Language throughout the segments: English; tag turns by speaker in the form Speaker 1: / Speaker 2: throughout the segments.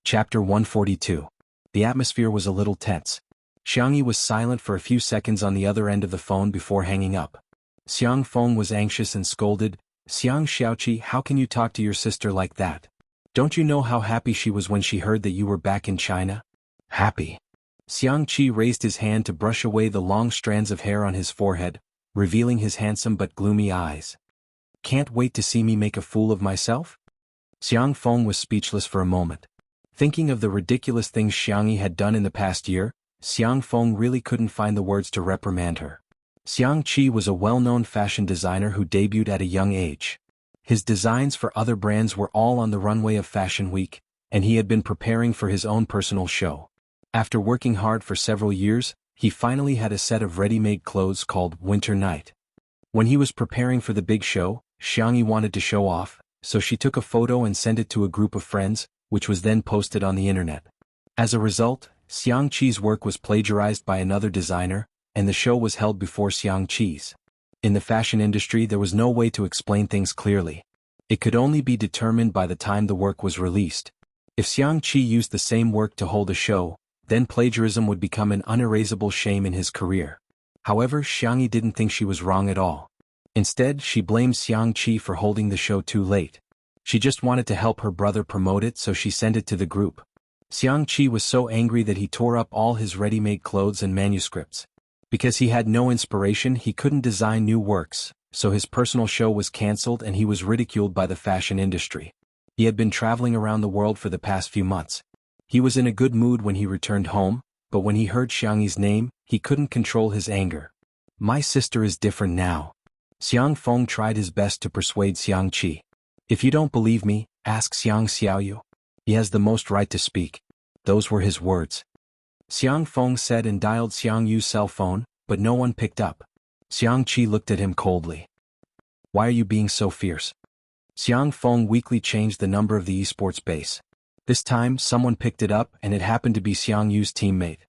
Speaker 1: Chapter 142. The atmosphere was a little tense. Xianxia was silent for a few seconds on the other end of the phone before hanging up. Xiang Feng was anxious and scolded, "Xianxia, how can you talk to your sister like that? Don't you know how happy she was when she heard that you were back in China?" "Happy?" Xianxia raised his hand to brush away the long strands of hair on his forehead, revealing his handsome but gloomy eyes. "Can't wait to see me make a fool of myself?" Xiang Feng was speechless for a moment. Thinking of the ridiculous things Xianxia had done in the past year, Xiang Feng really couldn't find the words to reprimand her. Xianxia was a well-known fashion designer who debuted at a young age. His designs for other brands were all on the runway of Fashion Week, and he had been preparing for his own personal show. After working hard for several years, he finally had a set of ready-made clothes called Winter Night. When he was preparing for the big show, Xianxia wanted to show off, so she took a photo and sent it to a group of friends, which was then posted on the internet. As a result, Xianxi's work was plagiarized by another designer, and the show was held before Xianxi's. In the fashion industry there was no way to explain things clearly. It could only be determined by the time the work was released. If Xianxia used the same work to hold a show, then plagiarism would become an unerasable shame in his career. However, Xianxia didn't think she was wrong at all. Instead, she blamed Xianxia for holding the show too late. She just wanted to help her brother promote it, so she sent it to the group. Xianxia was so angry that he tore up all his ready-made clothes and manuscripts. Because he had no inspiration, he couldn't design new works, so his personal show was cancelled and he was ridiculed by the fashion industry. He had been traveling around the world for the past few months. He was in a good mood when he returned home, but when he heard Xianxi's name, he couldn't control his anger. "My sister is different now." Xiang Feng tried his best to persuade Xianxia. "If you don't believe me, ask Xianxiao. He has the most right to speak." Those were his words. Xiang Feng said and dialed Xiangyu's cell phone, but no one picked up. Xianxia looked at him coldly. "Why are you being so fierce?" Xiang Feng weakly changed the number of the esports base. This time, someone picked it up and it happened to be Xiangyu's teammate.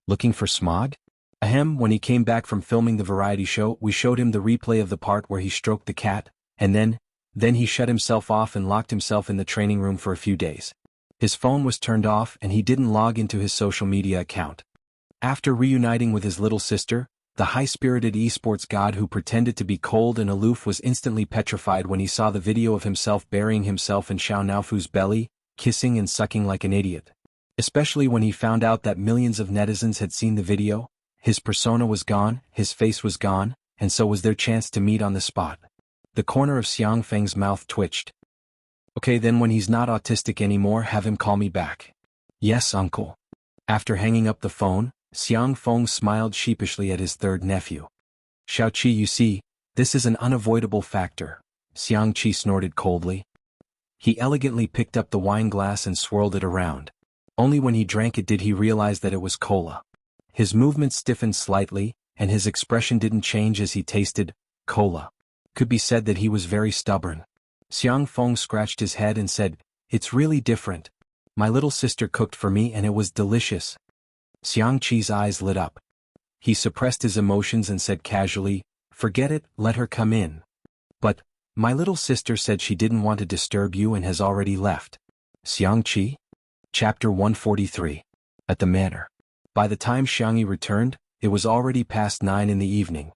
Speaker 1: "Looking for Smog?" Ahem, when he came back from filming the variety show, we showed him the replay of the part where he stroked the cat, and then he shut himself off and locked himself in the training room for a few days. His phone was turned off and he didn't log into his social media account. After reuniting with his little sister, the high-spirited esports god who pretended to be cold and aloof was instantly petrified when he saw the video of himself burying himself in Xiao Naofu's belly, kissing and sucking like an idiot. Especially when he found out that millions of netizens had seen the video, his persona was gone, his face was gone, and so was their chance to meet on the spot. The corner of Xiang Feng's mouth twitched. "Okay, then when he's not autistic anymore, have him call me back." "Yes, uncle." After hanging up the phone, Xiang Feng smiled sheepishly at his third nephew. "Xiaoqi, you see, this is an unavoidable factor," Xiangqi snorted coldly. He elegantly picked up the wine glass and swirled it around. Only when he drank it did he realize that it was cola. His movements stiffened slightly, and his expression didn't change as he tasted cola. Could be said that he was very stubborn. Xiang Feng scratched his head and said, "It's really different. My little sister cooked for me and it was delicious." Xiangqi's eyes lit up. He suppressed his emotions and said casually, "Forget it, let her come in." "But, my little sister said she didn't want to disturb you and has already left." Xiangqi? Chapter 143. At the manor. By the time Xianxia returned, it was already past 9 in the evening.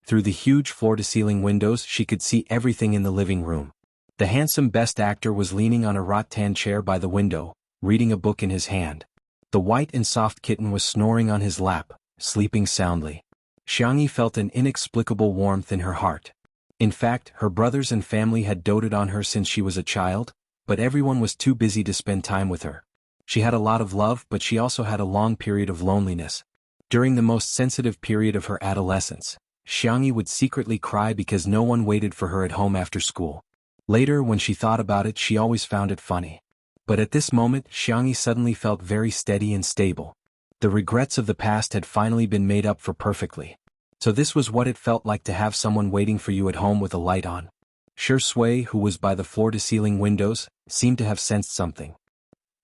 Speaker 1: Through the huge floor-to-ceiling windows she could see everything in the living room. The handsome best actor was leaning on a rattan chair by the window, reading a book in his hand. The white and soft kitten was snoring on his lap, sleeping soundly. Xianxia felt an inexplicable warmth in her heart. In fact, her brothers and family had doted on her since she was a child, but everyone was too busy to spend time with her. She had a lot of love, but she also had a long period of loneliness. During the most sensitive period of her adolescence, Xianxia would secretly cry because no one waited for her at home after school. Later, when she thought about it, she always found it funny. But at this moment, Xianxia suddenly felt very steady and stable. The regrets of the past had finally been made up for perfectly. So this was what it felt like to have someone waiting for you at home with a light on. Shi Sui, who was by the floor-to-ceiling windows, seemed to have sensed something.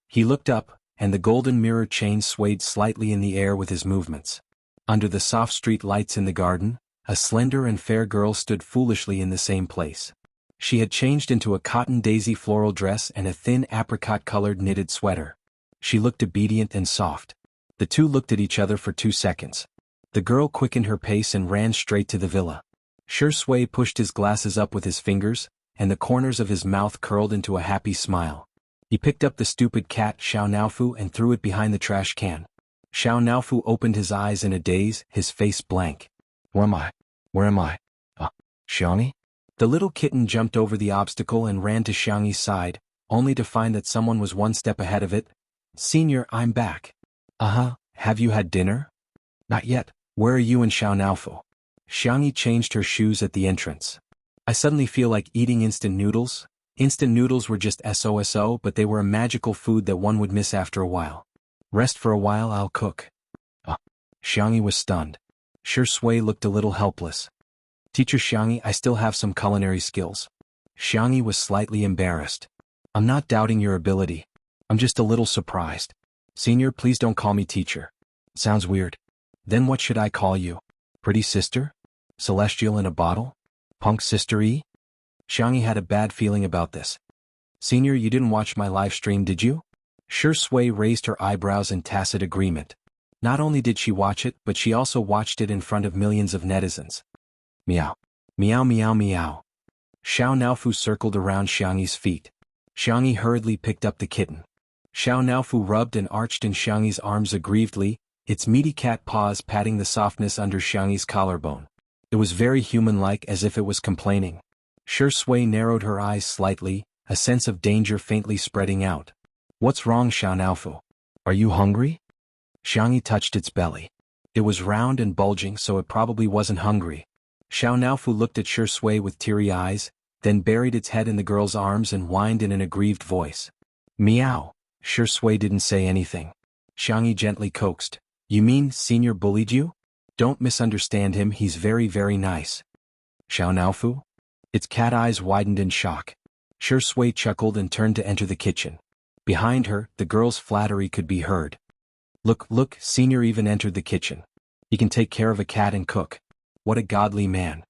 Speaker 1: He looked up, and the golden mirror chain swayed slightly in the air with his movements. Under the soft street lights in the garden, a slender and fair girl stood foolishly in the same place. She had changed into a cotton daisy floral dress and a thin apricot-colored knitted sweater. She looked obedient and soft. The two looked at each other for 2 seconds. The girl quickened her pace and ran straight to the villa. Shui pushed his glasses up with his fingers, and the corners of his mouth curled into a happy smile. He picked up the stupid cat Xianxia and threw it behind the trash can. Xianxia opened his eyes in a daze, his face blank. Where am I? Where am I? Xianxia? The little kitten jumped over the obstacle and ran to Xianxi's side, only to find that someone was 1 step ahead of it. Senior, I'm back. Have you had dinner? Not yet. Where are you and Xianxia? Xianxia changed her shoes at the entrance. I suddenly feel like eating instant noodles. Instant noodles were just SOSO, but they were a magical food that one would miss after a while. Rest for a while, I'll cook. Xianxia was stunned. Shui looked a little helpless. Teacher Xianxia, I still have some culinary skills. Xianxia was slightly embarrassed. I'm not doubting your ability. I'm just a little surprised. Senior, please don't call me teacher. Sounds weird. Then what should I call you? Pretty sister? Celestial in a bottle? Punk sister-y? Xianxia had a bad feeling about this. Senior, you didn't watch my live stream, did you? Shui raised her eyebrows in tacit agreement. Not only did she watch it, but she also watched it in front of millions of netizens. Meow. Meow meow meow. Xianxia circled around Xianxi's feet. Xianxia hurriedly picked up the kitten. Xianxia rubbed and arched in Xianxi's arms aggrievedly, its meaty cat paws patting the softness under Xianxi's collarbone. It was very human-like, as if it was complaining. Shui narrowed her eyes slightly, a sense of danger faintly spreading out. What's wrong, Xianxia? Are you hungry? Xianxia touched its belly. It was round and bulging, so it probably wasn't hungry. Xianxia looked at Shui with teary eyes, then buried its head in the girl's arms and whined in an aggrieved voice. Meow. Shui didn't say anything. Xianxia gently coaxed. You mean Senior bullied you? Don't misunderstand him, he's very, very nice. Xianxia? Its cat eyes widened in shock. Shui chuckled and turned to enter the kitchen. Behind her, the girl's flattery could be heard. Look, Senior even entered the kitchen. He can take care of a cat and cook. What a godly man.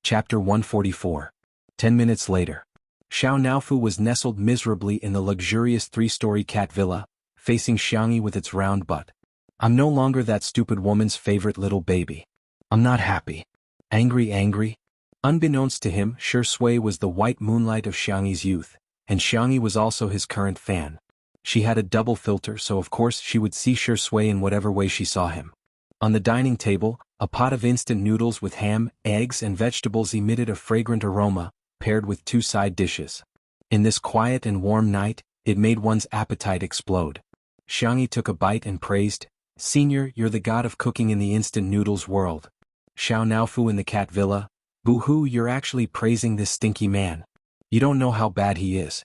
Speaker 1: Chapter 144. 10 minutes later. Xianxia was nestled miserably in the luxurious 3-story cat villa, facing Xianxia with its round butt. I'm no longer that stupid woman's favorite little baby. I'm not happy. Angry. Unbeknownst to him, Shui was the white moonlight of Xianxi's youth, and Xianxia was also his current fan. She had a double filter, so of course she would see Shui in whatever way she saw him. On the dining table, a pot of instant noodles with ham, eggs and vegetables emitted a fragrant aroma, paired with 2 side dishes. In this quiet and warm night, it made one's appetite explode. Xianxia took a bite and praised, Senior, you're the god of cooking in the instant noodles world. Xianxia in the cat villa, boo-hoo, you're actually praising this stinky man. You don't know how bad he is.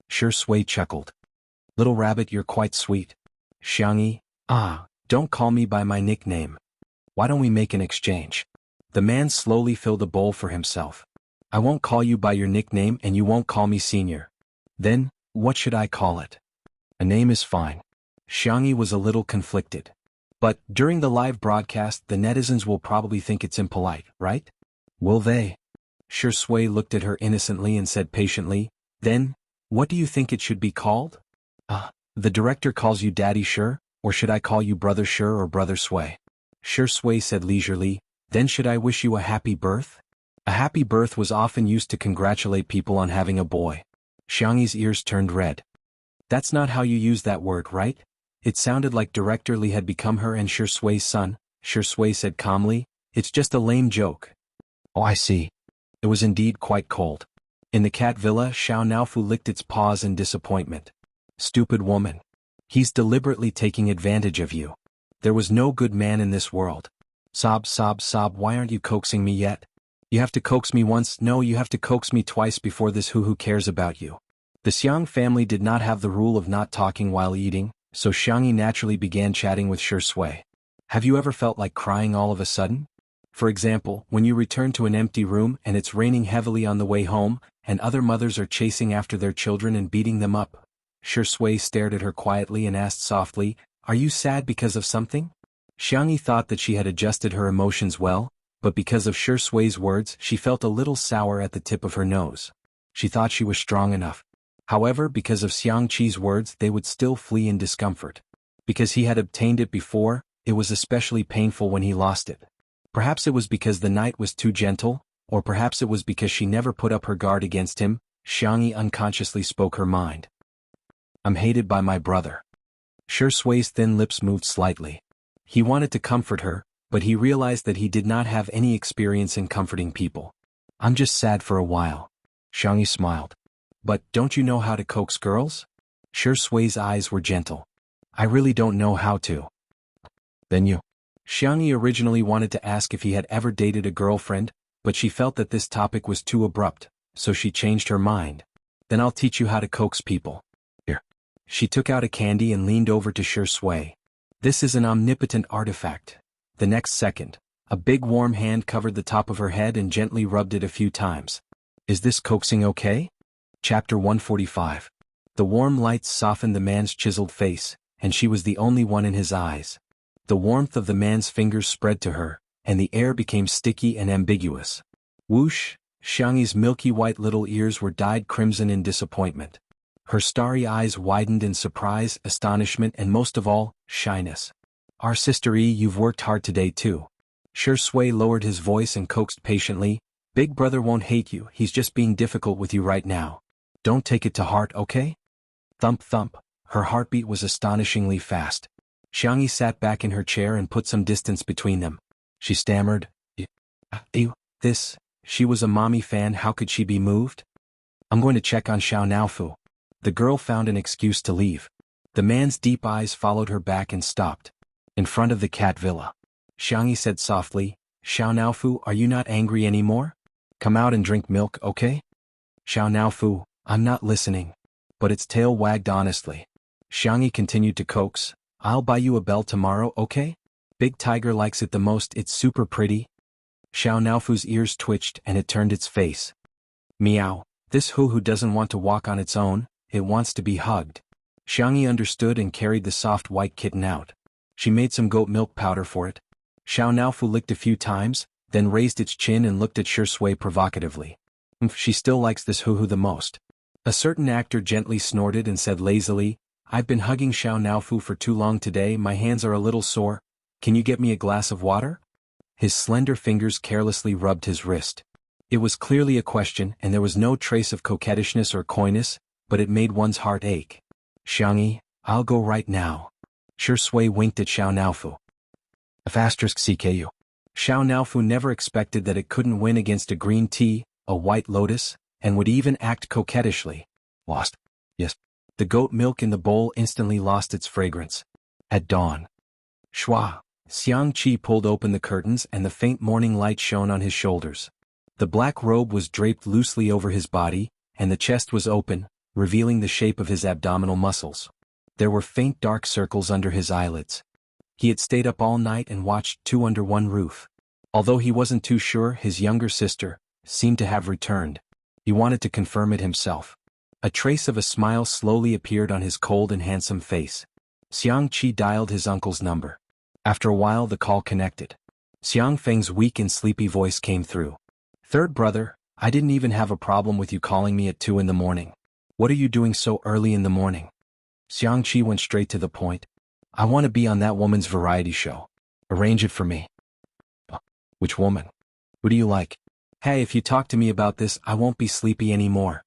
Speaker 1: Shui chuckled. Little rabbit, you're quite sweet. Xianxia, don't call me by my nickname. Why don't we make an exchange? The man slowly filled a bowl for himself. I won't call you by your nickname and you won't call me Senior. Then, what should I call it? A name is fine. Xianxia was a little conflicted. But, during the live broadcast, the netizens will probably think it's impolite, right? Will they? Shui looked at her innocently and said patiently, Then, what do you think it should be called? The director calls you Daddy Sure, or should I call you Brother Sure or Brother Shui? Shui said leisurely, Then should I wish you a happy birth? A happy birth was often used to congratulate people on having a boy. Xianxi's ears turned red. That's not how you use that word, right? It sounded like Director Li had become her and Shui's son. Shui said calmly, It's just a lame joke. Oh, I see. It was indeed quite cold. In the cat villa, Xianxia licked its paws in disappointment. Stupid woman. He's deliberately taking advantage of you. There was no good man in this world. Sob, why aren't you coaxing me yet? You have to coax me once, no, you have to coax me twice before this who cares about you. The Xiang family did not have the rule of not talking while eating, so Xianxia naturally began chatting with Shui. Have you ever felt like crying all of a sudden? For example, when you return to an empty room and it's raining heavily on the way home, and other mothers are chasing after their children and beating them up. Shui stared at her quietly and asked softly, Are you sad because of something? Xianxia thought that she had adjusted her emotions well, but because of Shui's words she felt a little sour at the tip of her nose. She thought she was strong enough. However, because of Xianxi's words, they would still flee in discomfort. Because he had obtained it before, it was especially painful when he lost it. Perhaps it was because the knight was too gentle, or perhaps it was because she never put up her guard against him. Xiangyi unconsciously spoke her mind. I'm hated by my brother. Sui's thin lips moved slightly. He wanted to comfort her, but he realized that he did not have any experience in comforting people. I'm just sad for a while. Xiangyi smiled. But don't you know how to coax girls? Sui's eyes were gentle. I really don't know how to. Then you. Xiangyi originally wanted to ask if he had ever dated a girlfriend, but she felt that this topic was too abrupt, so she changed her mind. Then I'll teach you how to coax people. Here. She took out a candy and leaned over to Sui. This is an omnipotent artifact. The next second, a big warm hand covered the top of her head and gently rubbed it a few times. Is this coaxing okay? Chapter 145. The warm lights softened the man's chiseled face, and she was the only one in his eyes. The warmth of the man's fingers spread to her, and the air became sticky and ambiguous. Whoosh! Xiangyi's milky white little ears were dyed crimson in disappointment. Her starry eyes widened in surprise, astonishment, and most of all, shyness. Our sister E, you've worked hard today too. Sui lowered his voice and coaxed patiently. Big brother won't hate you, he's just being difficult with you right now. Don't take it to heart, okay? Thump thump. Her heartbeat was astonishingly fast. Xiangyi sat back in her chair and put some distance between them. She stammered, this, she was a mommy fan, how could she be moved? I'm going to check on Xiaonaofu. The girl found an excuse to leave. The man's deep eyes followed her back and stopped. In front of the cat villa. Xiangyi said softly, Xiaonaofu, are you not angry anymore? Come out and drink milk, okay? Xiaonaofu, I'm not listening. But its tail wagged honestly. Xiangyi continued to coax, I'll buy you a bell tomorrow, okay? Big Tiger likes it the most, it's super pretty. Xiaonaofu's ears twitched and it turned its face. Meow, this Hu doesn't want to walk on its own, it wants to be hugged. Xiangyi understood and carried the soft white kitten out. She made some goat milk powder for it. Xiaonaofu licked a few times, then raised its chin and looked at Sui provocatively. She still likes this Hu the most. A certain actor gently snorted and said lazily, I've been hugging Xiaonaofu for too long today, my hands are a little sore. Can you get me a glass of water? His slender fingers carelessly rubbed his wrist. It was clearly a question and there was no trace of coquettishness or coyness, but it made one's heart ache. Xiangyi, I'll go right now. Sui winked at Xiaonaofu. *CKU. Xiaonaofu never expected that it couldn't win against a green tea, a white lotus, and would even act coquettishly. Lost. Yes. The goat milk in the bowl instantly lost its fragrance. At dawn. Shua. Xianxia pulled open the curtains and the faint morning light shone on his shoulders. The black robe was draped loosely over his body, and the chest was open, revealing the shape of his abdominal muscles. There were faint dark circles under his eyelids. He had stayed up all night and watched Two Under One Roof. Although he wasn't too sure, his younger sister seemed to have returned. He wanted to confirm it himself. A trace of a smile slowly appeared on his cold and handsome face. Xianxia dialed his uncle's number. After a while the call connected. Xiang Feng's weak and sleepy voice came through. Third brother, I didn't even have a problem with you calling me at 2 in the morning. What are you doing so early in the morning? Xianxia went straight to the point. I want to be on that woman's variety show. Arrange it for me. Which woman? Who do you like? Hey, if you talk to me about this, I won't be sleepy anymore.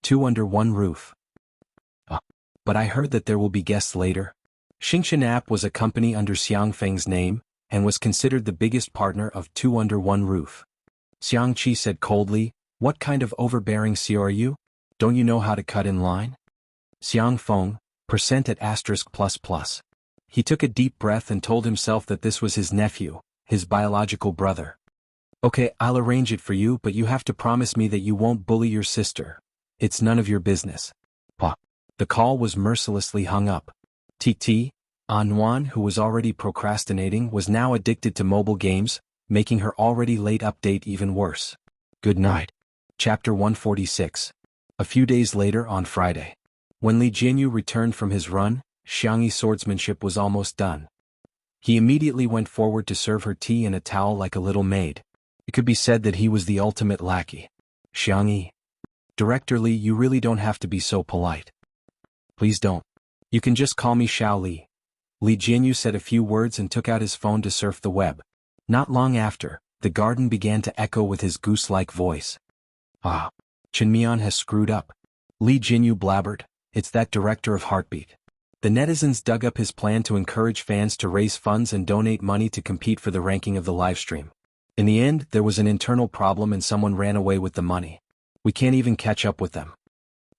Speaker 1: 2 Under One Roof. But I heard that there will be guests later. Xianxia was a company under Xiang Feng's name, and was considered the biggest partner of 2 Under One Roof. Xianxia said coldly, what kind of overbearing CEO are you? Don't you know how to cut in line? Xiang Feng, percent at *++. He took a deep breath and told himself that this was his nephew, his biological brother. Okay, I'll arrange it for you, but you have to promise me that you won't bully your sister. It's none of your business. The call was mercilessly hung up. Titi, Anwan, who was already procrastinating, was now addicted to mobile games, making her already late update even worse. Good night. Chapter 146. A few days later on Friday. When Li Jianyu returned from his run, Xiangyi's swordsmanship was almost done. He immediately went forward to serve her tea in a towel like a little maid. It could be said that he was the ultimate lackey. Xiangyi. Director Li, you really don't have to be so polite. Please don't. You can just call me Xiao Li. Li Jianyu said a few words and took out his phone to surf the web. Not long after, the garden began to echo with his goose-like voice. Ah, Chen Mian has screwed up. Li Jianyu blabbered, it's that director of Heartbeat. The netizens dug up his plan to encourage fans to raise funds and donate money to compete for the ranking of the livestream. In the end, there was an internal problem and someone ran away with the money. We can't even catch up with them.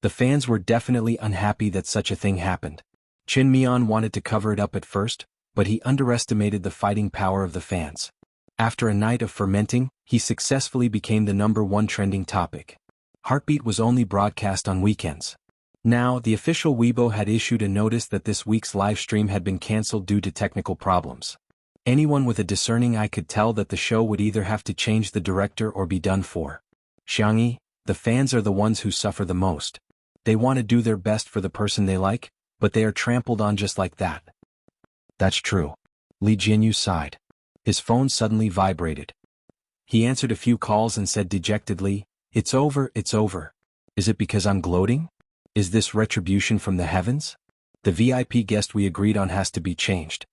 Speaker 1: The fans were definitely unhappy that such a thing happened. Chen Mian wanted to cover it up at first, but he underestimated the fighting power of the fans. After a night of fermenting, he successfully became the #1 trending topic. Heartbeat was only broadcast on weekends. Now, the official Weibo had issued a notice that this week's livestream had been cancelled due to technical problems. Anyone with a discerning eye could tell that the show would either have to change the director or be done for. Xianxia, the fans are the ones who suffer the most. They want to do their best for the person they like, but they are trampled on just like that. That's true. Li Jianyu sighed. His phone suddenly vibrated. He answered a few calls and said dejectedly, it's over, it's over. Is it because I'm gloating? Is this retribution from the heavens? The VIP guest we agreed on has to be changed.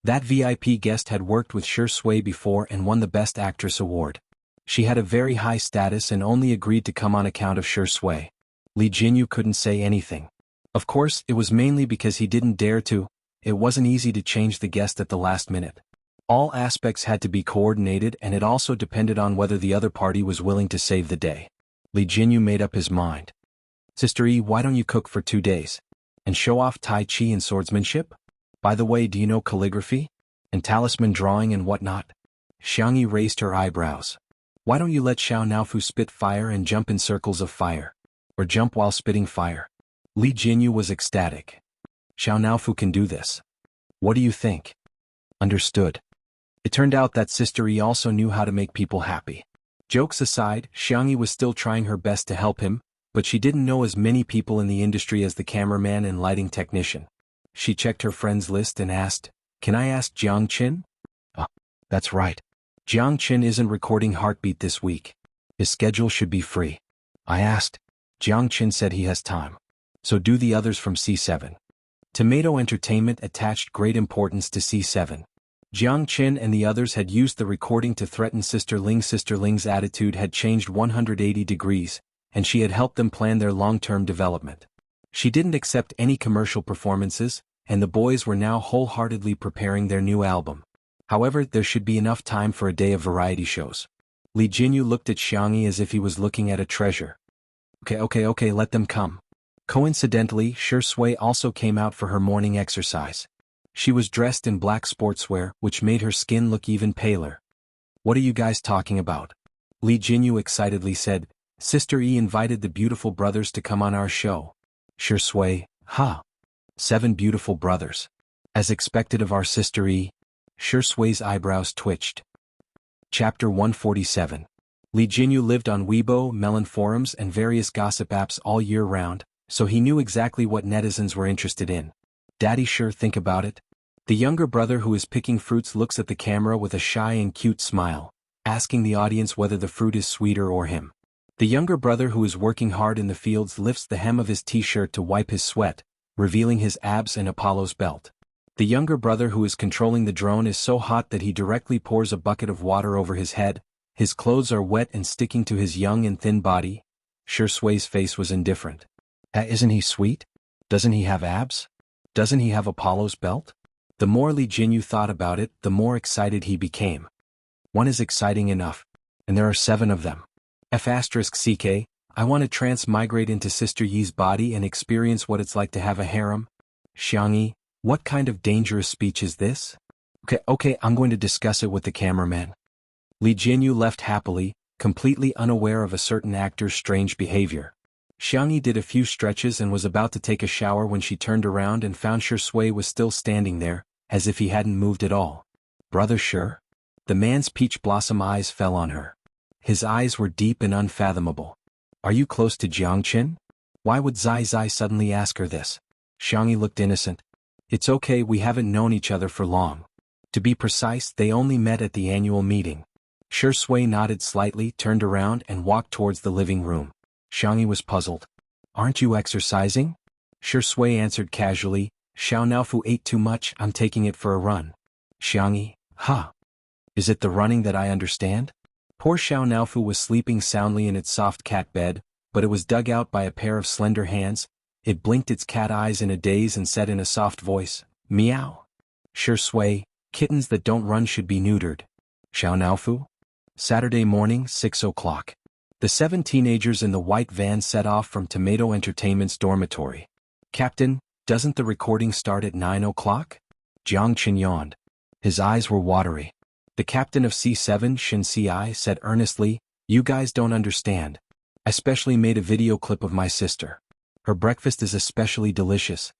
Speaker 1: That VIP guest had worked with Shi Sui before and won the Best Actress award. She had a very high status and only agreed to come on account of Shi Sui. Li Jianyu couldn't say anything. Of course, it was mainly because he didn't dare to. It wasn't easy to change the guest at the last minute. All aspects had to be coordinated and it also depended on whether the other party was willing to save the day. Li Jianyu made up his mind. Sister E, why don't you cook for 2 days? And show off Tai Chi and swordsmanship? By the way, do you know calligraphy? And talisman drawing and whatnot? Xianxia raised her eyebrows. Why don't you let Xiao Naofu spit fire and jump in circles of fire? Or jump while spitting fire? Li Jianyu was ecstatic. Xiao Naofu can do this. What do you think? Understood. It turned out that Sister E also knew how to make people happy. Jokes aside, Xianxia was still trying her best to help him, but she didn't know as many people in the industry as the cameraman and lighting technician. She checked her friends list and asked, can I ask Jiang Qin? That's right. Jiang Qin isn't recording Heartbeat this week. His schedule should be free. I asked. Jiang Qin said he has time. So do the others from C7. Tomato Entertainment attached great importance to C7. Jiang Qin and the others had used the recording to threaten Sister Ling. Sister Ling's attitude had changed 180 degrees, and she had helped them plan their long-term development. She didn't accept any commercial performances, and the boys were now wholeheartedly preparing their new album. However, there should be enough time for a day of variety shows. Li Jianyu looked at Xianxia as if he was looking at a treasure. Okay, let them come. Coincidentally, Shi Sui also came out for her morning exercise. She was dressed in black sportswear, which made her skin look even paler. What are you guys talking about? Li Jianyu excitedly said, Sister E invited the beautiful brothers to come on our show. Shi Sui, 7 beautiful brothers. As expected of our Sister E. Shi Sui's eyebrows twitched. Chapter 147. Li Jianyu lived on Weibo, Melon forums and various gossip apps all year round, so he knew exactly what netizens were interested in. Daddy sure think about it. The younger brother who is picking fruits looks at the camera with a shy and cute smile, asking the audience whether the fruit is sweeter or him. The younger brother who is working hard in the fields lifts the hem of his t-shirt to wipe his sweat, revealing his abs and Apollo's belt. The younger brother who is controlling the drone is so hot that he directly pours a bucket of water over his head. His clothes are wet and sticking to his young and thin body. Shi Sui's face was indifferent. Isn't he sweet? Doesn't he have abs? Doesn't he have Apollo's belt? The more Li Jianyu thought about it, the more excited he became. One is exciting enough, and there are 7 of them. F***CK, I want to transmigrate into Sister Yi's body and experience what it's like to have a harem. Xianxia, what kind of dangerous speech is this? Okay, I'm going to discuss it with the cameraman. Li Jianyu left happily, completely unaware of a certain actor's strange behavior. Xianxia did a few stretches and was about to take a shower when she turned around and found Shi Sui was still standing there, as if he hadn't moved at all. Brother Shi? The man's peach blossom eyes fell on her. His eyes were deep and unfathomable. Are you close to Jiang Qin? Why would Zai suddenly ask her this? Xianxia looked innocent. It's okay, we haven't known each other for long. To be precise, they only met at the annual meeting. Shi Sui nodded slightly, turned around and walked towards the living room. Xianxia was puzzled. Aren't you exercising? Shi Sui answered casually, Xiao Naofu ate too much, I'm taking it for a run. Xianxia, huh? Is it the running that I understand? Poor Xiao Naofu was sleeping soundly in its soft cat bed, but it was dug out by a pair of slender hands. It blinked its cat eyes in a daze and said in a soft voice, Meow. Shi Sui, kittens that don't run should be neutered. Xiao Naofu? Saturday morning, 6 o'clock. The 7 teenagers in the white van set off from Tomato Entertainment's dormitory. Captain, doesn't the recording start at 9 o'clock? Jianghu yawned. His eyes were watery. The captain of C7, Xianxia, said earnestly, You guys don't understand. I specially made a video clip of my sister. Her breakfast is especially delicious.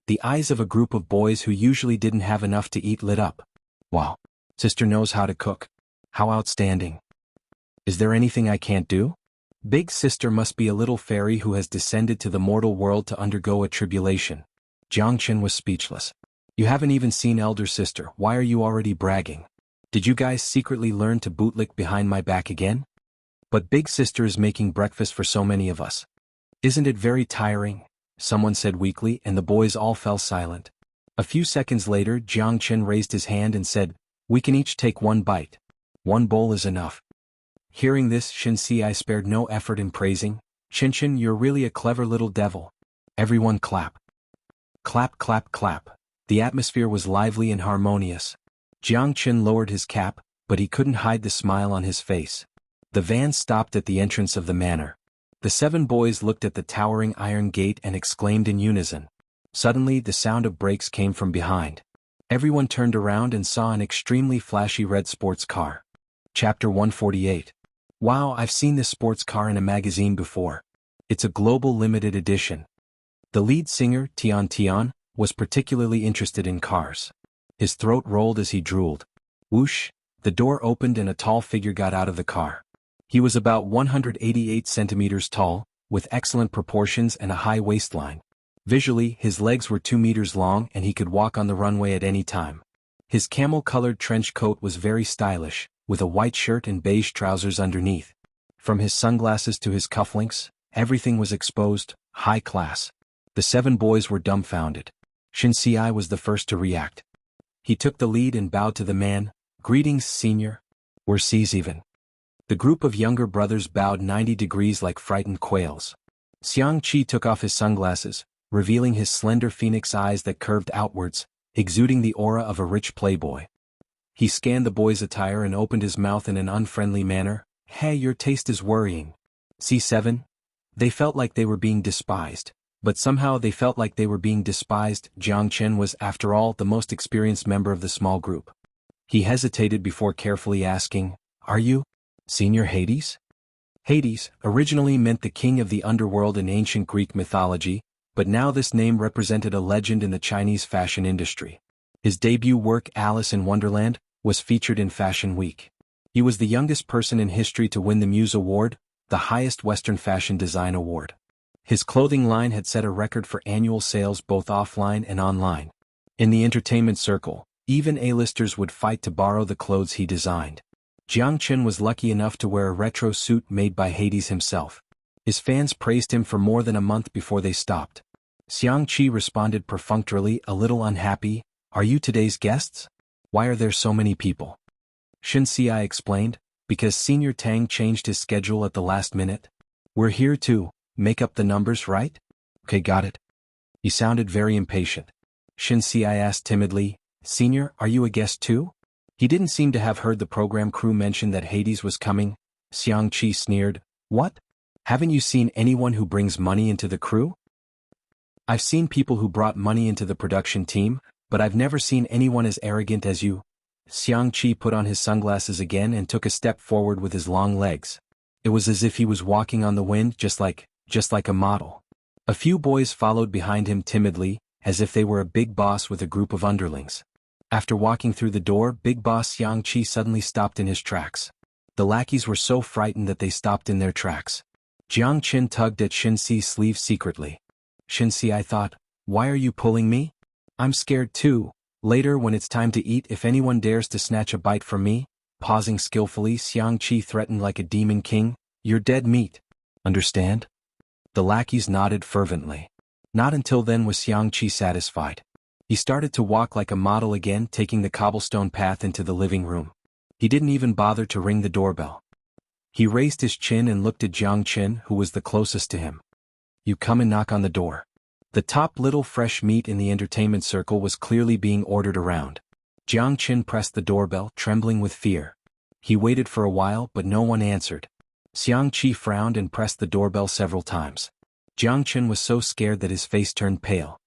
Speaker 1: The eyes of a group of boys who usually didn't have enough to eat lit up. Wow. Sister knows how to cook. How outstanding. Is there anything I can't do? Big sister must be a little fairy who has descended to the mortal world to undergo a tribulation. Jianghu was speechless. You haven't even seen elder sister, why are you already bragging? Did you guys secretly learn to bootlick behind my back again? But big sister is making breakfast for so many of us. Isn't it very tiring? Someone said weakly, and the boys all fell silent. A few seconds later, Jianghu raised his hand and said, We can each take one bite. One bowl is enough. Hearing this, Xianxia spared no effort in praising, Qinchin, you're really a clever little devil. Everyone clap. Clap, clap, clap. The atmosphere was lively and harmonious. Jianghu lowered his cap, but he couldn't hide the smile on his face. The van stopped at the entrance of the manor. The 7 boys looked at the towering iron gate and exclaimed in unison. Suddenly, the sound of brakes came from behind. Everyone turned around and saw an extremely flashy red sports car. Chapter 148. Wow, I've seen this sports car in a magazine before. It's a global limited edition. The lead singer, Tian, was particularly interested in cars. His throat rolled as he drooled. Whoosh, the door opened and a tall figure got out of the car. He was about 188 centimeters tall, with excellent proportions and a high waistline. Visually, his legs were 2 meters long and he could walk on the runway at any time. His camel-colored trench coat was very stylish, with a white shirt and beige trousers underneath. From his sunglasses to his cufflinks, everything was exposed, high class. The 7 boys were dumbfounded. Xianxia was the first to react. He took the lead and bowed to the man. Greetings, senior. We're C's even. The group of younger brothers bowed 90 degrees like frightened quails. Xianxia took off his sunglasses, revealing his slender phoenix eyes that curved outwards, exuding the aura of a rich playboy. He scanned the boy's attire and opened his mouth in an unfriendly manner. Hey, your taste is worrying. C7? They felt like they were being despised. But somehow they felt like they were being despised. Jianghu was, after all, the most experienced member of the small group. He hesitated before carefully asking, Are you Senior Hades? Hades originally meant the king of the underworld in ancient Greek mythology, but now this name represented a legend in the Chinese fashion industry. His debut work, Alice in Wonderland, was featured in Fashion Week. He was the youngest person in history to win the Muse Award, the highest Western fashion design award. His clothing line had set a record for annual sales both offline and online. In the entertainment circle, even A-listers would fight to borrow the clothes he designed. Jianghu was lucky enough to wear a retro suit made by Hades himself. His fans praised him for more than a month before they stopped. Xianxia responded perfunctorily, a little unhappy, Are you today's guests? Why are there so many people? Xianxia explained, Because Senior Tang changed his schedule at the last minute. We're here to make up the numbers, right? Okay, got it. He sounded very impatient. Xianxia asked timidly, Senior, are you a guest too? He didn't seem to have heard the program crew mention that Hades was coming. Xianxia sneered, What? Haven't you seen anyone who brings money into the crew? I've seen people who brought money into the production team, but I've never seen anyone as arrogant as you. Xianxia put on his sunglasses again and took a step forward with his long legs. It was as if he was walking on the wind, just like a model. A few boys followed behind him timidly, as if they were a big boss with a group of underlings. After walking through the door, Big Boss Xianxia suddenly stopped in his tracks. The lackeys were so frightened that they stopped in their tracks. Jianghu tugged at Xianxia's sleeve secretly. Xianxia, I thought, Why are you pulling me? I'm scared too. Later when it's time to eat, if anyone dares to snatch a bite from me, pausing skillfully, Xianxia threatened like a demon king, You're dead meat. Understand? The lackeys nodded fervently. Not until then was Xianxia satisfied. He started to walk like a model again, taking the cobblestone path into the living room. He didn't even bother to ring the doorbell. He raised his chin and looked at Jiang Qin, who was the closest to him. You come and knock on the door. The top little fresh meat in the entertainment circle was clearly being ordered around. Jiang Qin pressed the doorbell, trembling with fear. He waited for a while, but no one answered. Xianxia frowned and pressed the doorbell several times. Jiang Qin was so scared that his face turned pale.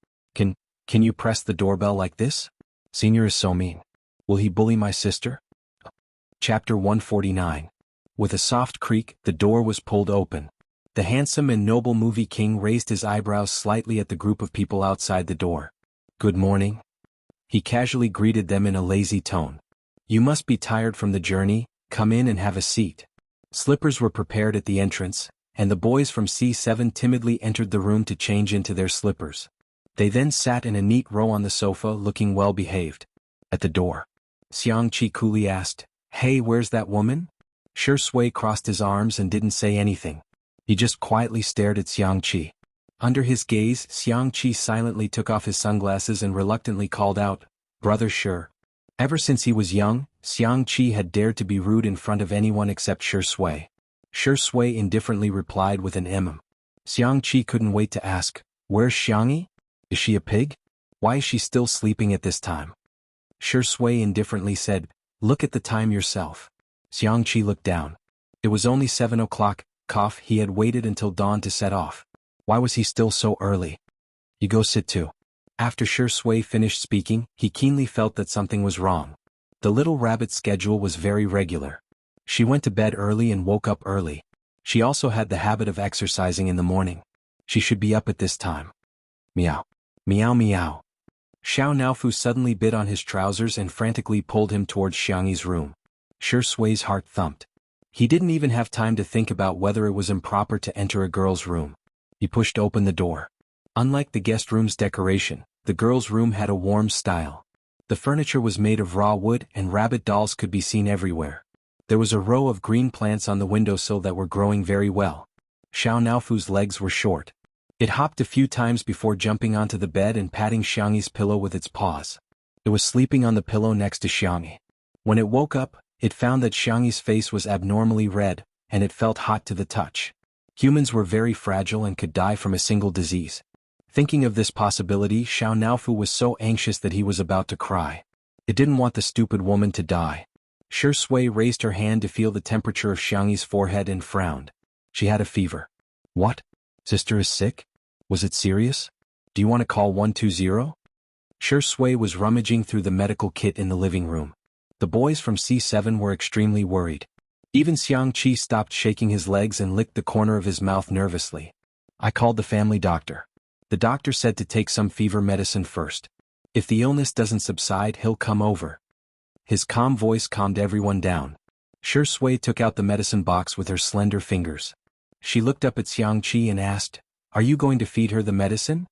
Speaker 1: Can you press the doorbell like this? Senior is so mean. Will he bully my sister? Chapter 149. With a soft creak, the door was pulled open. The handsome and noble movie king raised his eyebrows slightly at the group of people outside the door. Good morning. He casually greeted them in a lazy tone. You must be tired from the journey, come in and have a seat. Slippers were prepared at the entrance, and the boys from C7 timidly entered the room to change into their slippers. They then sat in a neat row on the sofa, looking well behaved. At the door, Xianxia coolly asked, Hey, where's that woman? Shui crossed his arms and didn't say anything. He just quietly stared at Xianxia. Under his gaze, Xianxia silently took off his sunglasses and reluctantly called out, Brother Shui. Ever since he was young, Xianxia had dared to be rude in front of anyone except Shui. Shui indifferently replied with an Xianxia couldn't wait to ask, Where's Xianxia? Is she a pig? Why is she still sleeping at this time? Shui indifferently said, Look at the time yourself. Xianxia looked down. It was only 7 o'clock, he had waited until dawn to set off. Why was he still so early? You go sit too. After Shui finished speaking, he keenly felt that something was wrong. The little rabbit's schedule was very regular. She went to bed early and woke up early. She also had the habit of exercising in the morning. She should be up at this time. Meow. Meow meow. Xiao Naofu suddenly bit on his trousers and frantically pulled him towards Xiangyi's room. Shui's heart thumped. He didn't even have time to think about whether it was improper to enter a girl's room. He pushed open the door. Unlike the guest room's decoration, the girl's room had a warm style. The furniture was made of raw wood and rabbit dolls could be seen everywhere. There was a row of green plants on the windowsill that were growing very well. Xiao Naofu's legs were short. It hopped a few times before jumping onto the bed and patting Xiangyi's pillow with its paws. It was sleeping on the pillow next to Xiangyi. When it woke up, it found that Xiangyi's face was abnormally red, and it felt hot to the touch. Humans were very fragile and could die from a single disease. Thinking of this possibility, Xiao Naofu was so anxious that he was about to cry. It didn't want the stupid woman to die. Shui raised her hand to feel the temperature of Xiangyi's forehead and frowned. She had a fever. What? Sister is sick? Was it serious? Do you want to call 120? Shui was rummaging through the medical kit in the living room. The boys from C7 were extremely worried. Even Xianxia stopped shaking his legs and licked the corner of his mouth nervously. I called the family doctor. The doctor said to take some fever medicine first. If the illness doesn't subside, he'll come over. His calm voice calmed everyone down. Shui took out the medicine box with her slender fingers. She looked up at Xianxia and asked, Are you going to feed her the medicine?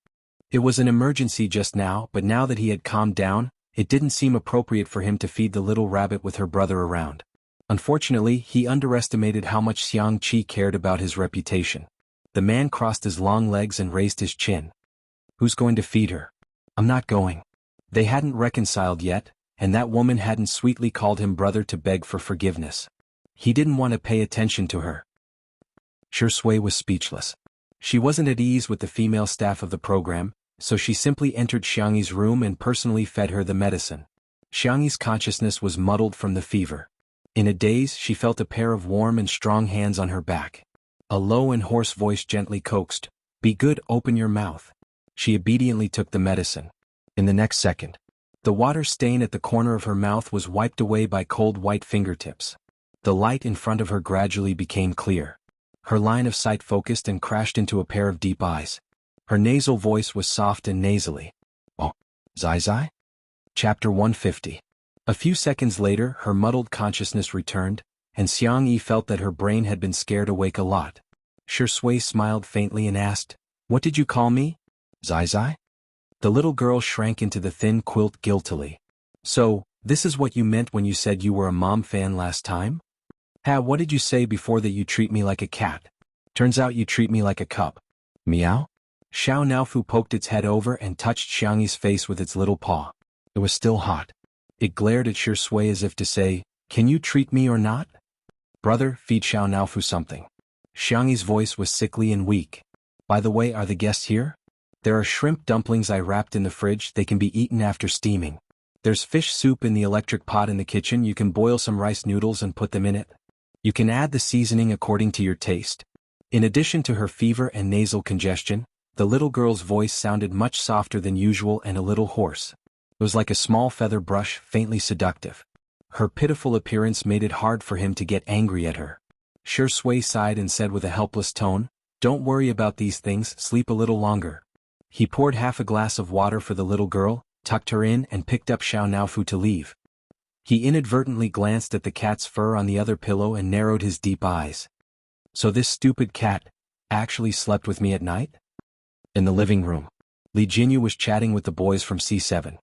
Speaker 1: It was an emergency just now, but now that he had calmed down, it didn't seem appropriate for him to feed the little rabbit with her brother around. Unfortunately, he underestimated how much Xianxia cared about his reputation. The man crossed his long legs and raised his chin. Who's going to feed her? I'm not going. They hadn't reconciled yet, and that woman hadn't sweetly called him brother to beg for forgiveness. He didn't want to pay attention to her. Shui was speechless. She wasn't at ease with the female staff of the program, so she simply entered Xiangyi's room and personally fed her the medicine. Xiangyi's consciousness was muddled from the fever. In a daze, she felt a pair of warm and strong hands on her back. A low and hoarse voice gently coaxed, Be good, open your mouth. She obediently took the medicine. In the next second, the water stain at the corner of her mouth was wiped away by cold white fingertips. The light in front of her gradually became clear. Her line of sight focused and crashed into a pair of deep eyes. Her nasal voice was soft and nasally. Oh, Zai Zai? Chapter 150. A few seconds later, her muddled consciousness returned, and Xiangyi felt that her brain had been scared awake a lot. Shui smiled faintly and asked, What did you call me? Zai Zai? The little girl shrank into the thin quilt guiltily. So, this is what you meant when you said you were a mom fan last time? What did you say before that you treat me like a cat? Turns out you treat me like a cup. Meow? Xiao Naofu poked its head over and touched Xiangyi's face with its little paw. It was still hot. It glared at Shui as if to say, "Can you treat me or not?" "Brother, feed Xiao Naofu something." Xiangyi's voice was sickly and weak. "By the way, are the guests here? There are shrimp dumplings I wrapped in the fridge. They can be eaten after steaming. There's fish soup in the electric pot in the kitchen. You can boil some rice noodles and put them in it. You can add the seasoning according to your taste." In addition to her fever and nasal congestion, the little girl's voice sounded much softer than usual and a little hoarse. It was like a small feather brush, faintly seductive. Her pitiful appearance made it hard for him to get angry at her. Shui sighed and said with a helpless tone, "Don't worry about these things, sleep a little longer." He poured half a glass of water for the little girl, tucked her in and picked up Xiao Naofu to leave. He inadvertently glanced at the cat's fur on the other pillow and narrowed his deep eyes. "So this stupid cat actually slept with me at night?" In the living room, Li Jinyu was chatting with the boys from C7.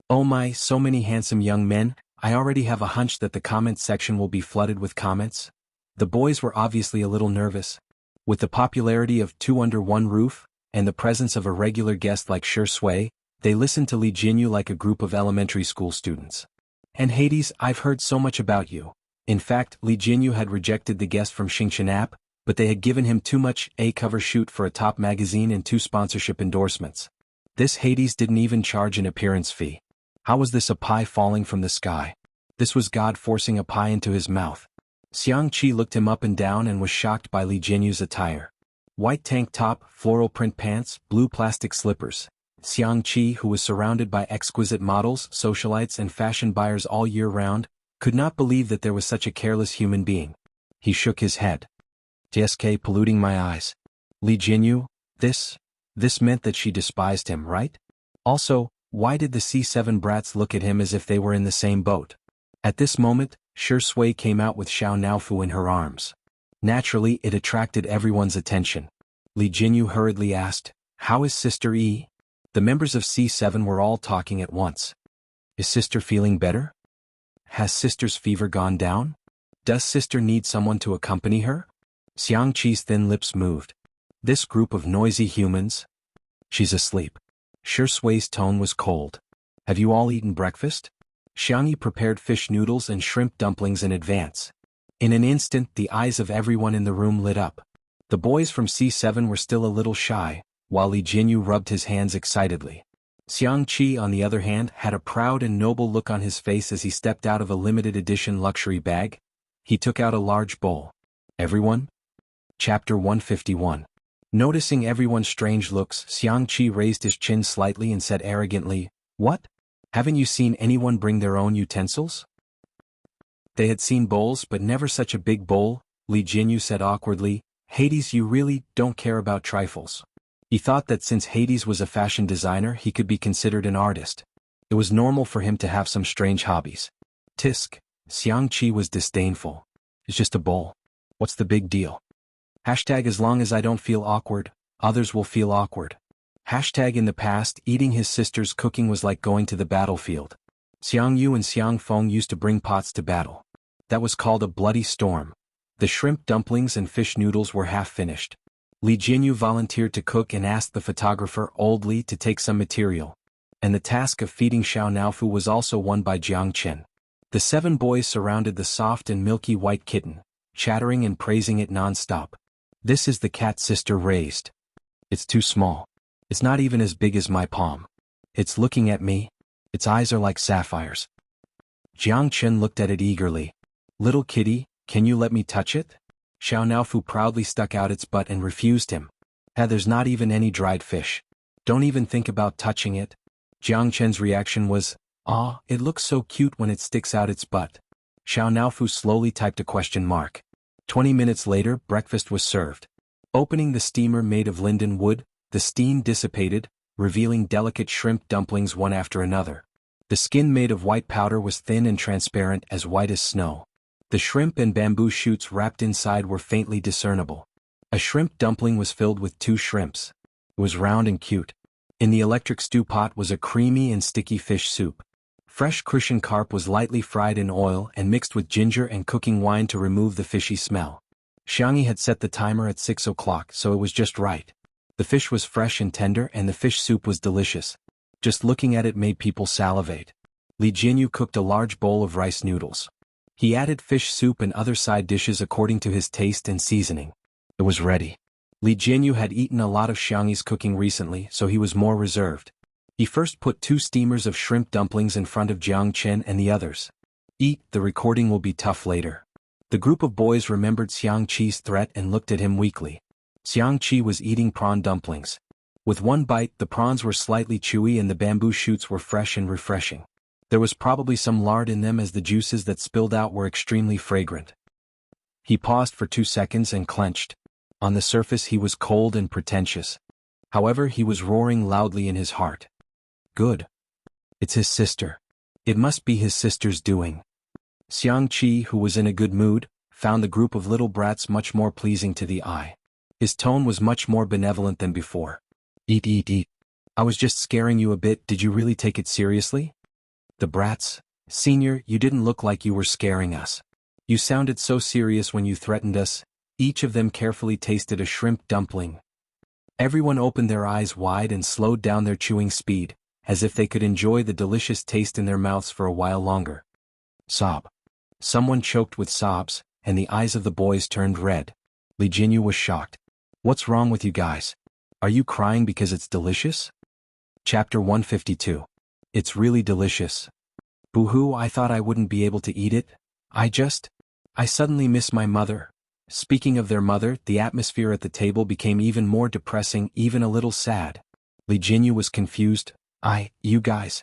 Speaker 1: "Oh my, so many handsome young men, I already have a hunch that the comments section will be flooded with comments." The boys were obviously a little nervous. With the popularity of Two Under One Roof, and the presence of a regular guest like Shui, they listened to Li Jinyu like a group of elementary school students. "And Hades, I've heard so much about you." In fact, Li Jinyu had rejected the guest from Xianxia, but they had given him too much a cover shoot for a top magazine and 2 sponsorship endorsements. This Hades didn't even charge an appearance fee. How was this a pie falling from the sky? This was God forcing a pie into his mouth. Xianxia looked him up and down and was shocked by Li Jinyu's attire. White tank top, floral print pants, blue plastic slippers. Xianxia, who was surrounded by exquisite models, socialites and fashion buyers all year round, could not believe that there was such a careless human being. He shook his head. "TSK polluting my eyes. Li Jinyu, this meant that she despised him, right? Also, why did the C7 brats look at him as if they were in the same boat?" At this moment, Shui came out with Xiao Naofu in her arms. Naturally, it attracted everyone's attention. Li Jinyu hurriedly asked, "How is Sister E?" The members of C7 were all talking at once. "Is Sister feeling better? Has Sister's fever gone down? Does Sister need someone to accompany her?" Xiangqi's thin lips moved. "This group of noisy humans? She's asleep." Shui's tone was cold. "Have you all eaten breakfast?" Xiangyi prepared fish noodles and shrimp dumplings in advance. In an instant, the eyes of everyone in the room lit up. The boys from C7 were still a little shy, while Li Jinyu rubbed his hands excitedly. Xiangqi, on the other hand, had a proud and noble look on his face as he stepped out of a limited edition luxury bag. He took out a large bowl. "Everyone?" Chapter 151. Noticing everyone's strange looks, Xiangqi raised his chin slightly and said arrogantly, "What? Haven't you seen anyone bring their own utensils?" They had seen bowls but never such a big bowl. Li Jinyu said awkwardly, "Hades, you really don't care about trifles." He thought that since Hades was a fashion designer he could be considered an artist. It was normal for him to have some strange hobbies. "Tisk." Xiangqi was disdainful. "It's just a bowl. What's the big deal? Hashtag as long as I don't feel awkward, others will feel awkward." Hashtag in the past, eating his sister's cooking was like going to the battlefield. Xiang Yu and Xiang Feng used to bring pots to battle. That was called a bloody storm. The shrimp dumplings and fish noodles were half finished. Li Jinyu volunteered to cook and asked the photographer, Old Li, to take some material. And the task of feeding Xiao Naofu was also won by Jiang Chen. The 7 boys surrounded the soft and milky white kitten, chattering and praising it non-stop. "This is the cat Sister raised. It's too small. It's not even as big as my palm. It's looking at me. Its eyes are like sapphires." Jiang Chen looked at it eagerly. "Little kitty, can you let me touch it?" Xiao Naofu proudly stuck out its butt and refused him. There's not even any dried fish. Don't even think about touching it." Jiang Chen's reaction was, "Aw, it looks so cute when it sticks out its butt." Xiao Naofu slowly typed a question mark. 20 minutes later, breakfast was served. Opening the steamer made of linden wood, the steam dissipated, revealing delicate shrimp dumplings one after another. The skin made of white powder was thin and transparent, as white as snow. The shrimp and bamboo shoots wrapped inside were faintly discernible. A shrimp dumpling was filled with 2 shrimps. It was round and cute. In the electric stew pot was a creamy and sticky fish soup. Fresh crucian carp was lightly fried in oil and mixed with ginger and cooking wine to remove the fishy smell. Xianxia had set the timer at 6 o'clock, so it was just right. The fish was fresh and tender and the fish soup was delicious. Just looking at it made people salivate. Li Jianyu cooked a large bowl of rice noodles. He added fish soup and other side dishes according to his taste and seasoning. It was ready. Li Jianyu had eaten a lot of Xiangxi's cooking recently, so he was more reserved. He first put 2 steamers of shrimp dumplings in front of Jiang and the others. Eat, the recording will be tough later. The group of boys remembered Xianxi's threat and looked at him weakly. Xianxia was eating prawn dumplings. With one bite, the prawns were slightly chewy and the bamboo shoots were fresh and refreshing. There was probably some lard in them as the juices that spilled out were extremely fragrant. He paused for 2 seconds and clenched. On the surface he was cold and pretentious. However, he was roaring loudly in his heart. Good. It's his sister. It must be his sister's doing. Xianxia, who was in a good mood, found the group of little brats much more pleasing to the eye. His tone was much more benevolent than before. Eat, eat, eat. I was just scaring you a bit, did you really take it seriously? The brats. Senior, you didn't look like you were scaring us. You sounded so serious when you threatened us. Each of them carefully tasted a shrimp dumpling. Everyone opened their eyes wide and slowed down their chewing speed, as if they could enjoy the delicious taste in their mouths for a while longer. Sob. Someone choked with sobs, and the eyes of the boys turned red. Li Jianyu was shocked. What's wrong with you guys? Are you crying because it's delicious? Chapter 152. It's really delicious. Boo-hoo, I thought I wouldn't be able to eat it. I suddenly miss my mother. Speaking of their mother, the atmosphere at the table became even more depressing, even a little sad. Li Jianyu was confused. You guys.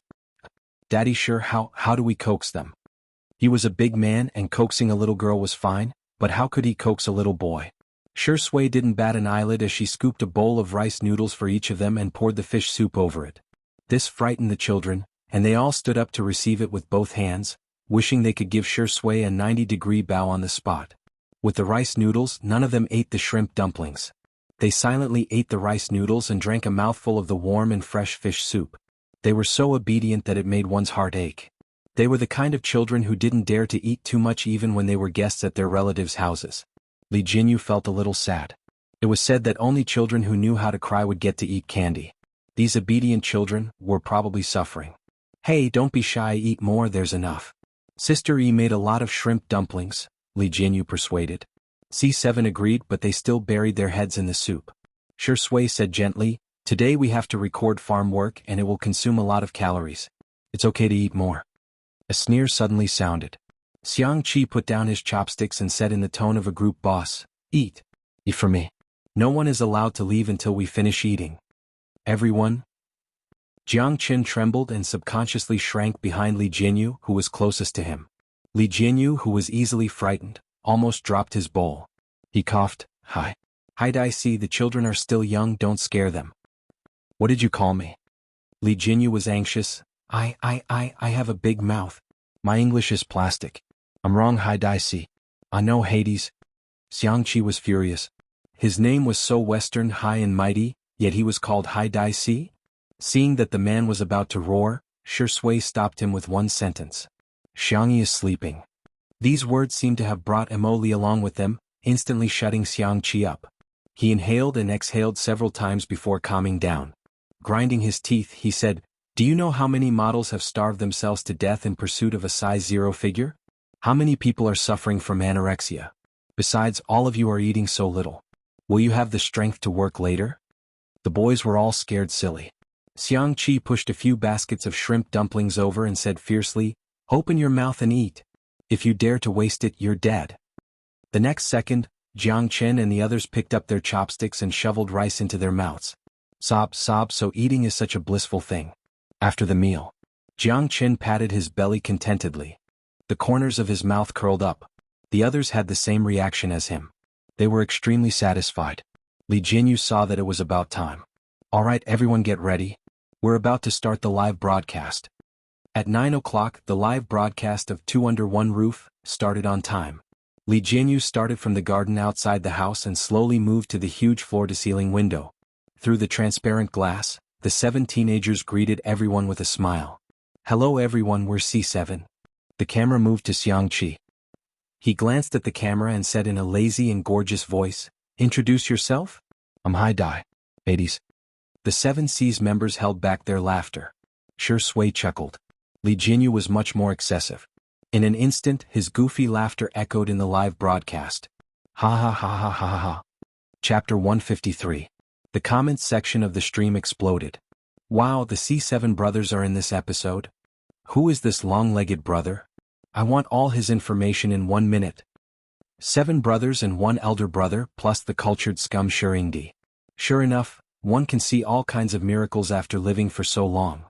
Speaker 1: Daddy, sure, how do we coax them? He was a big man and coaxing a little girl was fine, but how could he coax a little boy? Shui didn't bat an eyelid as she scooped a bowl of rice noodles for each of them and poured the fish soup over it. This frightened the children, and they all stood up to receive it with both hands, wishing they could give Shui a 90-degree bow on the spot. With the rice noodles, none of them ate the shrimp dumplings. They silently ate the rice noodles and drank a mouthful of the warm and fresh fish soup. They were so obedient that it made one's heart ache. They were the kind of children who didn't dare to eat too much even when they were guests at their relatives' houses. Li Jianyu felt a little sad. It was said that only children who knew how to cry would get to eat candy. These obedient children were probably suffering. Hey, don't be shy, eat more, there's enough. Sister E made a lot of shrimp dumplings, Li Jianyu persuaded. C7 agreed, but they still buried their heads in the soup. Shui said gently, today we have to record farm work and it will consume a lot of calories. It's okay to eat more. A sneer suddenly sounded. Xianxia put down his chopsticks and said in the tone of a group boss, eat. Eat for me. No one is allowed to leave until we finish eating. Everyone? Jianghu trembled and subconsciously shrank behind Li Jianyu, who was closest to him. Li Jianyu, who was easily frightened, almost dropped his bowl. He coughed, Hi. I see the children are still young, don't scare them. What did you call me? Li Jianyu was anxious. I have a big mouth. My English is plastic. I'm wrong, see. I know Hades. Xianxia was furious. His name was so Western, high and mighty, yet he was called see? Seeing that the man was about to roar, Shui stopped him with one sentence. Xianxia is sleeping. These words seemed to have brought Emoli along with them, instantly shutting Xianxia up. He inhaled and exhaled several times before calming down. Grinding his teeth, he said, Do you know how many models have starved themselves to death in pursuit of a size 0 figure? How many people are suffering from anorexia? Besides, all of you are eating so little. Will you have the strength to work later? The boys were all scared silly. Xianxia pushed a few baskets of shrimp dumplings over and said fiercely, Open your mouth and eat. If you dare to waste it, you're dead. The next second, Jianghu and the others picked up their chopsticks and shoveled rice into their mouths. Sob, so eating is such a blissful thing. After the meal, Jianghu patted his belly contentedly. The corners of his mouth curled up. The others had the same reaction as him. They were extremely satisfied. Li Jianyu saw that it was about time. All right, everyone get ready. We're about to start the live broadcast. At 9 o'clock, the live broadcast of Two Under One Roof started on time. Li Jianyu started from the garden outside the house and slowly moved to the huge floor-to-ceiling window. Through the transparent glass, the 7 teenagers greeted everyone with a smile. Hello everyone, we're C7. The camera moved to Xianxia. He glanced at the camera and said in a lazy and gorgeous voice, "Introduce yourself?" "I'm Hai Dai, Hades." The Seven Seas members held back their laughter. Sure Sui chuckled. Li Jinyu was much more excessive. In an instant, his goofy laughter echoed in the live broadcast. Ha ha ha ha ha ha ha. Chapter 153. The comments section of the stream exploded. Wow, the C7 brothers are in this episode? Who is this long-legged brother? I want all his information in 1 minute. 7 brothers and 1 elder brother plus the cultured scum Shiringdi. Sure enough, one can see all kinds of miracles after living for so long.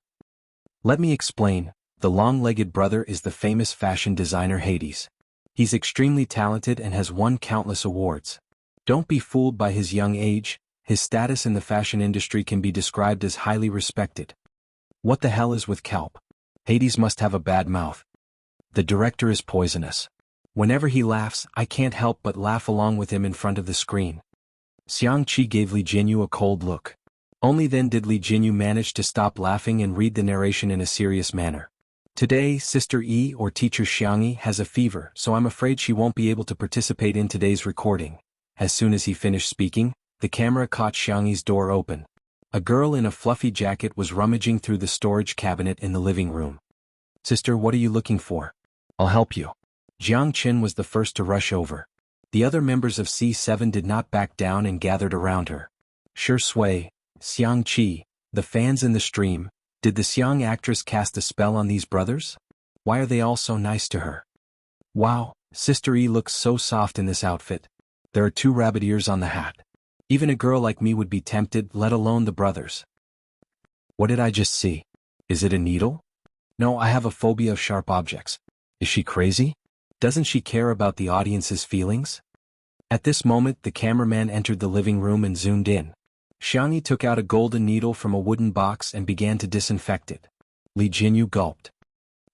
Speaker 1: Let me explain, the long-legged brother is the famous fashion designer Hades. He's extremely talented and has won countless awards. Don't be fooled by his young age, his status in the fashion industry can be described as highly respected. What the hell is with Kelp? Hades must have a bad mouth. The director is poisonous. Whenever he laughs, I can't help but laugh along with him in front of the screen. Xianxia gave Li Jinyu a cold look. Only then did Li Jinyu manage to stop laughing and read the narration in a serious manner. Today, Sister E or Teacher Xianxia has a fever, so I'm afraid she won't be able to participate in today's recording. As soon as he finished speaking, the camera caught Xianxia's door open. A girl in a fluffy jacket was rummaging through the storage cabinet in the living room. "Sister, what are you looking for?" "I'll help you." Jiang Qin was the first to rush over. The other members of C7 did not back down and gathered around her. Sure Sui, Xianxia, the fans in the stream, did the Xiang actress cast a spell on these brothers? Why are they all so nice to her? Wow, Sister E looks so soft in this outfit. There are 2 rabbit ears on the hat. Even a girl like me would be tempted, let alone the brothers. What did I just see? Is it a needle? No, I have a phobia of sharp objects. Is she crazy? Doesn't she care about the audience's feelings? At this moment, the cameraman entered the living room and zoomed in. Xianxia took out a golden needle from a wooden box and began to disinfect it. Li Jinyu gulped.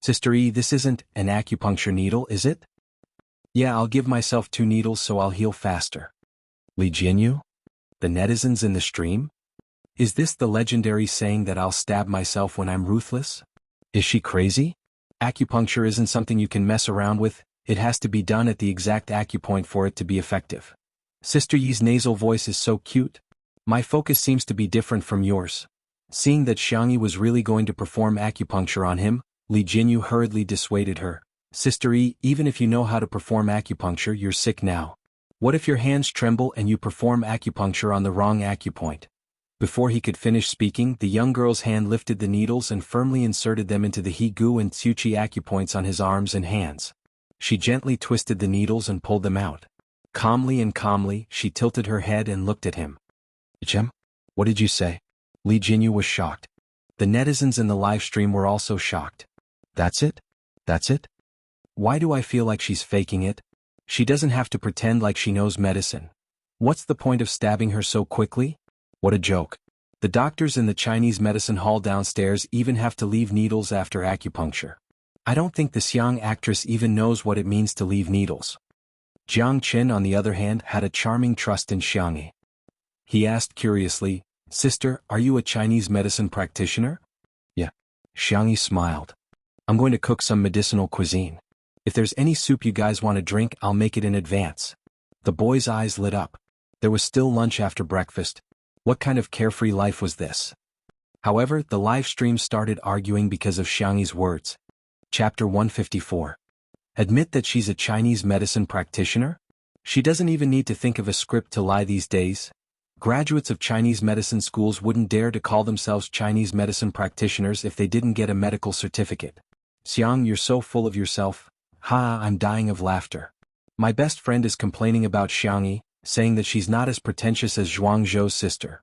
Speaker 1: "Sister E, this isn't an acupuncture needle, is it?" "Yeah, I'll give myself 2 needles so I'll heal faster." Li Jinyu? The netizens in the stream? Is this the legendary saying that I'll stab myself when I'm ruthless? Is she crazy? Acupuncture isn't something you can mess around with, it has to be done at the exact acupoint for it to be effective. Sister Yi's nasal voice is so cute. My focus seems to be different from yours. Seeing that Xianxia was really going to perform acupuncture on him, Li Jinyu hurriedly dissuaded her. "Sister E, even if you know how to perform acupuncture, you're sick now. What if your hands tremble and you perform acupuncture on the wrong acupoint?" Before he could finish speaking, the young girl's hand lifted the needles and firmly inserted them into the He Gu and Tsuchi acupoints on his arms and hands. She gently twisted the needles and pulled them out. Calmly, she tilted her head and looked at him. "Jem? What did you say?" Li Jinyu was shocked. The netizens in the live stream were also shocked. That's it? That's it? Why do I feel like she's faking it? She doesn't have to pretend like she knows medicine. What's the point of stabbing her so quickly? What a joke. The doctors in the Chinese medicine hall downstairs even have to leave needles after acupuncture. I don't think the Xiang actress even knows what it means to leave needles. Jiang Qin, on the other hand, had a charming trust in Xianxia. He asked curiously, "Sister, are you a Chinese medicine practitioner?" "Yeah." Xianxia smiled. "I'm going to cook some medicinal cuisine. If there's any soup you guys want to drink, I'll make it in advance." The boy's eyes lit up. There was still lunch after breakfast. What kind of carefree life was this? However, the live stream started arguing because of Xianxia's words. Chapter 154. Admit that she's a Chinese medicine practitioner? She doesn't even need to think of a script to lie these days. Graduates of Chinese medicine schools wouldn't dare to call themselves Chinese medicine practitioners if they didn't get a medical certificate. Xiang, you're so full of yourself. Ha, I'm dying of laughter. My best friend is complaining about Xianxia, saying that she's not as pretentious as Zhuangzhou's sister.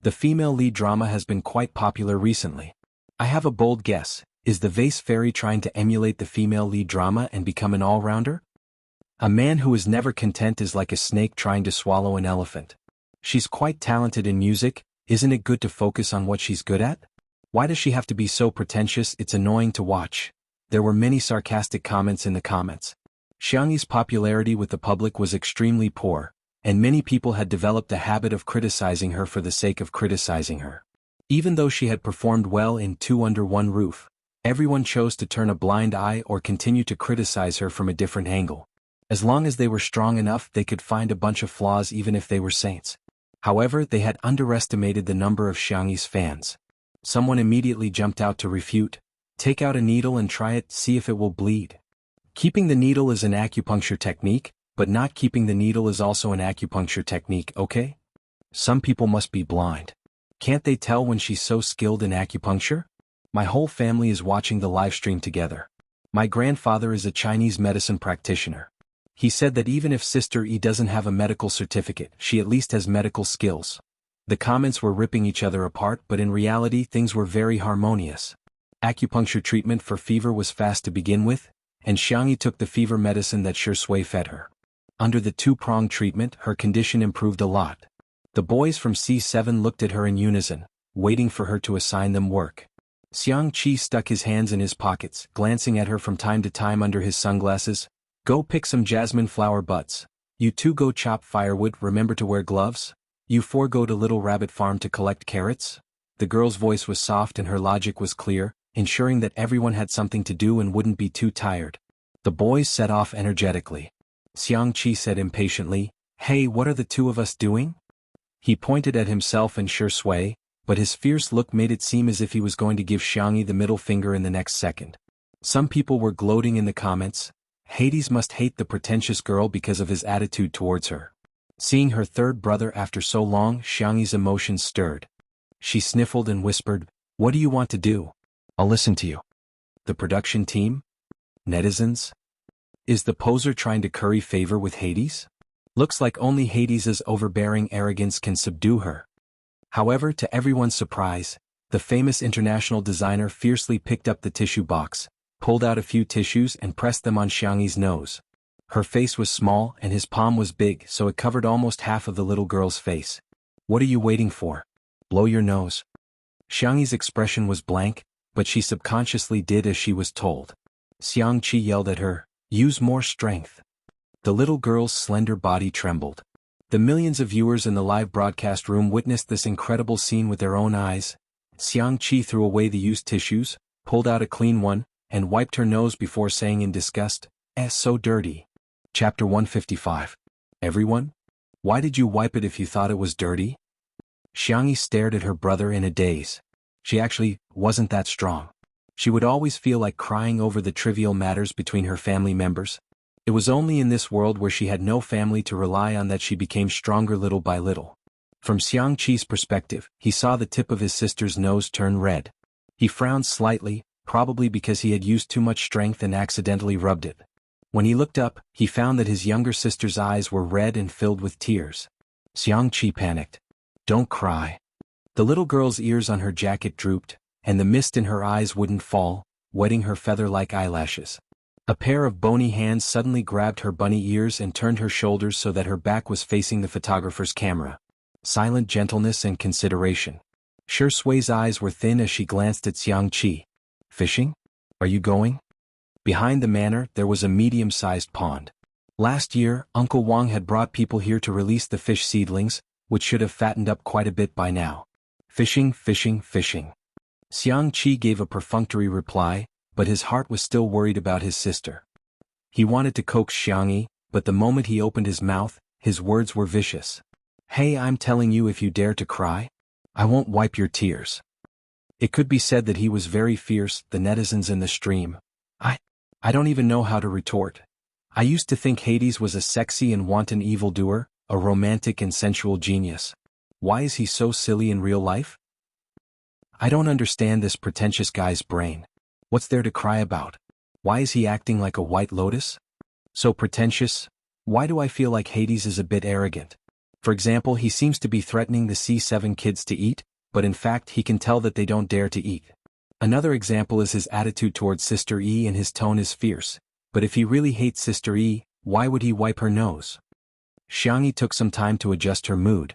Speaker 1: The female lead drama has been quite popular recently. I have a bold guess. Is the vase fairy trying to emulate the female lead drama and become an all-rounder? A man who is never content is like a snake trying to swallow an elephant. She's quite talented in music, isn't it good to focus on what she's good at? Why does she have to be so pretentious? It's annoying to watch. There were many sarcastic comments in the comments. Xianxia's popularity with the public was extremely poor, and many people had developed a habit of criticizing her for the sake of criticizing her. Even though she had performed well in Two Under One Roof, everyone chose to turn a blind eye or continue to criticize her from a different angle. As long as they were strong enough, they could find a bunch of flaws even if they were saints. However, they had underestimated the number of Xianxi's fans. Someone immediately jumped out to refute. Take out a needle and try it, see if it will bleed. Keeping the needle is an acupuncture technique, but not keeping the needle is also an acupuncture technique, okay? Some people must be blind. Can't they tell when she's so skilled in acupuncture? My whole family is watching the live stream together. My grandfather is a Chinese medicine practitioner. He said that even if Sister E doesn't have a medical certificate, she at least has medical skills. The comments were ripping each other apart, but in reality things were very harmonious. Acupuncture treatment for fever was fast to begin with, and Xianxia took the fever medicine that Shui fed her. Under the two-pronged treatment, her condition improved a lot. The boys from C7 looked at her in unison, waiting for her to assign them work. Xianxia stuck his hands in his pockets, glancing at her from time to time under his sunglasses. Go pick some jasmine flower butts. You two go chop firewood, remember to wear gloves. You four go to Little Rabbit Farm to collect carrots. The girl's voice was soft and her logic was clear, ensuring that everyone had something to do and wouldn't be too tired. The boys set off energetically. Xianxia said impatiently, Hey, what are the two of us doing? He pointed at himself and Shui, but his fierce look made it seem as if he was going to give Xianxia the middle finger in the next second. Some people were gloating in the comments. Hades must hate the pretentious girl because of his attitude towards her. Seeing her third brother after so long, Xianxia's emotions stirred. She sniffled and whispered, What do you want to do? I'll listen to you. The production team? Netizens? Is the poser trying to curry favor with Hades? Looks like only Hades's overbearing arrogance can subdue her. However, to everyone's surprise, the famous international designer fiercely picked up the tissue box, pulled out a few tissues and pressed them on Xianxia's nose. Her face was small and his palm was big, so it covered almost half of the little girl's face. What are you waiting for? Blow your nose. Xianxia's expression was blank, but she subconsciously did as she was told. Xianxia yelled at her, Use more strength. The little girl's slender body trembled. The millions of viewers in the live broadcast room witnessed this incredible scene with their own eyes. Xianxia threw away the used tissues, pulled out a clean one, and wiped her nose before saying in disgust, So dirty. Chapter 155. Everyone? Why did you wipe it if you thought it was dirty? Xianxia stared at her brother in a daze. She actually wasn't that strong. She would always feel like crying over the trivial matters between her family members. It was only in this world where she had no family to rely on that she became stronger little by little. From Xianxia's perspective, he saw the tip of his sister's nose turn red. He frowned slightly, probably because he had used too much strength and accidentally rubbed it. When he looked up, he found that his younger sister's eyes were red and filled with tears. Xianxia panicked. Don't cry. The little girl's ears on her jacket drooped, and the mist in her eyes wouldn't fall, wetting her feather-like eyelashes. A pair of bony hands suddenly grabbed her bunny ears and turned her shoulders so that her back was facing the photographer's camera. Silent gentleness and consideration. Shui's eyes were thin as she glanced at Xianxia. Fishing? Are you going? Behind the manor, there was a medium-sized pond. Last year, Uncle Wang had brought people here to release the fish seedlings, which should have fattened up quite a bit by now. Fishing, fishing, fishing. Xianxia gave a perfunctory reply, but his heart was still worried about his sister. He wanted to coax Xianxia, but the moment he opened his mouth, his words were vicious. Hey, I'm telling you, if you dare to cry, I won't wipe your tears. It could be said that he was very fierce. The netizens in the stream. I don't even know how to retort. I used to think Hades was a sexy and wanton evildoer, a romantic and sensual genius. Why is he so silly in real life? I don't understand this pretentious guy's brain. What's there to cry about? Why is he acting like a white lotus? So pretentious? Why do I feel like Hades is a bit arrogant? For example, he seems to be threatening the C7 kids to eat, but in fact he can tell that they don't dare to eat. Another example is his attitude towards Sister E, and his tone is fierce. But if he really hates Sister E, why would he wipe her nose? Xianxia took some time to adjust her mood.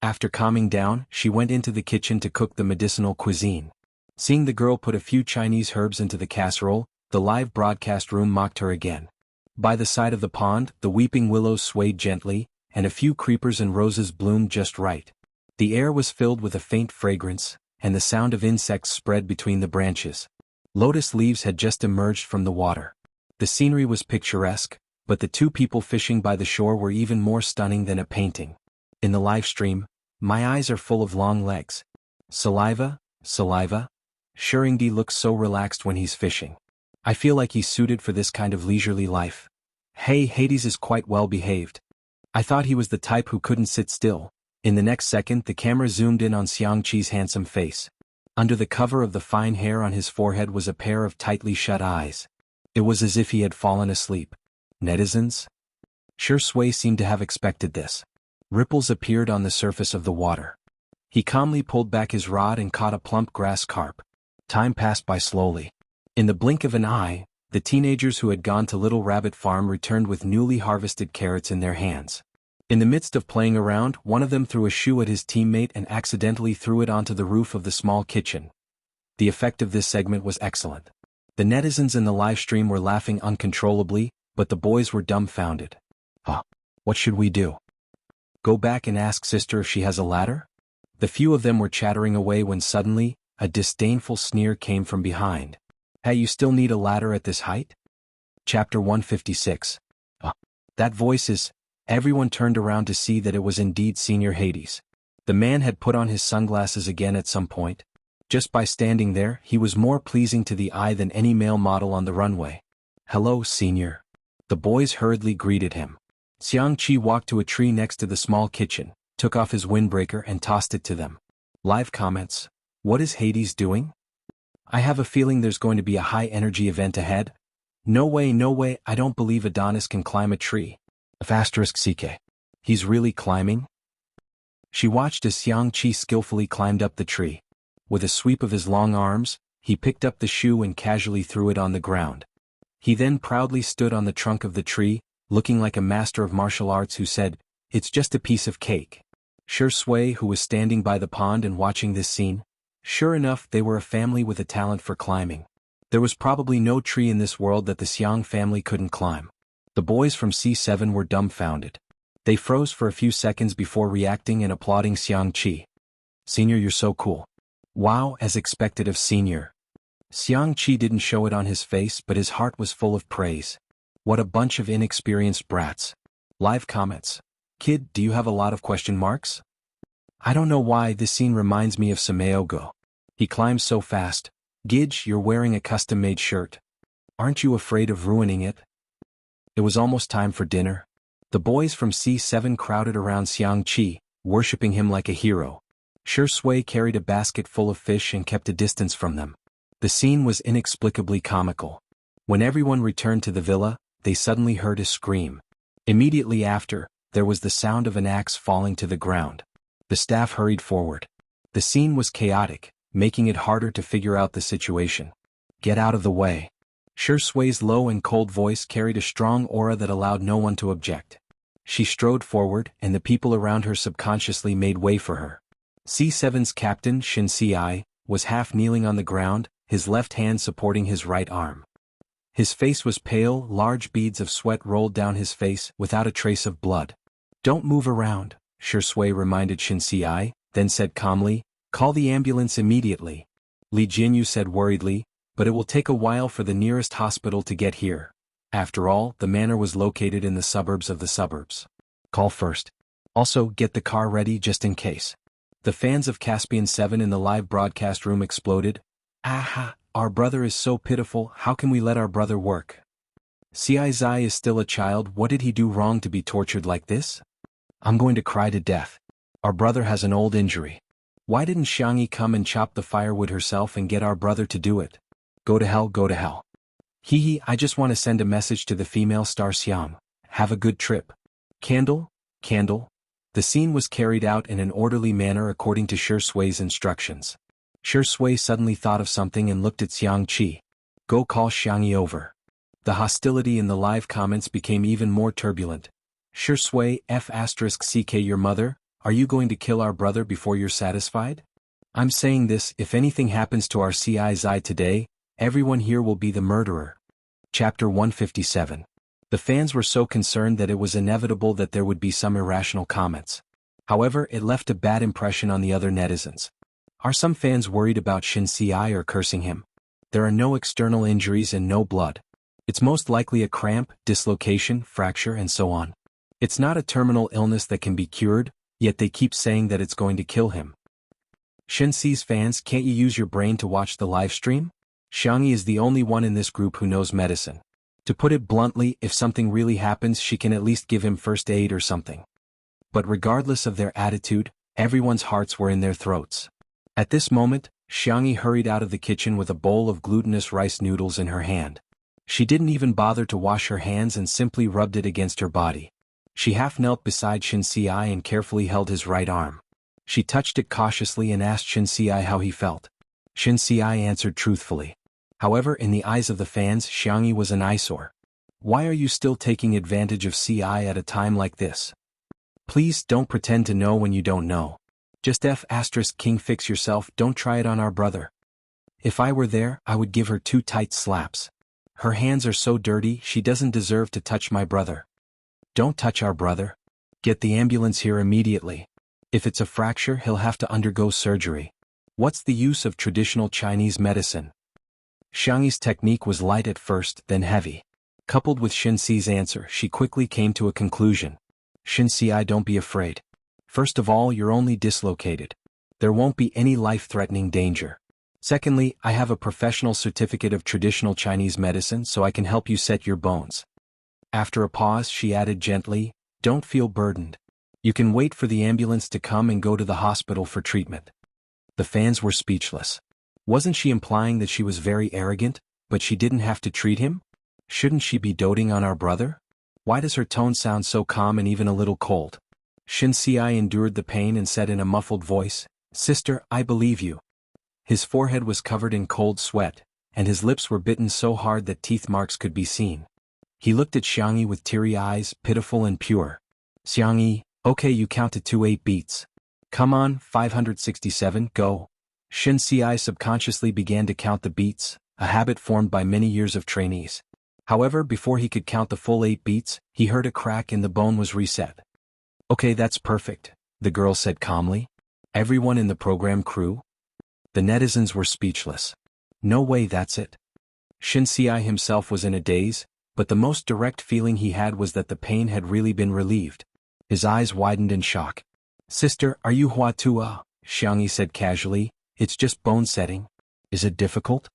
Speaker 1: After calming down, she went into the kitchen to cook the medicinal cuisine. Seeing the girl put a few Chinese herbs into the casserole, the live broadcast room mocked her again. By the side of the pond, the weeping willows swayed gently, and a few creepers and roses bloomed just right. The air was filled with a faint fragrance, and the sound of insects spread between the branches. Lotus leaves had just emerged from the water. The scenery was picturesque, but the two people fishing by the shore were even more stunning than a painting. In the live stream, my eyes are full of long legs. Saliva, saliva. Shuringdi looks so relaxed when he's fishing. I feel like he's suited for this kind of leisurely life. Hey, Hades is quite well behaved. I thought he was the type who couldn't sit still. In the next second, the camera zoomed in on Xianxi's handsome face. Under the cover of the fine hair on his forehead was a pair of tightly shut eyes. It was as if he had fallen asleep. Netizens? Shui seemed to have expected this. Ripples appeared on the surface of the water. He calmly pulled back his rod and caught a plump grass carp. Time passed by slowly. In the blink of an eye, the teenagers who had gone to Little Rabbit Farm returned with newly harvested carrots in their hands. In the midst of playing around, one of them threw a shoe at his teammate and accidentally threw it onto the roof of the small kitchen. The effect of this segment was excellent. The netizens in the live stream were laughing uncontrollably, but the boys were dumbfounded. What should we do? Go back and ask sister if she has a ladder? The few of them were chattering away when suddenly, a disdainful sneer came from behind. Hey, you still need a ladder at this height? Chapter 156. That voice is... Everyone turned around to see that it was indeed Senior Hades. The man had put on his sunglasses again at some point. Just by standing there, he was more pleasing to the eye than any male model on the runway. Hello, Senior. The boys hurriedly greeted him. Xianxia walked to a tree next to the small kitchen, took off his windbreaker and tossed it to them. Live comments. What is Hades doing? I have a feeling there's going to be a high-energy event ahead. No way, I don't believe Adonis can climb a tree. *CK. He's really climbing? She watched as Xianxia skillfully climbed up the tree. With a sweep of his long arms, he picked up the shoe and casually threw it on the ground. He then proudly stood on the trunk of the tree, looking like a master of martial arts who said, "It's just a piece of cake." Shui, who was standing by the pond and watching this scene, sure enough, they were a family with a talent for climbing. There was probably no tree in this world that the Xiang family couldn't climb. The boys from C7 were dumbfounded. They froze for a few seconds before reacting and applauding Xianxia. Senior, you're so cool. Wow, as expected of Senior. Xianxia didn't show it on his face, but his heart was full of praise. What a bunch of inexperienced brats. Live comments. Kid, do you have a lot of question marks? I don't know why this scene reminds me of Sameogo. He climbs so fast. Gidge, you're wearing a custom-made shirt. Aren't you afraid of ruining it? It was almost time for dinner. The boys from C7 crowded around Xianxia, worshipping him like a hero. Shui carried a basket full of fish and kept a distance from them. The scene was inexplicably comical. When everyone returned to the villa, they suddenly heard a scream. Immediately after, there was the sound of an axe falling to the ground. The staff hurried forward. The scene was chaotic, making it harder to figure out the situation. Get out of the way. Shui's low and cold voice carried a strong aura that allowed no one to object. She strode forward, and the people around her subconsciously made way for her. C7's captain, Xianxia, was half kneeling on the ground, his left hand supporting his right arm. His face was pale, large beads of sweat rolled down his face without a trace of blood. Don't move around, Shui reminded Xianxia, then said calmly, call the ambulance immediately. Li Jianghu said worriedly, but it will take a while for the nearest hospital to get here. After all, the manor was located in the suburbs of the suburbs. Call first. Also, get the car ready just in case. The fans of Caspian 7 in the live broadcast room exploded. Aha, our brother is so pitiful, how can we let our brother work? Zai is still a child, what did he do wrong to be tortured like this? I'm going to cry to death. Our brother has an old injury. Why didn't Xianxia come and chop the firewood herself and get our brother to do it? Go to hell, go to hell. Hee, I just want to send a message to the female star Xiang. Have a good trip. Candle? Candle? The scene was carried out in an orderly manner according to Shui's instructions. Shui suddenly thought of something and looked at Xianxia. Go call Xianxia over. The hostility in the live comments became even more turbulent. Shui, F***ck your mother, are you going to kill our brother before you're satisfied? I'm saying this, if anything happens to our Zai today, everyone here will be the murderer. Chapter 157. The fans were so concerned that it was inevitable that there would be some irrational comments. However, it left a bad impression on the other netizens. Are some fans worried about Xianxia or cursing him? There are no external injuries and no blood. It's most likely a cramp, dislocation, fracture, and so on. It's not a terminal illness that can be cured, yet they keep saying that it's going to kill him. Xianxia's fans, can't you use your brain to watch the live stream? Xianxia is the only one in this group who knows medicine. To put it bluntly, if something really happens, she can at least give him first aid or something. But regardless of their attitude, everyone's hearts were in their throats. At this moment, Xianxia hurried out of the kitchen with a bowl of glutinous rice noodles in her hand. She didn't even bother to wash her hands and simply rubbed it against her body. She half knelt beside Xianxia and carefully held his right arm. She touched it cautiously and asked Xianxia how he felt. Xianxia answered truthfully. However, in the eyes of the fans, Xianxia was an eyesore. Why are you still taking advantage of CI at a time like this? Please don't pretend to know when you don't know. Just King, fix yourself, don't try it on our brother. If I were there, I would give her 2 tight slaps. Her hands are so dirty, she doesn't deserve to touch my brother. Don't touch our brother. Get the ambulance here immediately. If it's a fracture, he'll have to undergo surgery. What's the use of traditional Chinese medicine? Xianxia's technique was light at first, then heavy. Coupled with Xianxia's answer, she quickly came to a conclusion. Xianxia, don't be afraid. First of all, you're only dislocated. There won't be any life-threatening danger. Secondly, I have a professional certificate of traditional Chinese medicine, so I can help you set your bones. After a pause, she added gently, don't feel burdened. You can wait for the ambulance to come and go to the hospital for treatment. The fans were speechless. Wasn't she implying that she was very arrogant, but she didn't have to treat him? Shouldn't she be doting on our brother? Why does her tone sound so calm and even a little cold? Xianxia endured the pain and said in a muffled voice, Sister, I believe you. His forehead was covered in cold sweat, and his lips were bitten so hard that teeth marks could be seen. He looked at Xianxia with teary eyes, pitiful and pure. Xianxia, okay, you counted to 8 beats. Come on, 567, go. Xianxia subconsciously began to count the beats, a habit formed by many years of trainees. However, before he could count the full 8 beats, he heard a crack and the bone was reset. Okay, that's perfect, the girl said calmly. Everyone in the program crew? The netizens were speechless. No way, that's it. Xianxia himself was in a daze, but the most direct feeling he had was that the pain had really been relieved. His eyes widened in shock. Sister, are you Hua Tua? Xianxia said casually, it's just bone setting. Is it difficult?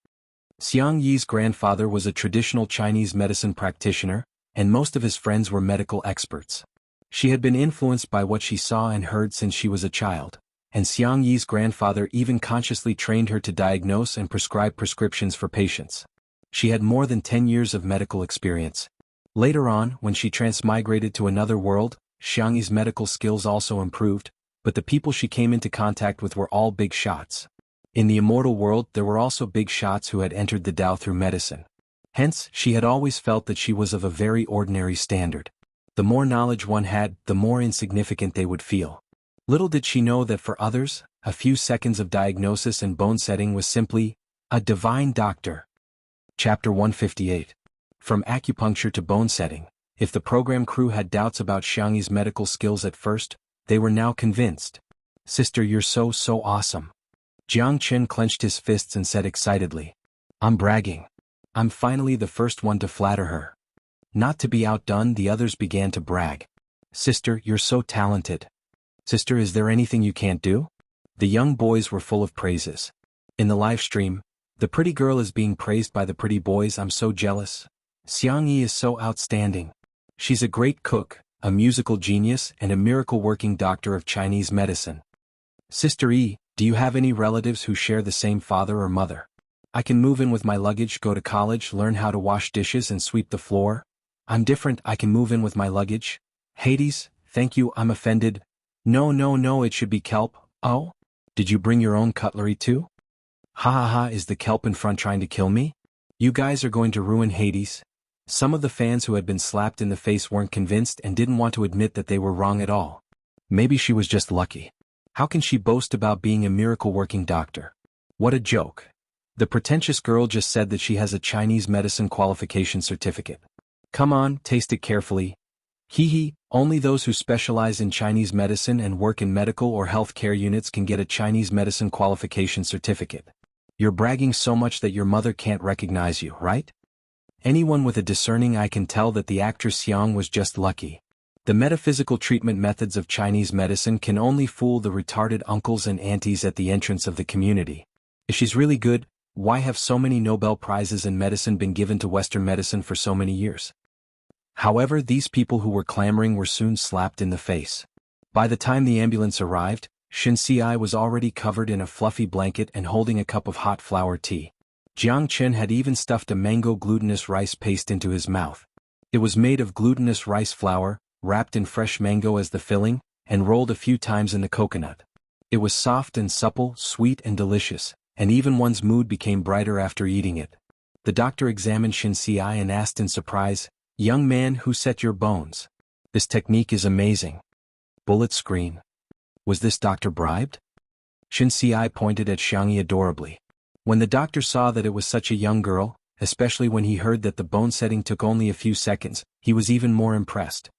Speaker 1: Xianxia's grandfather was a traditional Chinese medicine practitioner, and most of his friends were medical experts. She had been influenced by what she saw and heard since she was a child, and Xianxia's grandfather even consciously trained her to diagnose and prescribe prescriptions for patients. She had more than 10 years of medical experience. Later on, when she transmigrated to another world, Xianxia's medical skills also improved, but the people she came into contact with were all big shots. In the Immortal world, there were also big shots who had entered the Dao through medicine. Hence, she had always felt that she was of a very ordinary standard. The more knowledge one had, the more insignificant they would feel. Little did she know that for others, a few seconds of diagnosis and bone setting was simply a divine doctor. Chapter 158. From acupuncture to bone setting. If the program crew had doubts about Xianxia's medical skills at first, they were now convinced. Sister, you're so awesome. Jiang clenched his fists and said excitedly. I'm bragging. I'm finally the first one to flatter her. Not to be outdone, the others began to brag. Sister, you're so talented. Sister, is there anything you can't do? The young boys were full of praises. In the live stream, the pretty girl is being praised by the pretty boys. I'm so jealous. Xianxia is so outstanding. She's a great cook, a musical genius, and a miracle-working doctor of Chinese medicine. Sister E, do you have any relatives who share the same father or mother? I can move in with my luggage, go to college, learn how to wash dishes and sweep the floor. I'm different, I can move in with my luggage. Hades, thank you, I'm offended. No, it should be kelp. Oh? Did you bring your own cutlery too? Ha, is the kelp in front trying to kill me? You guys are going to ruin Hades. Some of the fans who had been slapped in the face weren't convinced and didn't want to admit that they were wrong at all. Maybe she was just lucky. How can she boast about being a miracle-working doctor? What a joke. The pretentious girl just said that she has a Chinese medicine qualification certificate. Come on, taste it carefully. Hee, only those who specialize in Chinese medicine and work in medical or health care units can get a Chinese medicine qualification certificate. You're bragging so much that your mother can't recognize you, right? Anyone with a discerning eye can tell that the actress Xiang was just lucky. The metaphysical treatment methods of Chinese medicine can only fool the retarded uncles and aunties at the entrance of the community. If she's really good, why have so many Nobel Prizes in medicine been given to Western medicine for so many years? However, these people who were clamoring were soon slapped in the face. By the time the ambulance arrived, Xianxia was already covered in a fluffy blanket and holding a cup of hot flower tea. Jianghu had even stuffed a mango glutinous rice paste into his mouth. It was made of glutinous rice flour, wrapped in fresh mango as the filling, and rolled a few times in the coconut. It was soft and supple, sweet and delicious, and even one's mood became brighter after eating it. The doctor examined Xianxia and asked in surprise, "Young man, who set your bones? This technique is amazing." Bullet screen. Was this doctor bribed? Xianxia pointed at Xianxia adorably. When the doctor saw that it was such a young girl, especially when he heard that the bone setting took only a few seconds, he was even more impressed.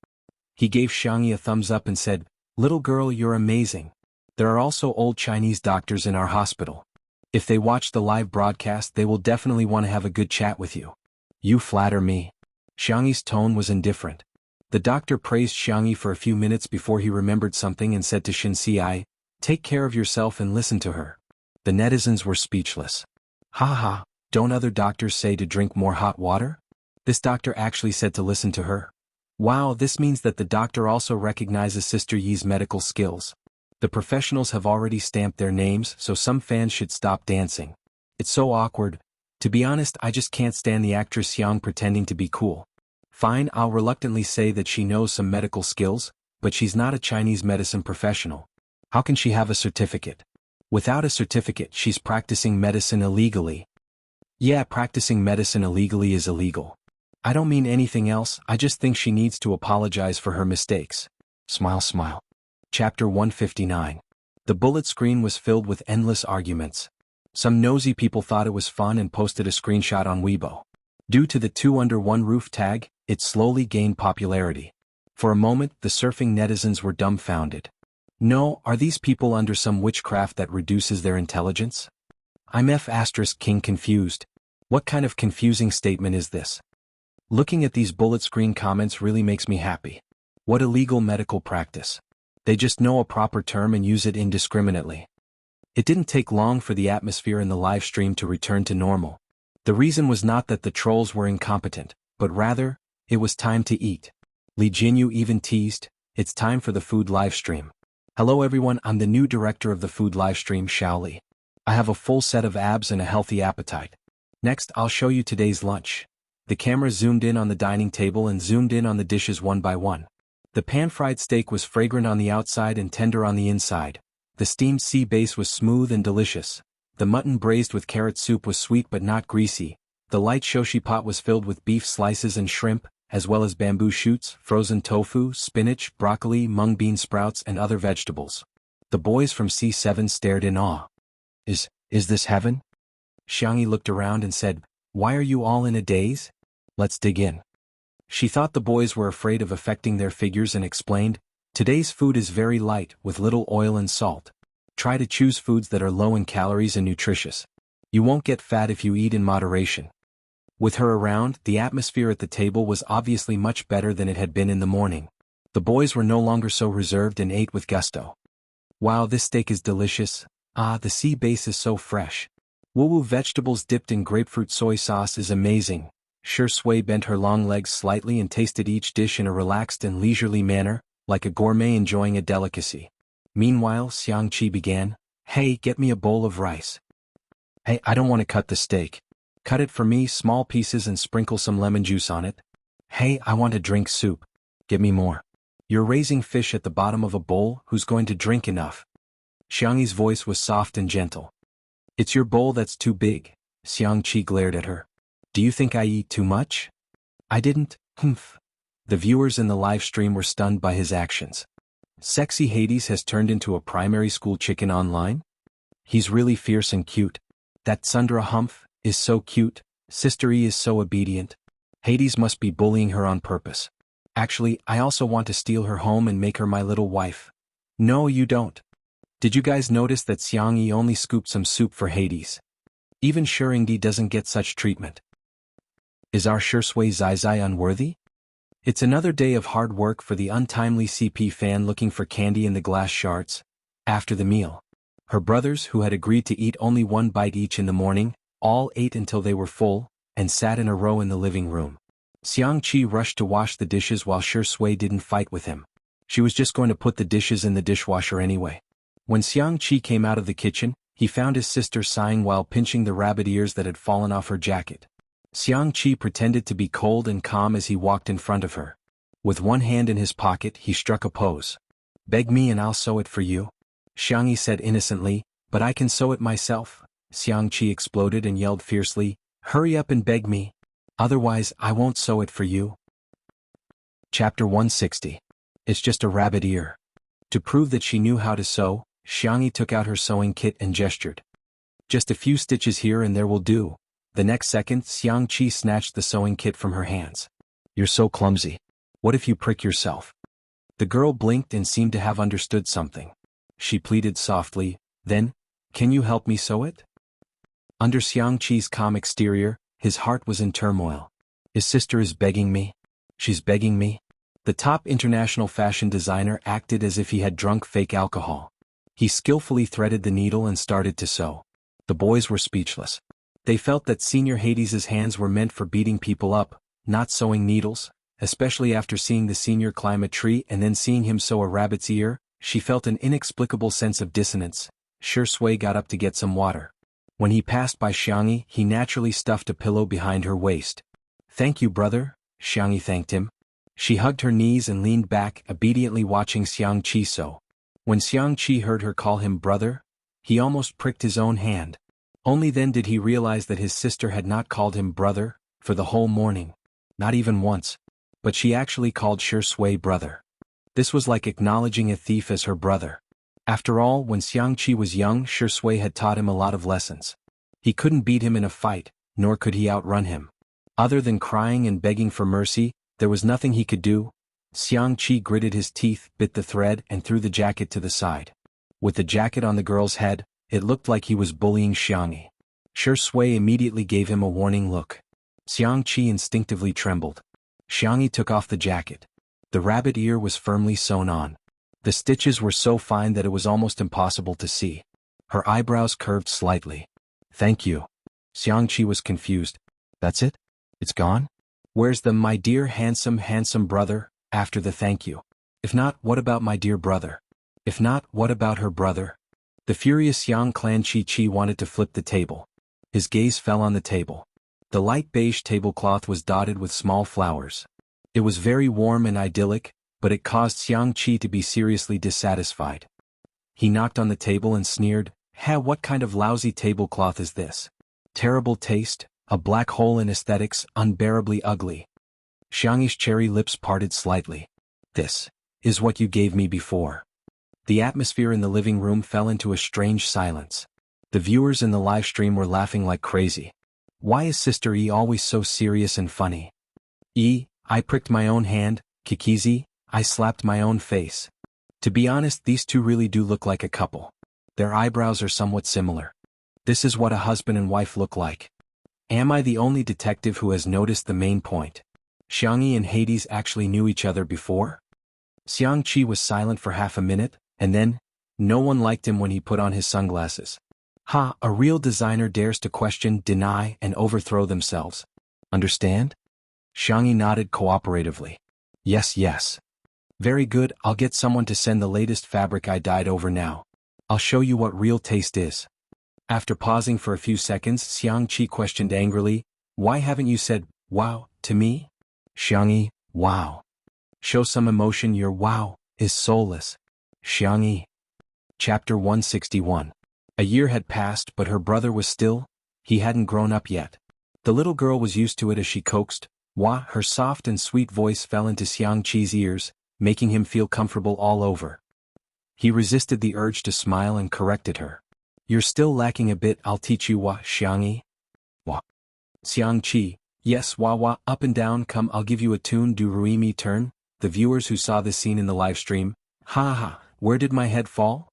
Speaker 1: He gave Xianxia a thumbs up and said, "Little girl, you're amazing. There are also old Chinese doctors in our hospital. If they watch the live broadcast, they will definitely want to have a good chat with you." "You flatter me." Xianxia's tone was indifferent. The doctor praised Xianxia for a few minutes before he remembered something and said to Xianxia, "Take care of yourself and listen to her." The netizens were speechless. "Ha ha, don't other doctors say to drink more hot water?" This doctor actually said to listen to her. Wow, this means that the doctor also recognizes Sister Yi's medical skills. The professionals have already stamped their names, so some fans should stop dancing. It's so awkward. To be honest, I just can't stand the actress Xiang pretending to be cool. Fine, I'll reluctantly say that she knows some medical skills, but she's not a Chinese medicine professional. How can she have a certificate? Without a certificate, she's practicing medicine illegally. Yeah, practicing medicine illegally is illegal. I don't mean anything else, I just think she needs to apologize for her mistakes. Smile, smile. Chapter 159. The bullet screen was filled with endless arguments. Some nosy people thought it was fun and posted a screenshot on Weibo. Due to the two under one roof tag, it slowly gained popularity. For a moment, the surfing netizens were dumbfounded. No, are these people under some witchcraft that reduces their intelligence? I'm F*King confused. What kind of confusing statement is this? Looking at these bullet screen comments really makes me happy. What illegal medical practice. They just know a proper term and use it indiscriminately. It didn't take long for the atmosphere in the live stream to return to normal. The reason was not that the trolls were incompetent, but rather, it was time to eat. Li Jinyu even teased, "It's time for the food livestream." Hello everyone, I'm the new director of the food livestream, Xiao Li. I have a full set of abs and a healthy appetite. Next, I'll show you today's lunch. The camera zoomed in on the dining table and zoomed in on the dishes one by one. The pan-fried steak was fragrant on the outside and tender on the inside. The steamed sea bass was smooth and delicious. The mutton braised with carrot soup was sweet but not greasy. The light shoshi pot was filled with beef slices and shrimp, as well as bamboo shoots, frozen tofu, spinach, broccoli, mung bean sprouts and other vegetables. The boys from C7 stared in awe. Is this heaven? Xianxia looked around and said, "Why are you all in a daze? Let's dig in." She thought the boys were afraid of affecting their figures and explained, "Today's food is very light, with little oil and salt. Try to choose foods that are low in calories and nutritious. You won't get fat if you eat in moderation." With her around, the atmosphere at the table was obviously much better than it had been in the morning. The boys were no longer so reserved and ate with gusto. "Wow, this steak is delicious. Ah, the sea bass is so fresh. Woo vegetables dipped in grapefruit soy sauce is amazing." Shui bent her long legs slightly and tasted each dish in a relaxed and leisurely manner, like a gourmet enjoying a delicacy. Meanwhile, Xianxia began, "Hey, get me a bowl of rice." "Hey, I don't want to cut the steak. Cut it for me, small pieces, and sprinkle some lemon juice on it." "Hey, I want to drink soup. Get me more." "You're raising fish at the bottom of a bowl, who's going to drink enough?" Xiangxi's voice was soft and gentle. "It's your bowl that's too big." Xianxia glared at her. "Do you think I eat too much?" "I didn't, humph." The viewers in the live stream were stunned by his actions. Sexy Hades has turned into a primary school chicken online? He's really fierce and cute. That Sundra Humph is so cute, Sister E is so obedient. Hades must be bullying her on purpose. Actually, I also want to steal her home and make her my little wife. No, you don't. Did you guys notice that Xiangxia only scooped some soup for Hades? Even Shurindi doesn't get such treatment. Is our Shui Zai Zai unworthy? It's another day of hard work for the untimely CP fan looking for candy in the glass shards. After the meal, her brothers, who had agreed to eat only one bite each in the morning, all ate until they were full, and sat in a row in the living room. Xianxia rushed to wash the dishes while Shui didn't fight with him. She was just going to put the dishes in the dishwasher anyway. When Xianxia came out of the kitchen, he found his sister sighing while pinching the rabbit ears that had fallen off her jacket. Xianxia pretended to be cold and calm as he walked in front of her. With one hand in his pocket, he struck a pose. "Beg me and I'll sew it for you," Xianxia said innocently. "But I can sew it myself." Xianxia exploded and yelled fiercely, "Hurry up and beg me. Otherwise, I won't sew it for you." Chapter 160. It's just a rabbit ear. To prove that she knew how to sew, Xianxia took out her sewing kit and gestured. "Just a few stitches here and there will do." The next second, Xianxia snatched the sewing kit from her hands. "You're so clumsy. What if you prick yourself?" The girl blinked and seemed to have understood something. She pleaded softly, "Then, can you help me sew it?" Under Xianxia's calm exterior, his heart was in turmoil. His sister is begging me. She's begging me. The top international fashion designer acted as if he had drunk fake alcohol. He skillfully threaded the needle and started to sew. The boys were speechless. They felt that Senior Hades's hands were meant for beating people up, not sewing needles, especially after seeing the senior climb a tree and then seeing him sew a rabbit's ear. She felt an inexplicable sense of dissonance. Shui got up to get some water. When he passed by Xianxia, he naturally stuffed a pillow behind her waist. "Thank you, brother," Xianxia thanked him. She hugged her knees and leaned back, obediently watching Xianxia sew. When Xianxia heard her call him brother, he almost pricked his own hand. Only then did he realize that his sister had not called him brother for the whole morning. Not even once. But she actually called Shui brother. This was like acknowledging a thief as her brother. After all, when Xianxia was young, Shui had taught him a lot of lessons. He couldn't beat him in a fight, nor could he outrun him. Other than crying and begging for mercy, there was nothing he could do. Xianxia gritted his teeth, bit the thread, and threw the jacket to the side. With the jacket on the girl's head, it looked like he was bullying Xianxia. Shui immediately gave him a warning look. Xianxia instinctively trembled. Xianxia took off the jacket. The rabbit ear was firmly sewn on. The stitches were so fine that it was almost impossible to see. Her eyebrows curved slightly. "Thank you." Xianxia was confused. "That's it? It's gone? Where's the 'my dear handsome brother' after the thank you? If not, what about my dear brother? If not, what about her brother?" The furious Yang Clan Chi wanted to flip the table. His gaze fell on the table. The light beige tablecloth was dotted with small flowers. It was very warm and idyllic, but it caused Xianxia to be seriously dissatisfied. He knocked on the table and sneered, What kind of lousy tablecloth is this? Terrible taste, a black hole in aesthetics, unbearably ugly." Xianxia's cherry lips parted slightly. "This is what you gave me before." The atmosphere in the living room fell into a strange silence. The viewers in the live stream were laughing like crazy. Why is Sister E always so serious and funny? I pricked my own hand, Kikizi, I slapped my own face. To be honest, these two really do look like a couple. Their eyebrows are somewhat similar. This is what a husband and wife look like. Am I the only detective who has noticed the main point? Xianxia and Hades actually knew each other before? Xianxia was silent for half a minute, and then, no one liked him when he put on his sunglasses. A real designer dares to question, deny, and overthrow themselves. Understand? Xianxia nodded cooperatively. Yes. Very good, I'll get someone to send the latest fabric I dyed over now. I'll show you what real taste is. After pausing for a few seconds, Xianxia questioned angrily, Why haven't you said, wow, to me? Xianxia, wow. Show some emotion, your wow is soulless. Xianxia. Chapter 161. A year had passed, but her brother was still, he hadn't grown up yet. The little girl was used to it as she coaxed, her soft and sweet voice fell into Xianxia's ears, making him feel comfortable all over. He resisted the urge to smile and corrected her. You're still lacking a bit, I'll teach you Xianxia. Xianxia, yes, up and down, come, I'll give you a tune, do Ruimi turn? The viewers who saw this scene in the live stream, where did my head fall?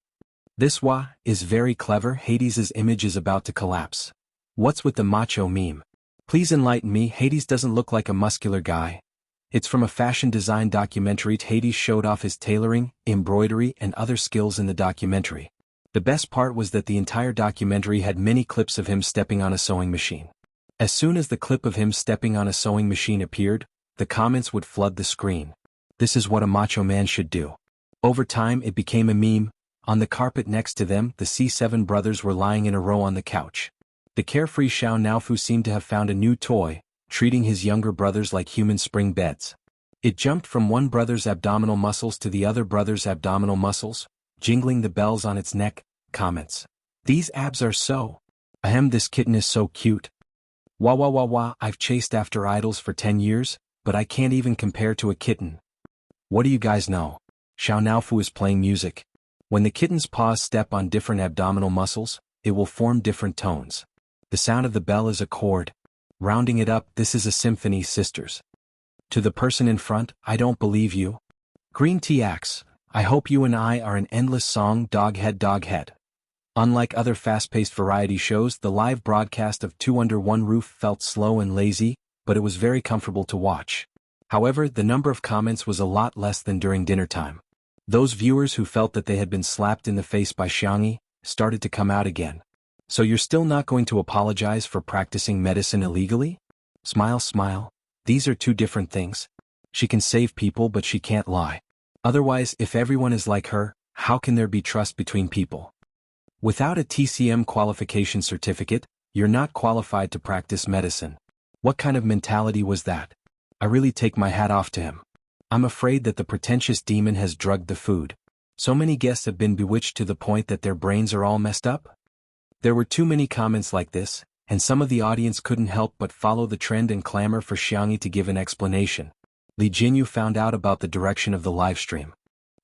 Speaker 1: This is very clever, Hades's image is about to collapse. What's with the macho meme? Please enlighten me, Hades doesn't look like a muscular guy. It's from a fashion design documentary. Hades showed off his tailoring, embroidery and other skills in the documentary. The best part was that the entire documentary had many clips of him stepping on a sewing machine. As soon as the clip of him stepping on a sewing machine appeared, the comments would flood the screen. This is what a macho man should do. Over time it became a meme. On the carpet next to them, the C7 brothers were lying in a row on the couch. The carefree Xianxia seemed to have found a new toy, treating his younger brothers like human spring beds. It jumped from one brother's abdominal muscles to the other brother's abdominal muscles, jingling the bells on its neck. Comments. These abs are so. Ahem, this kitten is so cute. Wah wah wah wah, I've chased after idols for 10 years, but I can't even compare to a kitten. What do you guys know? Xianxia is playing music. When the kitten's paws step on different abdominal muscles, it will form different tones. The sound of the bell is a chord. Rounding it up, this is a symphony, sisters. To the person in front, I don't believe you. Green tea axe, I hope you and I are an endless song, dog head dog head. Unlike other fast-paced variety shows, the live broadcast of Two Under One Roof felt slow and lazy, but it was very comfortable to watch. However, the number of comments was a lot less than during dinner time. Those viewers who felt that they had been slapped in the face by Xianxia started to come out again. So you're still not going to apologize for practicing medicine illegally? Smile, smile. These are two different things. She can save people, but she can't lie. Otherwise, if everyone is like her, how can there be trust between people? Without a TCM qualification certificate, you're not qualified to practice medicine. What kind of mentality was that? I really take my hat off to him. I'm afraid that the pretentious demon has drugged the food. So many guests have been bewitched to the point that their brains are all messed up? There were too many comments like this, and some of the audience couldn't help but follow the trend and clamor for Xianxia to give an explanation. Jianghu found out about the direction of the livestream.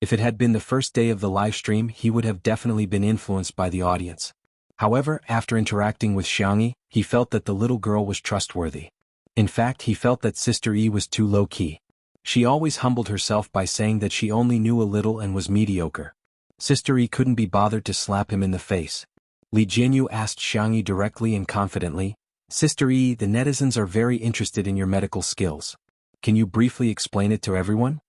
Speaker 1: If it had been the first day of the livestream, he would have definitely been influenced by the audience. However, after interacting with Xianxia, he felt that the little girl was trustworthy. In fact, he felt that Sister E was too low-key. She always humbled herself by saying that she only knew a little and was mediocre. Sister E couldn't be bothered to slap him in the face. Jianghu asked Xianxia directly and confidently, Sister E, the netizens are very interested in your medical skills. Can you briefly explain it to everyone?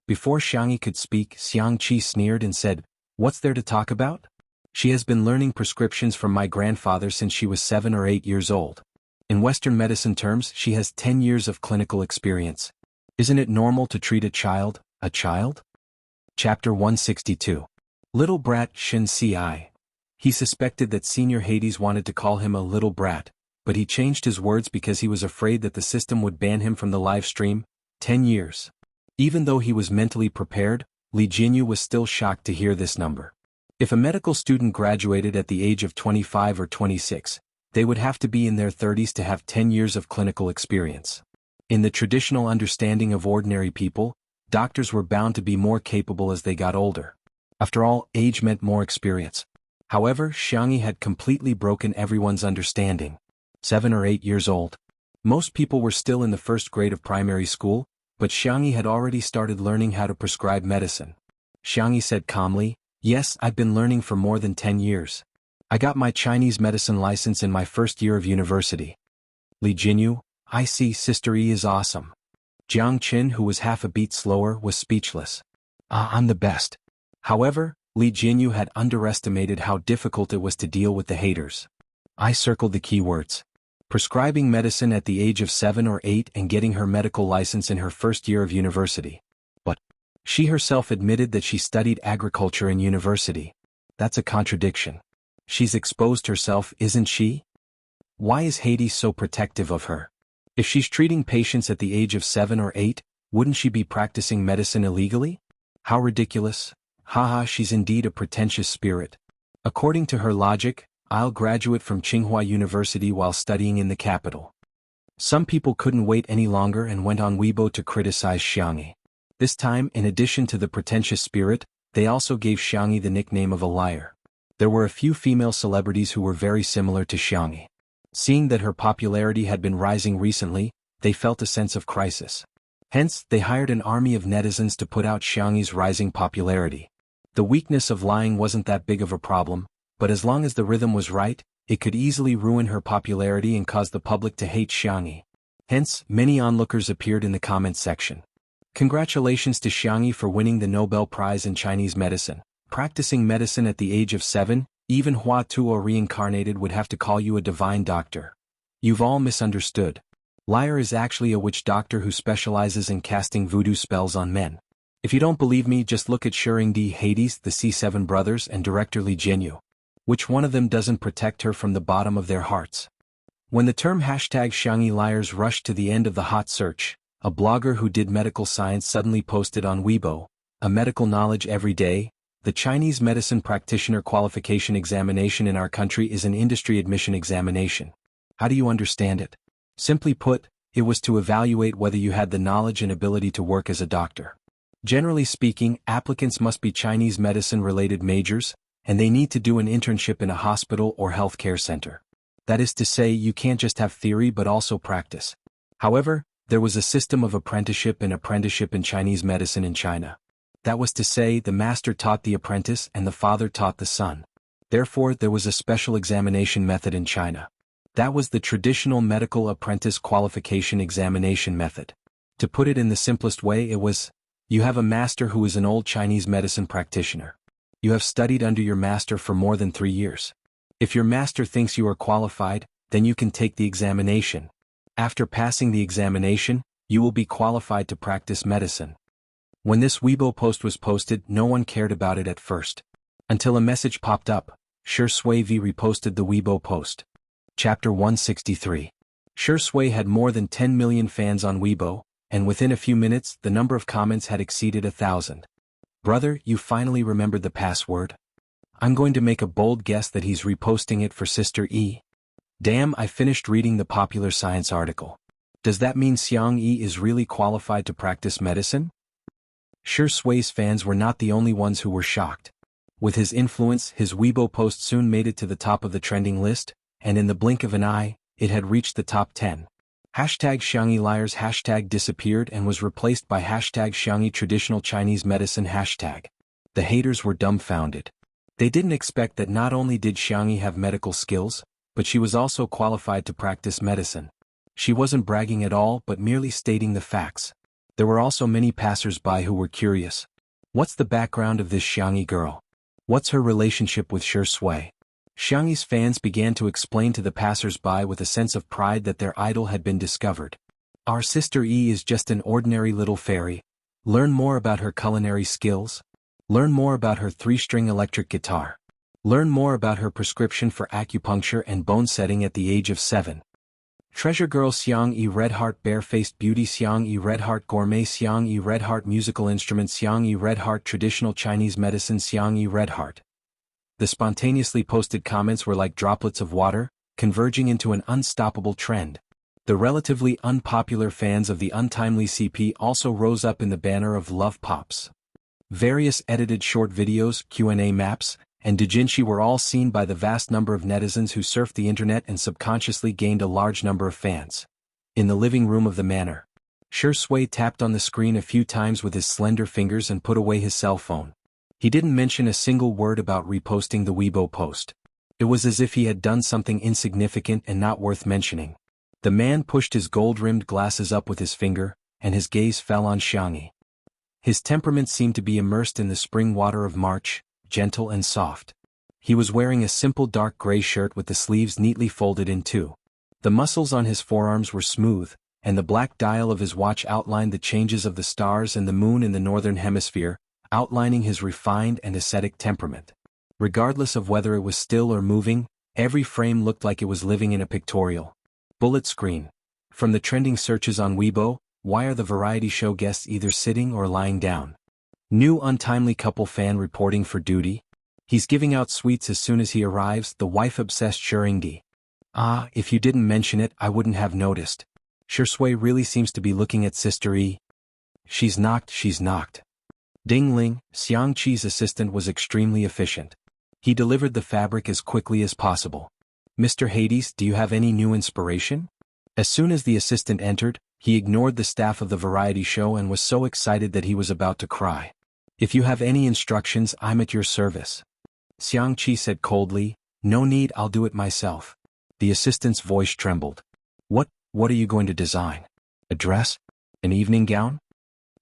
Speaker 1: Before Xianxia could speak, Xianxia sneered and said, What's there to talk about? She has been learning prescriptions from my grandfather since she was 7 or 8 years old. In Western medicine terms, she has 10 years of clinical experience. Isn't it normal to treat a child, a child? Chapter 162. Little brat Xianxia. He suspected that Senior Hades wanted to call him a little brat, but he changed his words because he was afraid that the system would ban him from the live stream. 10 years. Even though he was mentally prepared, Jianghu was still shocked to hear this number. If a medical student graduated at the age of 25 or 26, they would have to be in their 30s to have 10 years of clinical experience. In the traditional understanding of ordinary people, doctors were bound to be more capable as they got older. After all, age meant more experience. However, Xianxia had completely broken everyone's understanding. 7 or 8 years old. Most people were still in the first grade of primary school, but Xianxia had already started learning how to prescribe medicine. Xianxia said calmly, Yes, I've been learning for more than 10 years. I got my Chinese medicine license in my first year of university. Jianghu, I see, Sister E is awesome. Jiang Qin, who was half a beat slower, was speechless. I'm the best. However, Jianghu had underestimated how difficult it was to deal with the haters. I circled the keywords. Prescribing medicine at the age of 7 or 8 and getting her medical license in her first year of university. But she herself admitted that she studied agriculture in university. That's a contradiction. She's exposed herself, isn't she? Why is Hades so protective of her? If she's treating patients at the age of 7 or 8, wouldn't she be practicing medicine illegally? How ridiculous. Haha, she's indeed a pretentious spirit. According to her logic, I'll graduate from Tsinghua University while studying in the capital. Some people couldn't wait any longer and went on Weibo to criticize Xianxia. This time, in addition to the pretentious spirit, they also gave Xianxia the nickname of a liar. There were a few female celebrities who were very similar to Xianxia. Seeing that her popularity had been rising recently, they felt a sense of crisis. Hence, they hired an army of netizens to put out Xianxia's rising popularity. The weakness of lying wasn't that big of a problem, but as long as the rhythm was right, it could easily ruin her popularity and cause the public to hate Xianxia. Hence, many onlookers appeared in the comments section. Congratulations to Xianxia for winning the Nobel Prize in Chinese medicine. Practicing medicine at the age of 7, even Hua Tuo reincarnated would have to call you a divine doctor. You've all misunderstood. Liar is actually a witch doctor who specializes in casting voodoo spells on men. If you don't believe me, just look at Shuringdi Hades, the C7 brothers, and director Li Jianyu. Which one of them doesn't protect her from the bottom of their hearts? When the term #Xianxia liars rushed to the end of the hot search, a blogger who did medical science suddenly posted on Weibo, a medical knowledge every day. The Chinese medicine practitioner qualification examination in our country is an industry admission examination. How do you understand it? Simply put, it was to evaluate whether you had the knowledge and ability to work as a doctor. Generally speaking, applicants must be Chinese medicine-related majors, and they need to do an internship in a hospital or healthcare center. That is to say, you can't just have theory but also practice. However, there was a system of apprenticeship and apprenticeship in Chinese medicine in China. That was to say, the master taught the apprentice and the father taught the son. Therefore, there was a special examination method in China. That was the traditional medical apprentice qualification examination method. To put it in the simplest way, it was, you have a master who is an old Chinese medicine practitioner. You have studied under your master for more than 3 years. If your master thinks you are qualified, then you can take the examination. After passing the examination, you will be qualified to practice medicine. When this Weibo post was posted, no one cared about it at first. Until a message popped up. Shui V reposted the Weibo post. Chapter 163. Shui had more than 10 million fans on Weibo, and within a few minutes the number of comments had exceeded 1,000. Brother, you finally remembered the password? I'm going to make a bold guess that he's reposting it for Sister E. Damn, I finished reading the popular science article. Does that mean Xianxia is really qualified to practice medicine? Shui's fans were not the only ones who were shocked. With his influence, his Weibo post soon made it to the top of the trending list, and in the blink of an eye, it had reached the top 10. #Xianxia liars disappeared and was replaced by #Xianxia traditional Chinese medicine #. The haters were dumbfounded. They didn't expect that not only did Xianxia have medical skills, but she was also qualified to practice medicine. She wasn't bragging at all but merely stating the facts. There were also many passers-by who were curious. What's the background of this Xianxia girl? What's her relationship with Shui? Xianxia's fans began to explain to the passers-by with a sense of pride that their idol had been discovered. Our Sister E is just an ordinary little fairy. Learn more about her culinary skills. Learn more about her 3-string electric guitar. Learn more about her prescription for acupuncture and bone setting at the age of 7. Treasure Girl Xianxia Red Heart Barefaced Beauty Xianxia Red Heart Gourmet Xianxia Red Heart Musical Instrument Xianxia Red Heart Traditional Chinese Medicine Xianxia Red Heart. The spontaneously posted comments were like droplets of water, converging into an unstoppable trend. The relatively unpopular fans of the untimely CP also rose up in the banner of Love Pops. Various edited short videos, Q&A maps, and doujinshi were all seen by the vast number of netizens who surfed the internet and subconsciously gained a large number of fans. In the living room of the manor, Shui tapped on the screen a few times with his slender fingers and put away his cell phone. He didn't mention a single word about reposting the Weibo post. It was as if he had done something insignificant and not worth mentioning. The man pushed his gold-rimmed glasses up with his finger, and his gaze fell on Xianxia. His temperament seemed to be immersed in the spring water of March, gentle and soft. He was wearing a simple dark gray shirt with the sleeves neatly folded in two. The muscles on his forearms were smooth, and the black dial of his watch outlined the changes of the stars and the moon in the northern hemisphere, outlining his refined and ascetic temperament. Regardless of whether it was still or moving, every frame looked like it was living in a pictorial. Bullet screen. From the trending searches on Weibo, why are the variety show guests either sitting or lying down? New untimely couple fan reporting for duty. He's giving out sweets as soon as he arrives, the wife-obsessed Shuringdi. Ah, if you didn't mention it, I wouldn't have noticed. Shui really seems to be looking at Sister E. She's knocked. Ding Ling, Xianxia's assistant, was extremely efficient. He delivered the fabric as quickly as possible. Mr. Hades, do you have any new inspiration? As soon as the assistant entered, he ignored the staff of the variety show and was so excited that he was about to cry. If you have any instructions, I'm at your service. Xianxia said coldly, No need, I'll do it myself. The assistant's voice trembled. What are you going to design? A dress? An evening gown?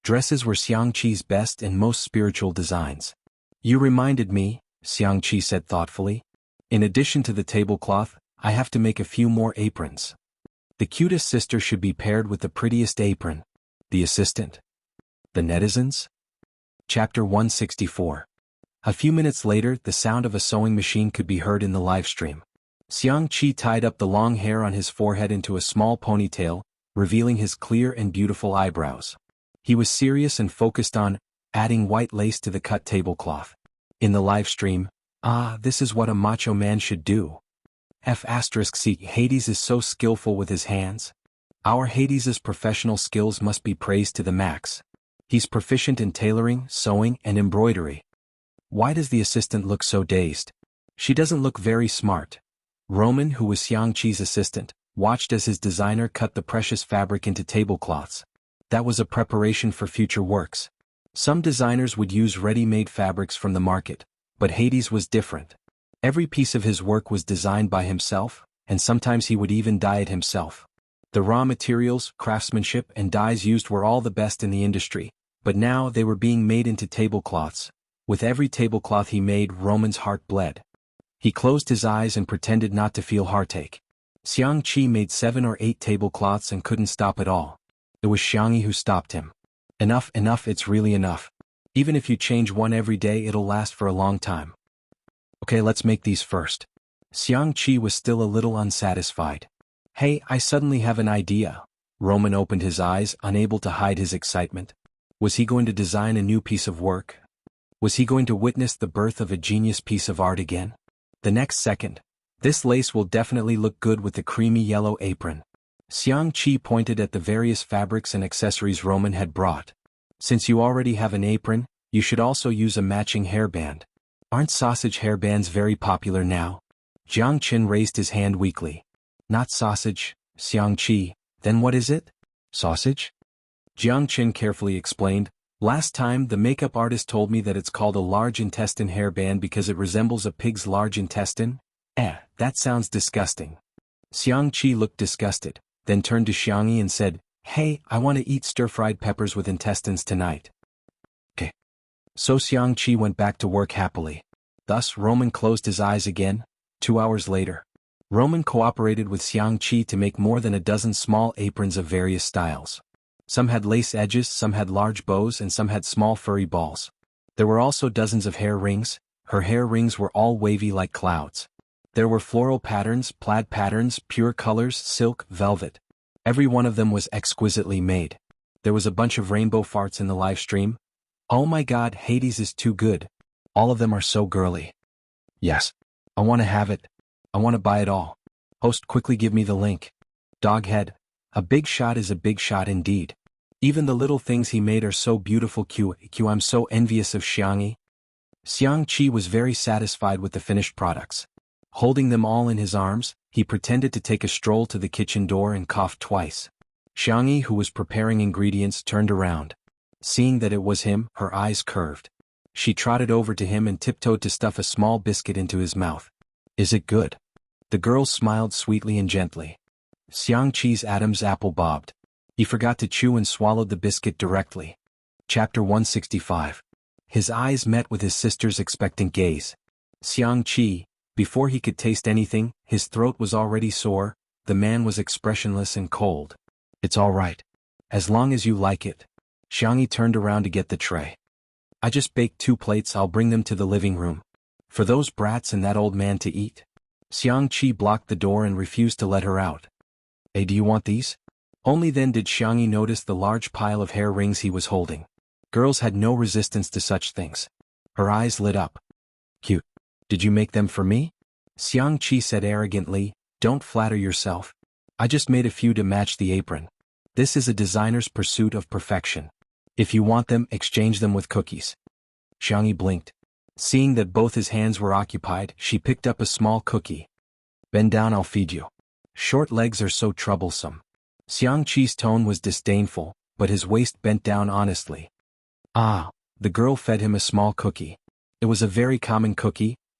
Speaker 1: Dresses were Xianxi's best and most spiritual designs. You reminded me, Xianxia said thoughtfully. In addition to the tablecloth, I have to make a few more aprons. The cutest sister should be paired with the prettiest apron. The assistant? The netizens? Chapter 164. A few minutes later, the sound of a sewing machine could be heard in the livestream. Xianxia tied up the long hair on his forehead into a small ponytail, revealing his clear and beautiful eyebrows. He was serious and focused on adding white lace to the cut tablecloth. In the livestream, this is what a macho man should do. C. Hades is so skillful with his hands. Our Hades's professional skills must be praised to the max. He's proficient in tailoring, sewing, and embroidery. Why does the assistant look so dazed? She doesn't look very smart. Roman, who was Xianxi's assistant, watched as his designer cut the precious fabric into tablecloths. That was a preparation for future works. Some designers would use ready-made fabrics from the market, but Hades was different. Every piece of his work was designed by himself, and sometimes he would even dye it himself. The raw materials, craftsmanship, and dyes used were all the best in the industry, but now they were being made into tablecloths. With every tablecloth he made, Roman's heart bled. He closed his eyes and pretended not to feel heartache. Xianxia made 7 or 8 tablecloths and couldn't stop at all. It was Xianxia who stopped him. Enough, it's really enough. Even if you change one every day, it'll last for a long time. Okay, let's make these first. Xianxia was still a little unsatisfied. Hey, I suddenly have an idea. Roman opened his eyes, unable to hide his excitement. Was he going to design a new piece of work? Was he going to witness the birth of a genius piece of art again? The next second, this lace will definitely look good with the creamy yellow apron. Xianxia pointed at the various fabrics and accessories Roman had brought. Since you already have an apron, you should also use a matching hairband. Aren't sausage hairbands very popular now? Jianghu raised his hand weakly. Not sausage, Xianxia, then what is it? Sausage? Jianghu carefully explained. Last time the makeup artist told me that it's called a large intestine hairband because it resembles a pig's large intestine. That sounds disgusting. Xianxia looked disgusted, then turned to Xianxia and said, Hey, I want to eat stir-fried peppers with intestines tonight. Okay. So Xianxia went back to work happily. Thus Roman closed his eyes again. 2 hours later, Roman cooperated with Xianxia to make more than a dozen small aprons of various styles. Some had lace edges, some had large bows, and some had small furry balls. There were also dozens of hair rings. Her hair rings were all wavy like clouds. There were floral patterns, plaid patterns, pure colors, silk, velvet. Every one of them was exquisitely made. There was a bunch of rainbow farts in the live stream. Oh my god, Hades is too good. All of them are so girly. Yes. I want to have it. I want to buy it all. Host, quickly give me the link. Doghead. A big shot is a big shot indeed. Even the little things he made are so beautiful. I'm so envious of Xianxia. Xianxia was very satisfied with the finished products. Holding them all in his arms, he pretended to take a stroll to the kitchen door and coughed twice. Xianxia, who was preparing ingredients, turned around. Seeing that it was him, her eyes curved. She trotted over to him and tiptoed to stuff a small biscuit into his mouth. Is it good? The girl smiled sweetly and gently. Xianxia's Adam's apple bobbed. He forgot to chew and swallowed the biscuit directly. Chapter 165. His eyes met with his sister's expectant gaze. Xianxia, before he could taste anything, his throat was already sore. The man was expressionless and cold. It's all right. As long as you like it. Xianxia turned around to get the tray. I just baked 2 plates, I'll bring them to the living room. For those brats and that old man to eat. Xianxia blocked the door and refused to let her out. Hey, do you want these? Only then did Xianxia notice the large pile of hair rings he was holding. Girls had no resistance to such things. Her eyes lit up. Cute. Did you make them for me? Xianxia said arrogantly, don't flatter yourself. I just made a few to match the apron. This is a designer's pursuit of perfection. If you want them, exchange them with cookies. Xianxia blinked. Seeing that both his hands were occupied, she picked up a small cookie. Bend down, I'll feed you. Short legs are so troublesome. Xianxi's tone was disdainful, but his waist bent down honestly. The girl fed him a small cookie. It was a very common cookie,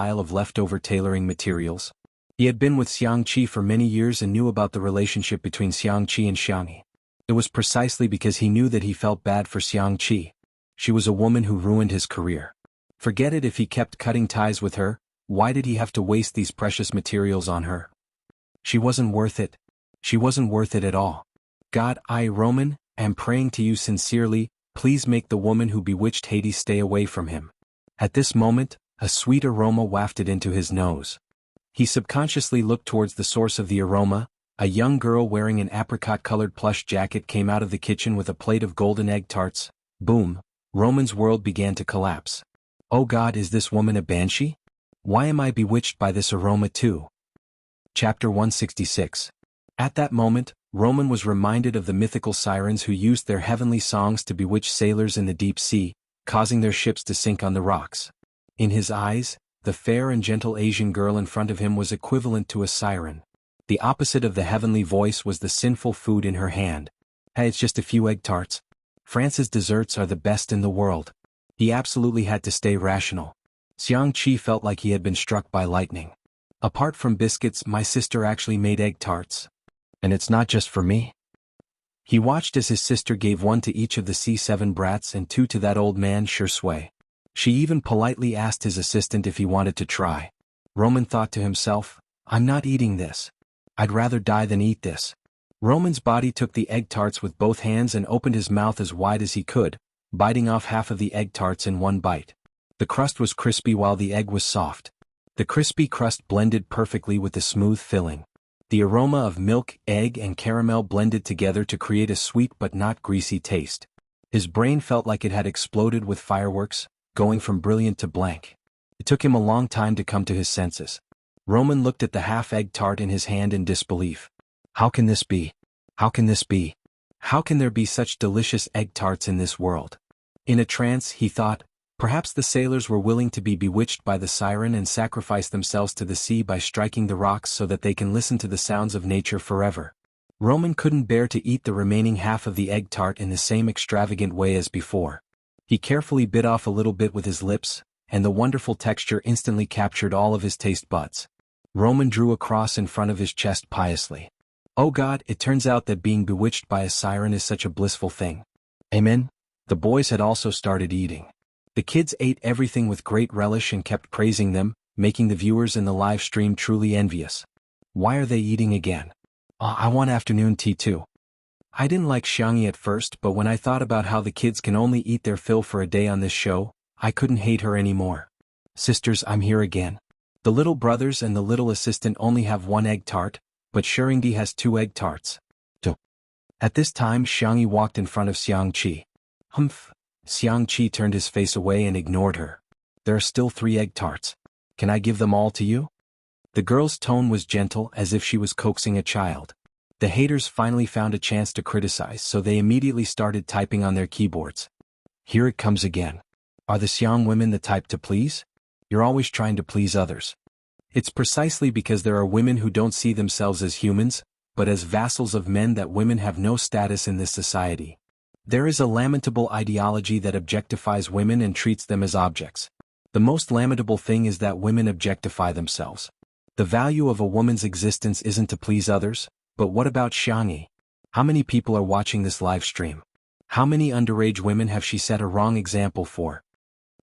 Speaker 1: pile of leftover tailoring materials. He had been with Xianxia for many years and knew about the relationship between Xianxia and Xianxia. It was precisely because he knew that he felt bad for Xianxia. She was a woman who ruined his career. Forget it if he kept cutting ties with her, why did he have to waste these precious materials on her? She wasn't worth it. She wasn't worth it at all. God, I, Roman, am praying to you sincerely, please make the woman who bewitched Hades stay away from him. At this moment, a sweet aroma wafted into his nose. He subconsciously looked towards the source of the aroma. A young girl wearing an apricot-colored plush jacket came out of the kitchen with a plate of golden egg tarts. Boom! Roman's world began to collapse. Oh God, is this woman a banshee? Why am I bewitched by this aroma too? Chapter 166. At that moment, Roman was reminded of the mythical sirens who used their heavenly songs to bewitch sailors in the deep sea, causing their ships to sink on the rocks. In his eyes, the fair and gentle Asian girl in front of him was equivalent to a siren. The opposite of the heavenly voice was the sinful food in her hand. Hey, it's just a few egg tarts. France's desserts are the best in the world. He absolutely had to stay rational. Xianxia felt like he had been struck by lightning. Apart from biscuits, my sister actually made egg tarts. And it's not just for me. He watched as his sister gave one to each of the C7 brats and two to that old man Shui. She even politely asked his assistant if he wanted to try. Roman thought to himself, I'm not eating this. I'd rather die than eat this. Roman's body took the egg tarts with both hands and opened his mouth as wide as he could, biting off half of the egg tarts in one bite. The crust was crispy while the egg was soft. The crispy crust blended perfectly with the smooth filling. The aroma of milk, egg, and caramel blended together to create a sweet but not greasy taste. His brain felt like it had exploded with fireworks, going from brilliant to blank. It took him a long time to come to his senses. Roman looked at the half-egg tart in his hand in disbelief. How can this be? How can this be? How can there be such delicious egg tarts in this world? In a trance, he thought, perhaps the sailors were willing to be bewitched by the siren and sacrifice themselves to the sea by striking the rocks so that they can listen to the sounds of nature forever. Roman couldn't bear to eat the remaining half of the egg tart in the same extravagant way as before. He carefully bit off a little bit with his lips, and the wonderful texture instantly captured all of his taste buds. Roman drew a cross in front of his chest piously. Oh God, it turns out that being bewitched by a siren is such a blissful thing. Amen. The boys had also started eating. The kids ate everything with great relish and kept praising them, making the viewers in the live stream truly envious. Why are they eating again? I want afternoon tea too. I didn't like Xianxia at first, but when I thought about how the kids can only eat their fill for a day on this show, I couldn't hate her anymore. Sisters, I'm here again. The little brothers and the little assistant only have one egg tart, but Shurindi has 2 egg tarts. At this time Xianxia walked in front of Xianxia. Humph. Xianxia turned his face away and ignored her. There are still 3 egg tarts. Can I give them all to you? The girl's tone was gentle as if she was coaxing a child. The haters finally found a chance to criticize, so they immediately started typing on their keyboards. Here it comes again. Are the Xiang women the type to please? You're always trying to please others. It's precisely because there are women who don't see themselves as humans, but as vassals of men that women have no status in this society. There is a lamentable ideology that objectifies women and treats them as objects. The most lamentable thing is that women objectify themselves. The value of a woman's existence isn't to please others, but what about Xianxia? How many people are watching this live stream? How many underage women have she set a wrong example for?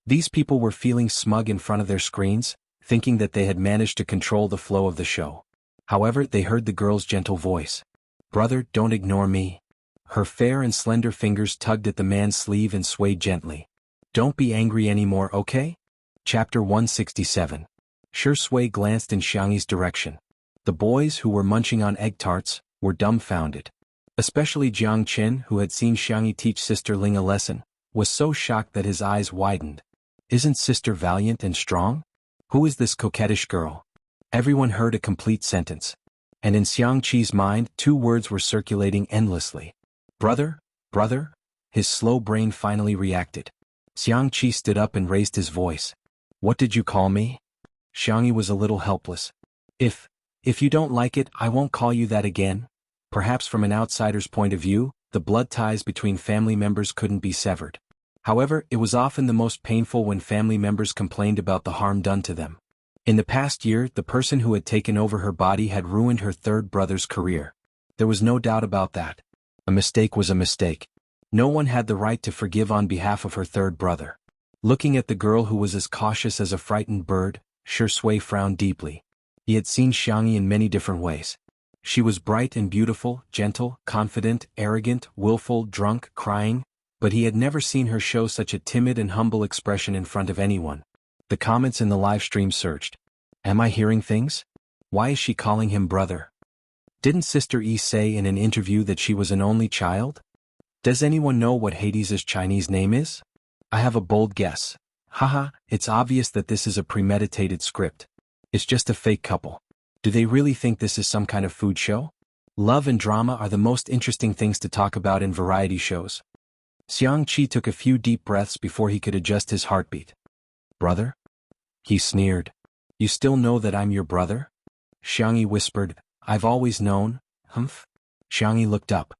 Speaker 1: These people were feeling smug in front of their screens, thinking that they had managed to control the flow of the show. However, they heard the girl's gentle voice. Brother, don't ignore me. Her fair and slender fingers tugged at the man's sleeve and swayed gently. Don't be angry anymore, okay? Chapter 167. Shui glanced in Xiangxi's direction. The boys, who were munching on egg tarts, were dumbfounded. Especially Jiang Chen, who had seen Xiangxia teach Sister Ling a lesson, was so shocked that his eyes widened. Isn't Sister valiant and strong? Who is this coquettish girl? Everyone heard a complete sentence. And in Xiangqi's mind, two words were circulating endlessly. Brother? Brother? His slow brain finally reacted. Xiangqi stood up and raised his voice. What did you call me? Xiangxia was a little helpless. If you don't like it, I won't call you that again. Perhaps from an outsider's point of view, the blood ties between family members couldn't be severed. However, it was often the most painful when family members complained about the harm done to them. In the past year, the person who had taken over her body had ruined her third brother's career. There was no doubt about that. A mistake was a mistake. No one had the right to forgive on behalf of her third brother. Looking at the girl who was as cautious as a frightened bird, Shui frowned deeply. He had seen Xiangxia in many different ways. She was bright and beautiful, gentle, confident, arrogant, willful, drunk, crying, but he had never seen her show such a timid and humble expression in front of anyone. The comments in the live stream surged. Am I hearing things? Why is she calling him brother? Didn't Sister Yi say in an interview that she was an only child? Does anyone know what Hades' Chinese name is? I have a bold guess. Haha, it's obvious that this is a premeditated script. It's just a fake couple. Do they really think this is some kind of food show? Love and drama are the most interesting things to talk about in variety shows. Xiangqi took a few deep breaths before he could adjust his heartbeat. Brother? He sneered. You still know that I'm your brother? Xiangxia whispered, I've always known, humph. Xiangxia looked up.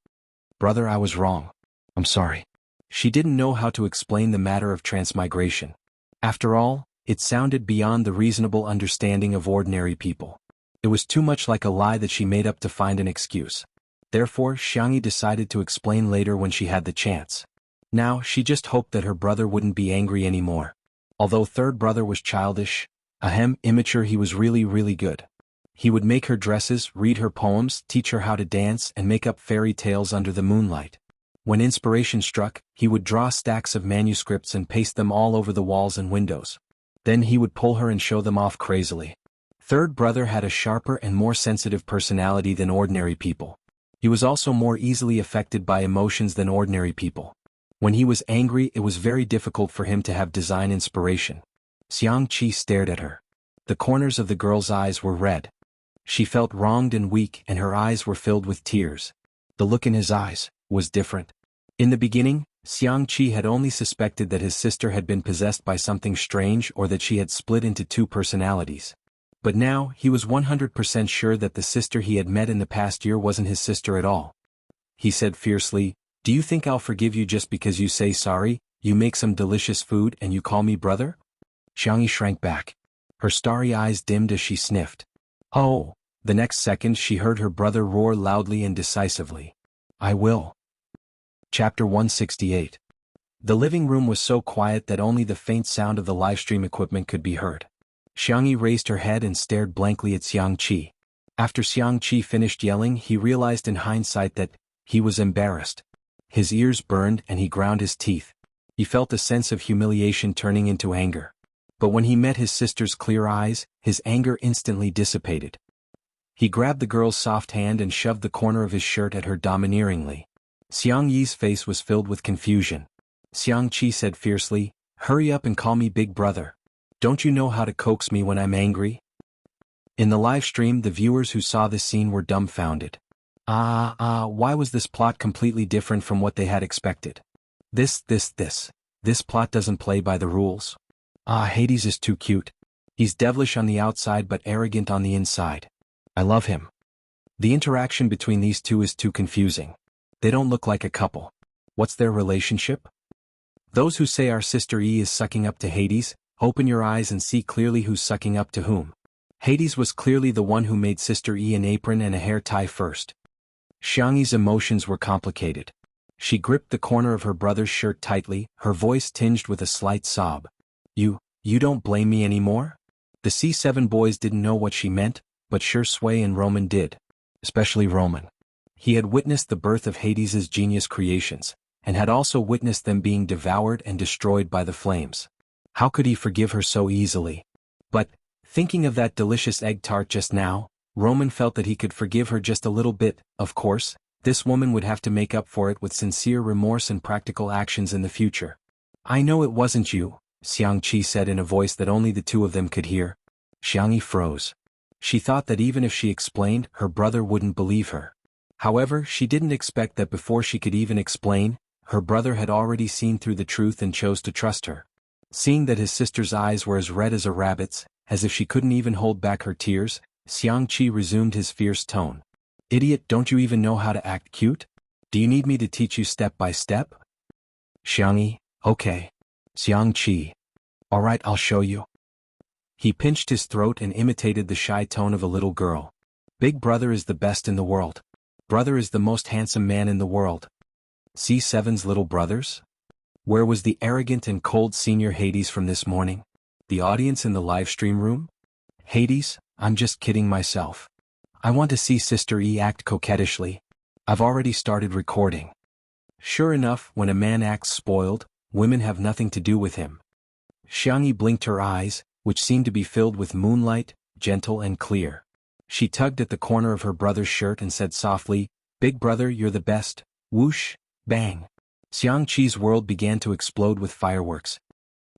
Speaker 1: Brother, I was wrong. I'm sorry. She didn't know how to explain the matter of transmigration. After all, it sounded beyond the reasonable understanding of ordinary people. It was too much like a lie that she made up to find an excuse. Therefore, Xiangxia decided to explain later when she had the chance. Now, she just hoped that her brother wouldn't be angry anymore. Although third brother was childish, immature, he was really good. He would make her dresses, read her poems, teach her how to dance, and make up fairy tales under the moonlight. When inspiration struck, he would draw stacks of manuscripts and paste them all over the walls and windows. Then he would pull her and show them off crazily. Third brother had a sharper and more sensitive personality than ordinary people. He was also more easily affected by emotions than ordinary people. When he was angry, it was very difficult for him to have design inspiration. Xiangqi stared at her. The corners of the girl's eyes were red. She felt wronged and weak, and her eyes were filled with tears. The look in his eyes was different. In the beginning, Xiangqi had only suspected that his sister had been possessed by something strange or that she had split into two personalities. But now, he was 100% sure that the sister he had met in the past year wasn't his sister at all. He said fiercely, Do you think I'll forgive you just because you say sorry, you make some delicious food and you call me brother? Xiangxia shrank back. Her starry eyes dimmed as she sniffed. Oh! The next second she heard her brother roar loudly and decisively. I will. Chapter 168. The living room was so quiet that only the faint sound of the livestream equipment could be heard. Xiangxia raised her head and stared blankly at Xiangqi. After Xiangqi finished yelling, he realized in hindsight that he was embarrassed. His ears burned and he ground his teeth. He felt a sense of humiliation turning into anger. But when he met his sister's clear eyes, his anger instantly dissipated. He grabbed the girl's soft hand and shoved the corner of his shirt at her domineeringly. Xiangyi's face was filled with confusion. Xiangqi said fiercely, Hurry up and call me big brother. Don't you know how to coax me when I'm angry? In the live stream, the viewers who saw this scene were dumbfounded. Why was this plot completely different from what they had expected? This plot doesn't play by the rules. Hades is too cute. He's devilish on the outside but arrogant on the inside. I love him. The interaction between these two is too confusing. They don't look like a couple. What's their relationship? Those who say our sister E is sucking up to Hades, open your eyes and see clearly who's sucking up to whom. Hades was clearly the one who made Sister E an apron and a hair tie first. Xianxia's emotions were complicated. She gripped the corner of her brother's shirt tightly, her voice tinged with a slight sob. You don't blame me anymore? The C7 boys didn't know what she meant, but sure Sui and Roman did. Especially Roman. He had witnessed the birth of Hades's genius creations, and had also witnessed them being devoured and destroyed by the flames. How could he forgive her so easily? But, thinking of that delicious egg tart just now, Roman felt that he could forgive her just a little bit. Of course, this woman would have to make up for it with sincere remorse and practical actions in the future. I know it wasn't you, Xianxia said in a voice that only the two of them could hear. Xianxia froze. She thought that even if she explained, her brother wouldn't believe her. However, she didn't expect that before she could even explain, her brother had already seen through the truth and chose to trust her. Seeing that his sister's eyes were as red as a rabbit's, as if she couldn't even hold back her tears, Xianxia resumed his fierce tone. Idiot, don't you even know how to act cute? Do you need me to teach you step by step? Xianxia, okay. Xianxia. Alright, I'll show you. He pinched his throat and imitated the shy tone of a little girl. Big brother is the best in the world. Brother is the most handsome man in the world. C7's little brothers? Where was the arrogant and cold senior Hades from this morning? The audience in the live stream room? Hades, I'm just kidding myself. I want to see Sister E act coquettishly. I've already started recording. Sure enough, when a man acts spoiled, women have nothing to do with him. Xianxia blinked her eyes, which seemed to be filled with moonlight, gentle and clear. She tugged at the corner of her brother's shirt and said softly, Big brother, you're the best. Whoosh, bang. Xianxia's world began to explode with fireworks.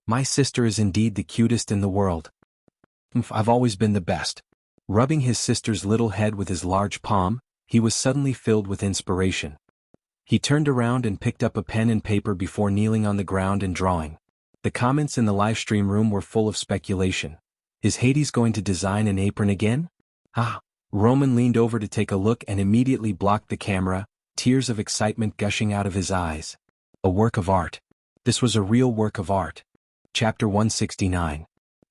Speaker 1: My sister is indeed the cutest in the world. I've always been the best. Rubbing his sister's little head with his large palm, he was suddenly filled with inspiration. He turned around and picked up a pen and paper before kneeling on the ground and drawing. The comments in the livestream room were full of speculation. Is Hades going to design an apron again? Roman leaned over to take a look and immediately blocked the camera, tears of excitement gushing out of his eyes. A work of art. This was a real work of art. Chapter 169.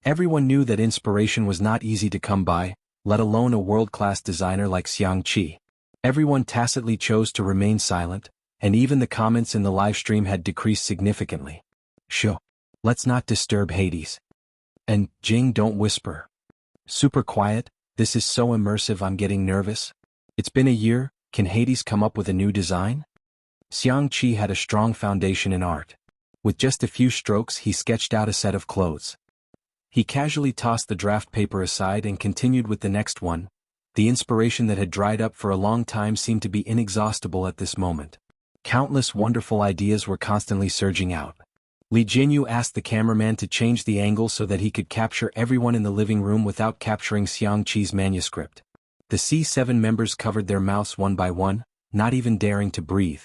Speaker 1: Everyone knew that inspiration was not easy to come by, let alone a world-class designer like Xianxia. Everyone tacitly chose to remain silent, and even the comments in the livestream had decreased significantly. Shh. Let's not disturb Hades. And, Jing, don't whisper. Super quiet, this is so immersive I'm getting nervous. It's been a year, can Hades come up with a new design? Xianxia had a strong foundation in art. With just a few strokes he sketched out a set of clothes. He casually tossed the draft paper aside and continued with the next one. The inspiration that had dried up for a long time seemed to be inexhaustible at this moment. Countless wonderful ideas were constantly surging out. Li Jinyu asked the cameraman to change the angle so that he could capture everyone in the living room without capturing Xianxia's manuscript. The C7 members covered their mouths one by one, not even daring to breathe.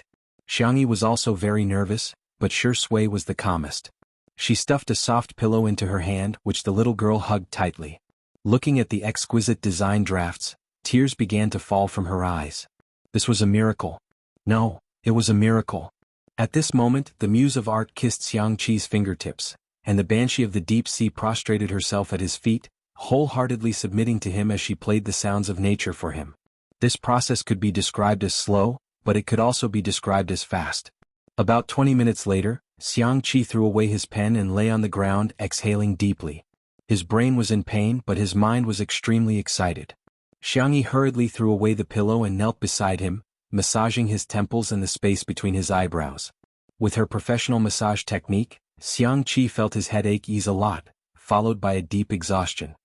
Speaker 1: Xianxia was also very nervous, but sure Sui was the calmest. She stuffed a soft pillow into her hand, which the little girl hugged tightly. Looking at the exquisite design drafts, tears began to fall from her eyes. This was a miracle. No, it was a miracle. At this moment, the muse of art kissed Xianxia's fingertips, and the banshee of the deep sea prostrated herself at his feet, wholeheartedly submitting to him as she played the sounds of nature for him. This process could be described as slow, but it could also be described as fast. About 20 minutes later, Xianxia threw away his pen and lay on the ground, exhaling deeply. His brain was in pain, but his mind was extremely excited. Xianxia hurriedly threw away the pillow and knelt beside him, massaging his temples and the space between his eyebrows. With her professional massage technique, Xianxia felt his headache ease a lot, followed by a deep exhaustion.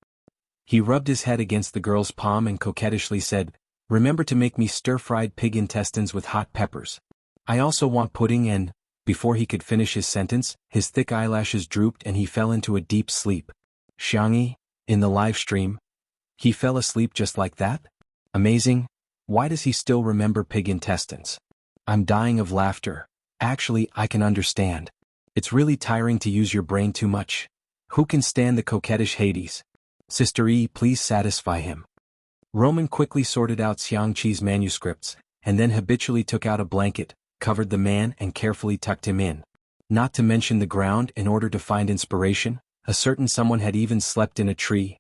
Speaker 1: He rubbed his head against the girl's palm and coquettishly said, "Remember to make me stir-fried pig intestines with hot peppers. I also want pudding and..." Before he could finish his sentence, his thick eyelashes drooped and he fell into a deep sleep. Xianxia, in the live stream, he fell asleep just like that? Amazing. Why does he still remember pig intestines? I'm dying of laughter. Actually, I can understand. It's really tiring to use your brain too much. Who can stand the coquettish Hades? Sister E, please satisfy him. Roman quickly sorted out Xianxi's manuscripts, and then habitually took out a blanket, covered the man and carefully tucked him in. Not to mention the ground in order to find inspiration, a certain someone had even slept in a tree.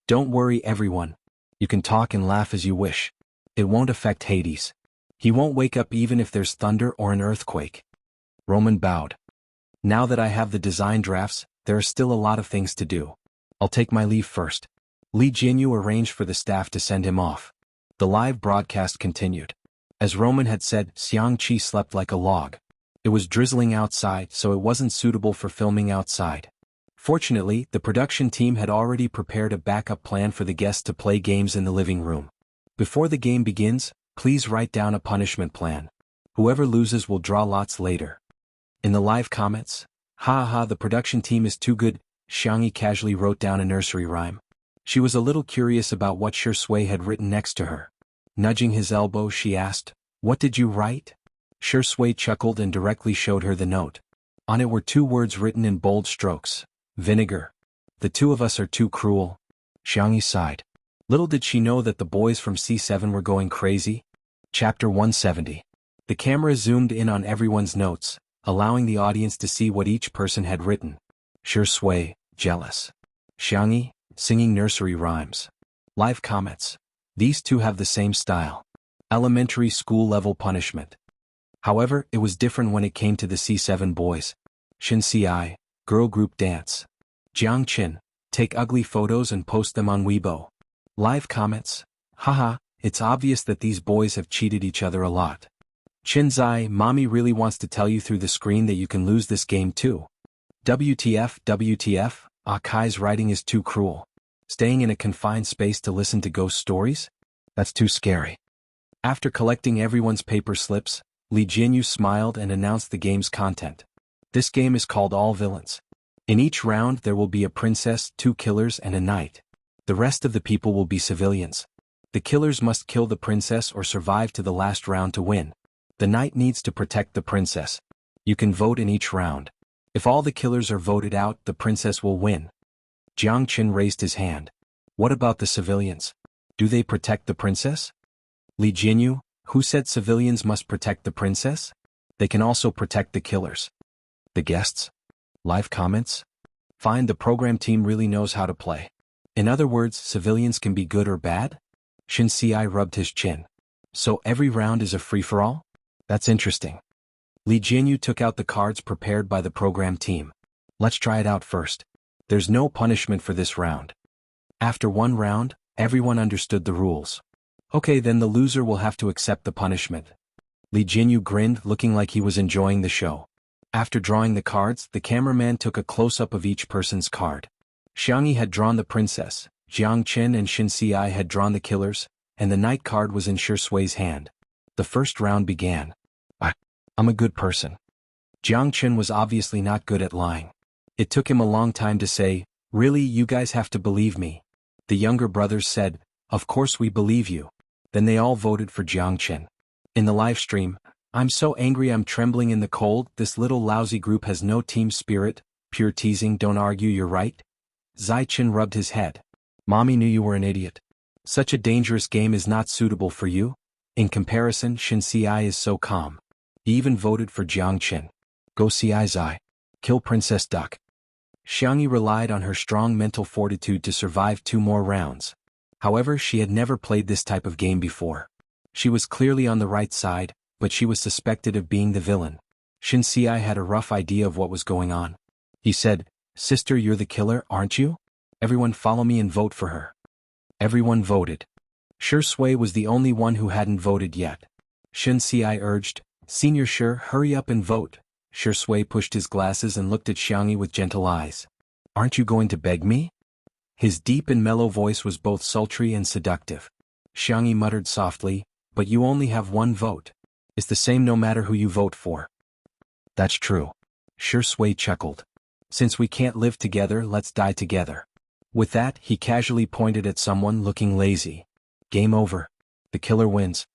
Speaker 1: Don't worry everyone. You can talk and laugh as you wish. It won't affect Hades. He won't wake up even if there's thunder or an earthquake. Roman bowed. Now that I have the design drafts, there are still a lot of things to do. I'll take my leave first. Li Jianghu arranged for the staff to send him off. The live broadcast continued. As Roman had said, Xianxia slept like a log. It was drizzling outside, so it wasn't suitable for filming outside. Fortunately, the production team had already prepared a backup plan for the guests to play games in the living room. Before the game begins, please write down a punishment plan. Whoever loses will draw lots later. In the live comments, "Ha ha, the production team is too good," Xianxia casually wrote down a nursery rhyme. She was a little curious about what Shui had written next to her. Nudging his elbow, she asked, "What did you write?" Shui chuckled and directly showed her the note. On it were 2 words written in bold strokes. Vinegar. The 2 of us are too cruel. Xianxia sighed. Little did she know that the boys from C7 were going crazy. Chapter 170. The camera zoomed in on everyone's notes, allowing the audience to see what each person had written. Shui, jealous. Xianxia, singing nursery rhymes. Live comments. These 2 have the same style. Elementary school level punishment. However, it was different when it came to the C7 boys. Xianxia, girl group dance. Jianghu, take ugly photos and post them on Weibo. Live comments. Haha, it's obvious that these boys have cheated each other a lot. Qinzai, mommy really wants to tell you through the screen that you can lose this game too. WTF, WTF, Akai's writing is too cruel. Staying in a confined space to listen to ghost stories? That's too scary. After collecting everyone's paper slips, Li Jianghu smiled and announced the game's content. This game is called All Villains. In each round there will be a princess, 2 killers and a knight. The rest of the people will be civilians. The killers must kill the princess or survive to the last round to win. The knight needs to protect the princess. You can vote in each round. If all the killers are voted out, the princess will win. Jianghu raised his hand. What about the civilians? Do they protect the princess? Li Jianghu, who said civilians must protect the princess? They can also protect the killers. The guests? Live comments? Fine, the program team really knows how to play. In other words, civilians can be good or bad? Xianxia rubbed his chin. So every round is a free-for-all? That's interesting. Li Jianghu took out the cards prepared by the program team. Let's try it out first. There's no punishment for this round. After 1 round, everyone understood the rules. Okay, then the loser will have to accept the punishment. Li Jianghu grinned, looking like he was enjoying the show. After drawing the cards, the cameraman took a close-up of each person's card. Xianxia had drawn the princess, Jianghu and Xianxia had drawn the killers, and the knight card was in Shui's hand. The first round began. I'm a good person. Jianghu was obviously not good at lying. It took him a long time to say, "Really, you guys have to believe me." The younger brothers said, "Of course we believe you." Then they all voted for Jianghu. In the live stream, "I'm so angry I'm trembling in the cold, this little lousy group has no team spirit, pure teasing, don't argue, you're right." Zai-Chin rubbed his head. "Mommy knew you were an idiot. Such a dangerous game is not suitable for you." In comparison, Xianxia is so calm. He even voted for Jianghu. "Go see Zai. Kill Princess Duck." Xianxia relied on her strong mental fortitude to survive 2 more rounds. However, she had never played this type of game before. She was clearly on the right side, but she was suspected of being the villain. Xianxia had a rough idea of what was going on. He said, "Sister, you're the killer, aren't you? Everyone follow me and vote for her." Everyone voted. Shui was the only one who hadn't voted yet. Xianxia urged, "Senior Shi, hurry up and vote." Shui pushed his glasses and looked at Xianxia with gentle eyes. "Aren't you going to beg me?" His deep and mellow voice was both sultry and seductive. Xianxia muttered softly, "But you only have 1 vote. It's the same no matter who you vote for." "That's true." Shui chuckled. "Since we can't live together, let's die together." With that, he casually pointed at someone looking lazy. "Game over. The killer wins."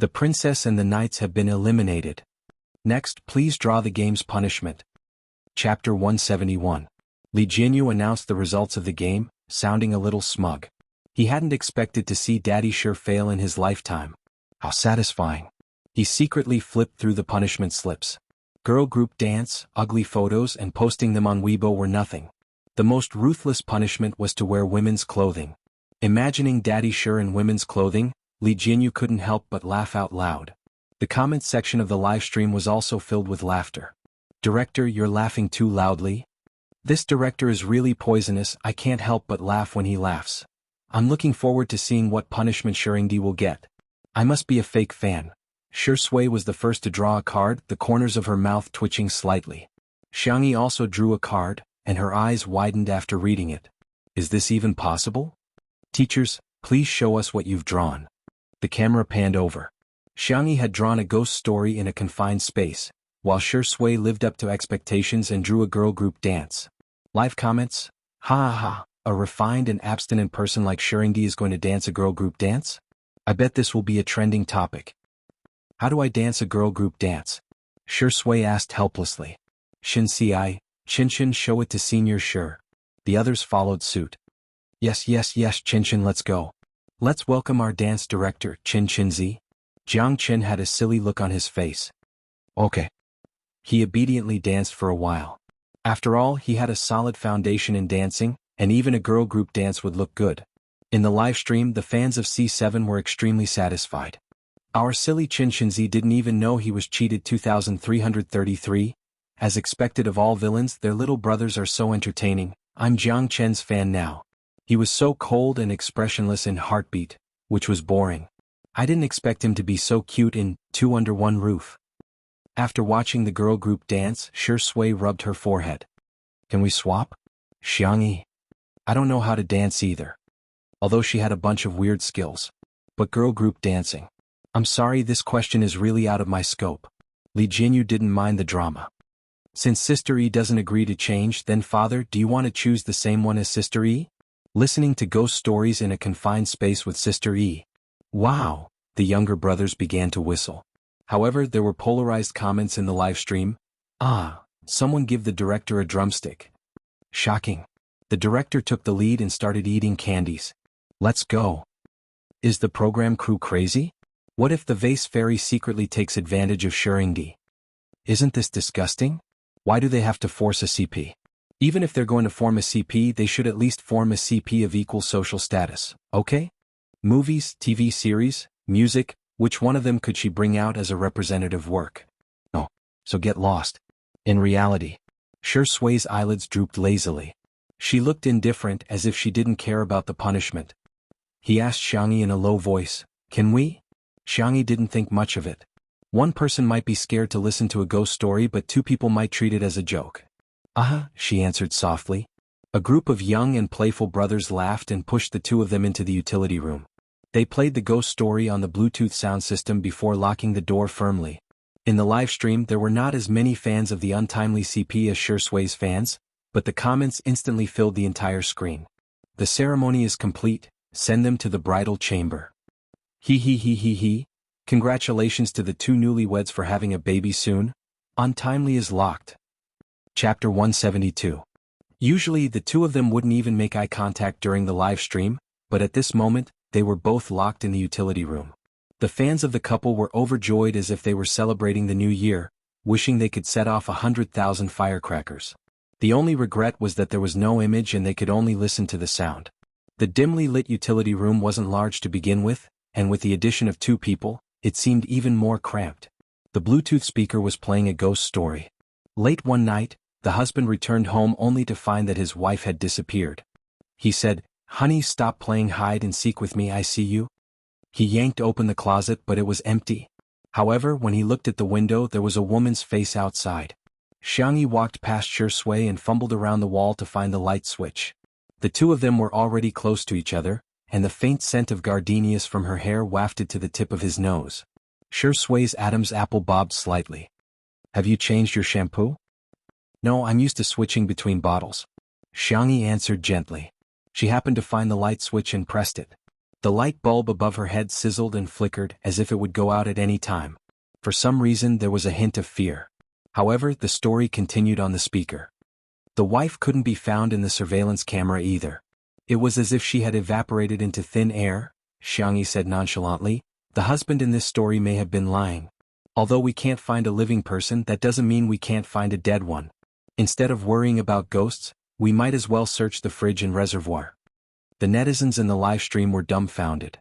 Speaker 1: The princess and the knights have been eliminated. Next, please draw the game's punishment. Chapter 171. Li Jianyu announced the results of the game, sounding a little smug. He hadn't expected to see Daddy Sure fail in his lifetime. How satisfying. He secretly flipped through the punishment slips. Girl group dance, ugly photos and posting them on Weibo were nothing. The most ruthless punishment was to wear women's clothing. Imagining Daddy Sure in women's clothing, Li Jianyu couldn't help but laugh out loud. The comments section of the livestream was also filled with laughter. Director, you're laughing too loudly. This director is really poisonous, I can't help but laugh when he laughs. I'm looking forward to seeing what punishment Xianxia will get. I must be a fake fan. Shui was the first to draw a card, the corners of her mouth twitching slightly. Xianxia also drew a card, and her eyes widened after reading it. Is this even possible? Teachers, please show us what you've drawn. The camera panned over. Xianxia had drawn a ghost story in a confined space, while Shui lived up to expectations and drew a girl group dance. Live comments? Ha ha ha, a refined and abstinent person like Xianxia is going to dance a girl group dance? I bet this will be a trending topic. How do I dance a girl group dance? Shui asked helplessly. Xianxia, Qinshin, show it to Senior Shi. The others followed suit. Yes, Qinshin, let's go. Let's welcome our dance director, Qinshin. Jiang had a silly look on his face. Okay. He obediently danced for a while. After all, he had a solid foundation in dancing, and even a girl group dance would look good. In the live stream, the fans of C7 were extremely satisfied. Our silly Qinshin didn't even know he was cheated 2333. As expected of all villains, their little brothers are so entertaining. I'm Jiang Chen's fan now. He was so cold and expressionless in Heartbeat, which was boring. I didn't expect him to be so cute in Two Under One Roof. After watching the girl group dance, Shui rubbed her forehead. Can we swap? Xianxia. I don't know how to dance either. Although she had a bunch of weird skills. But girl group dancing. I'm sorry, this question is really out of my scope. Li Jianyu didn't mind the drama. Since Sister E doesn't agree to change, then Father, do you want to choose the same one as Sister E? Listening to ghost stories in a confined space with Sister E. Wow, the younger brothers began to whistle. However, there were polarized comments in the live stream. Someone give the director a drumstick. Shocking. The director took the lead and started eating candies. Let's go. Is the program crew crazy? What if the vase fairy secretly takes advantage of Xianxia? Isn't this disgusting? Why do they have to force a CP? Even if they're going to form a CP, they should at least form a CP of equal social status, okay? Movies, TV series, music, which one of them could she bring out as a representative work? No, so get lost. In reality, Shui's eyelids drooped lazily. She looked indifferent as if she didn't care about the punishment. He asked Xianxia in a low voice, can we? Xianxia didn't think much of it. One person might be scared to listen to a ghost story, but two people might treat it as a joke. She answered softly. A group of young and playful brothers laughed and pushed the two of them into the utility room. They played the ghost story on the Bluetooth sound system before locking the door firmly. In the live stream, there were not as many fans of the untimely CP as Shui's fans, but the comments instantly filled the entire screen. The ceremony is complete, send them to the bridal chamber. He. Congratulations to the two newlyweds for having a baby soon. Untimely is locked. Chapter 172. Usually the two of them wouldn't even make eye contact during the live stream, but at this moment, they were both locked in the utility room. The fans of the couple were overjoyed as if they were celebrating the new year, wishing they could set off 100,000 firecrackers. The only regret was that there was no image and they could only listen to the sound. The dimly lit utility room wasn't large to begin with, and with the addition of two people, it seemed even more cramped. The Bluetooth speaker was playing a ghost story. Late one night, the husband returned home only to find that his wife had disappeared. He said, "Honey, stop playing hide and seek with me, I see you." He yanked open the closet, but it was empty. However, when he looked at the window, there was a woman's face outside. Xianxia walked past Shui and fumbled around the wall to find the light switch. The two of them were already close to each other, and the faint scent of gardenias from her hair wafted to the tip of his nose. Shui's Adam's apple bobbed slightly. "Have you changed your shampoo?" "No, I'm used to switching between bottles." Xianxia answered gently. She happened to find the light switch and pressed it. The light bulb above her head sizzled and flickered as if it would go out at any time. For some reason there was a hint of fear. However, the story continued on the speaker. The wife couldn't be found in the surveillance camera either. It was as if she had evaporated into thin air, Xianxia said nonchalantly. The husband in this story may have been lying. Although we can't find a living person, that doesn't mean we can't find a dead one. Instead of worrying about ghosts, we might as well search the fridge and reservoir. The netizens in the live stream were dumbfounded.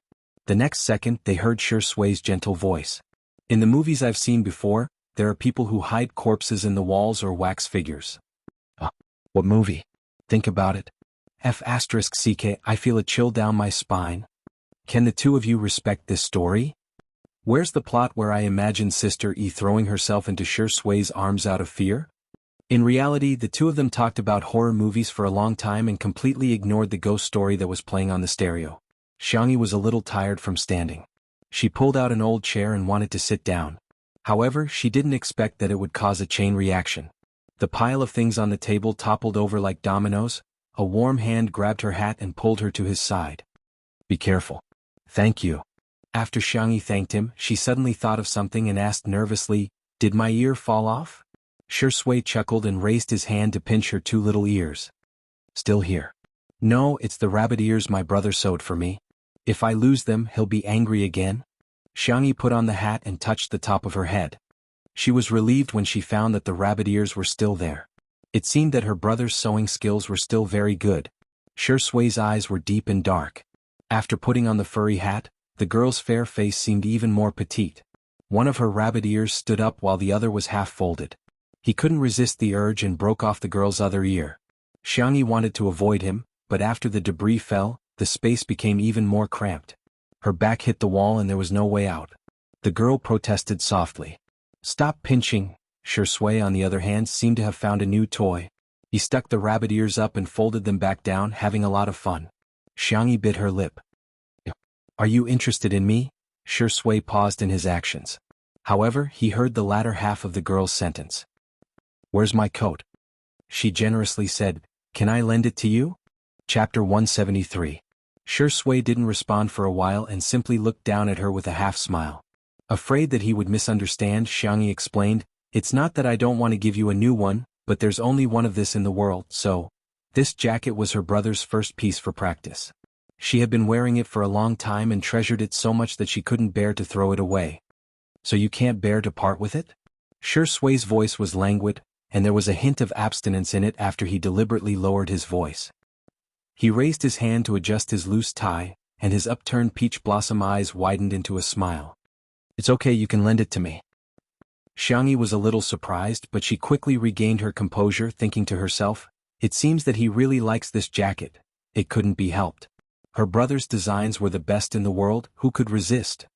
Speaker 1: The next second they heard Sui's gentle voice. In the movies I've seen before, there are people who hide corpses in the walls or wax figures. What movie? Think about it. F***ck, I feel a chill down my spine. Can the two of you respect this story? Where's the plot where I imagine Sister E throwing herself into Sui's arms out of fear? In reality, the two of them talked about horror movies for a long time and completely ignored the ghost story that was playing on the stereo. Xianxia was a little tired from standing. She pulled out an old chair and wanted to sit down. However, she didn't expect that it would cause a chain reaction. The pile of things on the table toppled over like dominoes. A warm hand grabbed her hat and pulled her to his side. Be careful. Thank you. After Xianxia thanked him, she suddenly thought of something and asked nervously, did my ear fall off? Shui chuckled and raised his hand to pinch her two little ears. Still here. No, it's the rabbit ears my brother sewed for me. If I lose them, he'll be angry again. Xianxia put on the hat and touched the top of her head. She was relieved when she found that the rabbit ears were still there. It seemed that her brother's sewing skills were still very good. Sui's eyes were deep and dark. After putting on the furry hat, the girl's fair face seemed even more petite. One of her rabbit ears stood up while the other was half folded. He couldn't resist the urge and broke off the girl's other ear. Xianxia wanted to avoid him, but after the debris fell, the space became even more cramped. Her back hit the wall and there was no way out. The girl protested softly. Stop pinching. Shui, on the other hand, seemed to have found a new toy. He stuck the rabbit ears up and folded them back down, having a lot of fun. Xianxia bit her lip. Are you interested in me? Shui paused in his actions. However, he heard the latter half of the girl's sentence. Where's my coat? She generously said, can I lend it to you? Chapter 173. Shui didn't respond for a while and simply looked down at her with a half smile. Afraid that he would misunderstand, Xianxia explained, it's not that I don't want to give you a new one, but there's only one of this in the world, so. This jacket was her brother's first piece for practice. She had been wearing it for a long time and treasured it so much that she couldn't bear to throw it away. So you can't bear to part with it? Sui's voice was languid, and there was a hint of abstinence in it after he deliberately lowered his voice. He raised his hand to adjust his loose tie, and his upturned peach blossom eyes widened into a smile. It's okay, you can lend it to me. Xianxia was a little surprised, but she quickly regained her composure, thinking to herself, it seems that he really likes this jacket. It couldn't be helped. Her brother's designs were the best in the world, who could resist?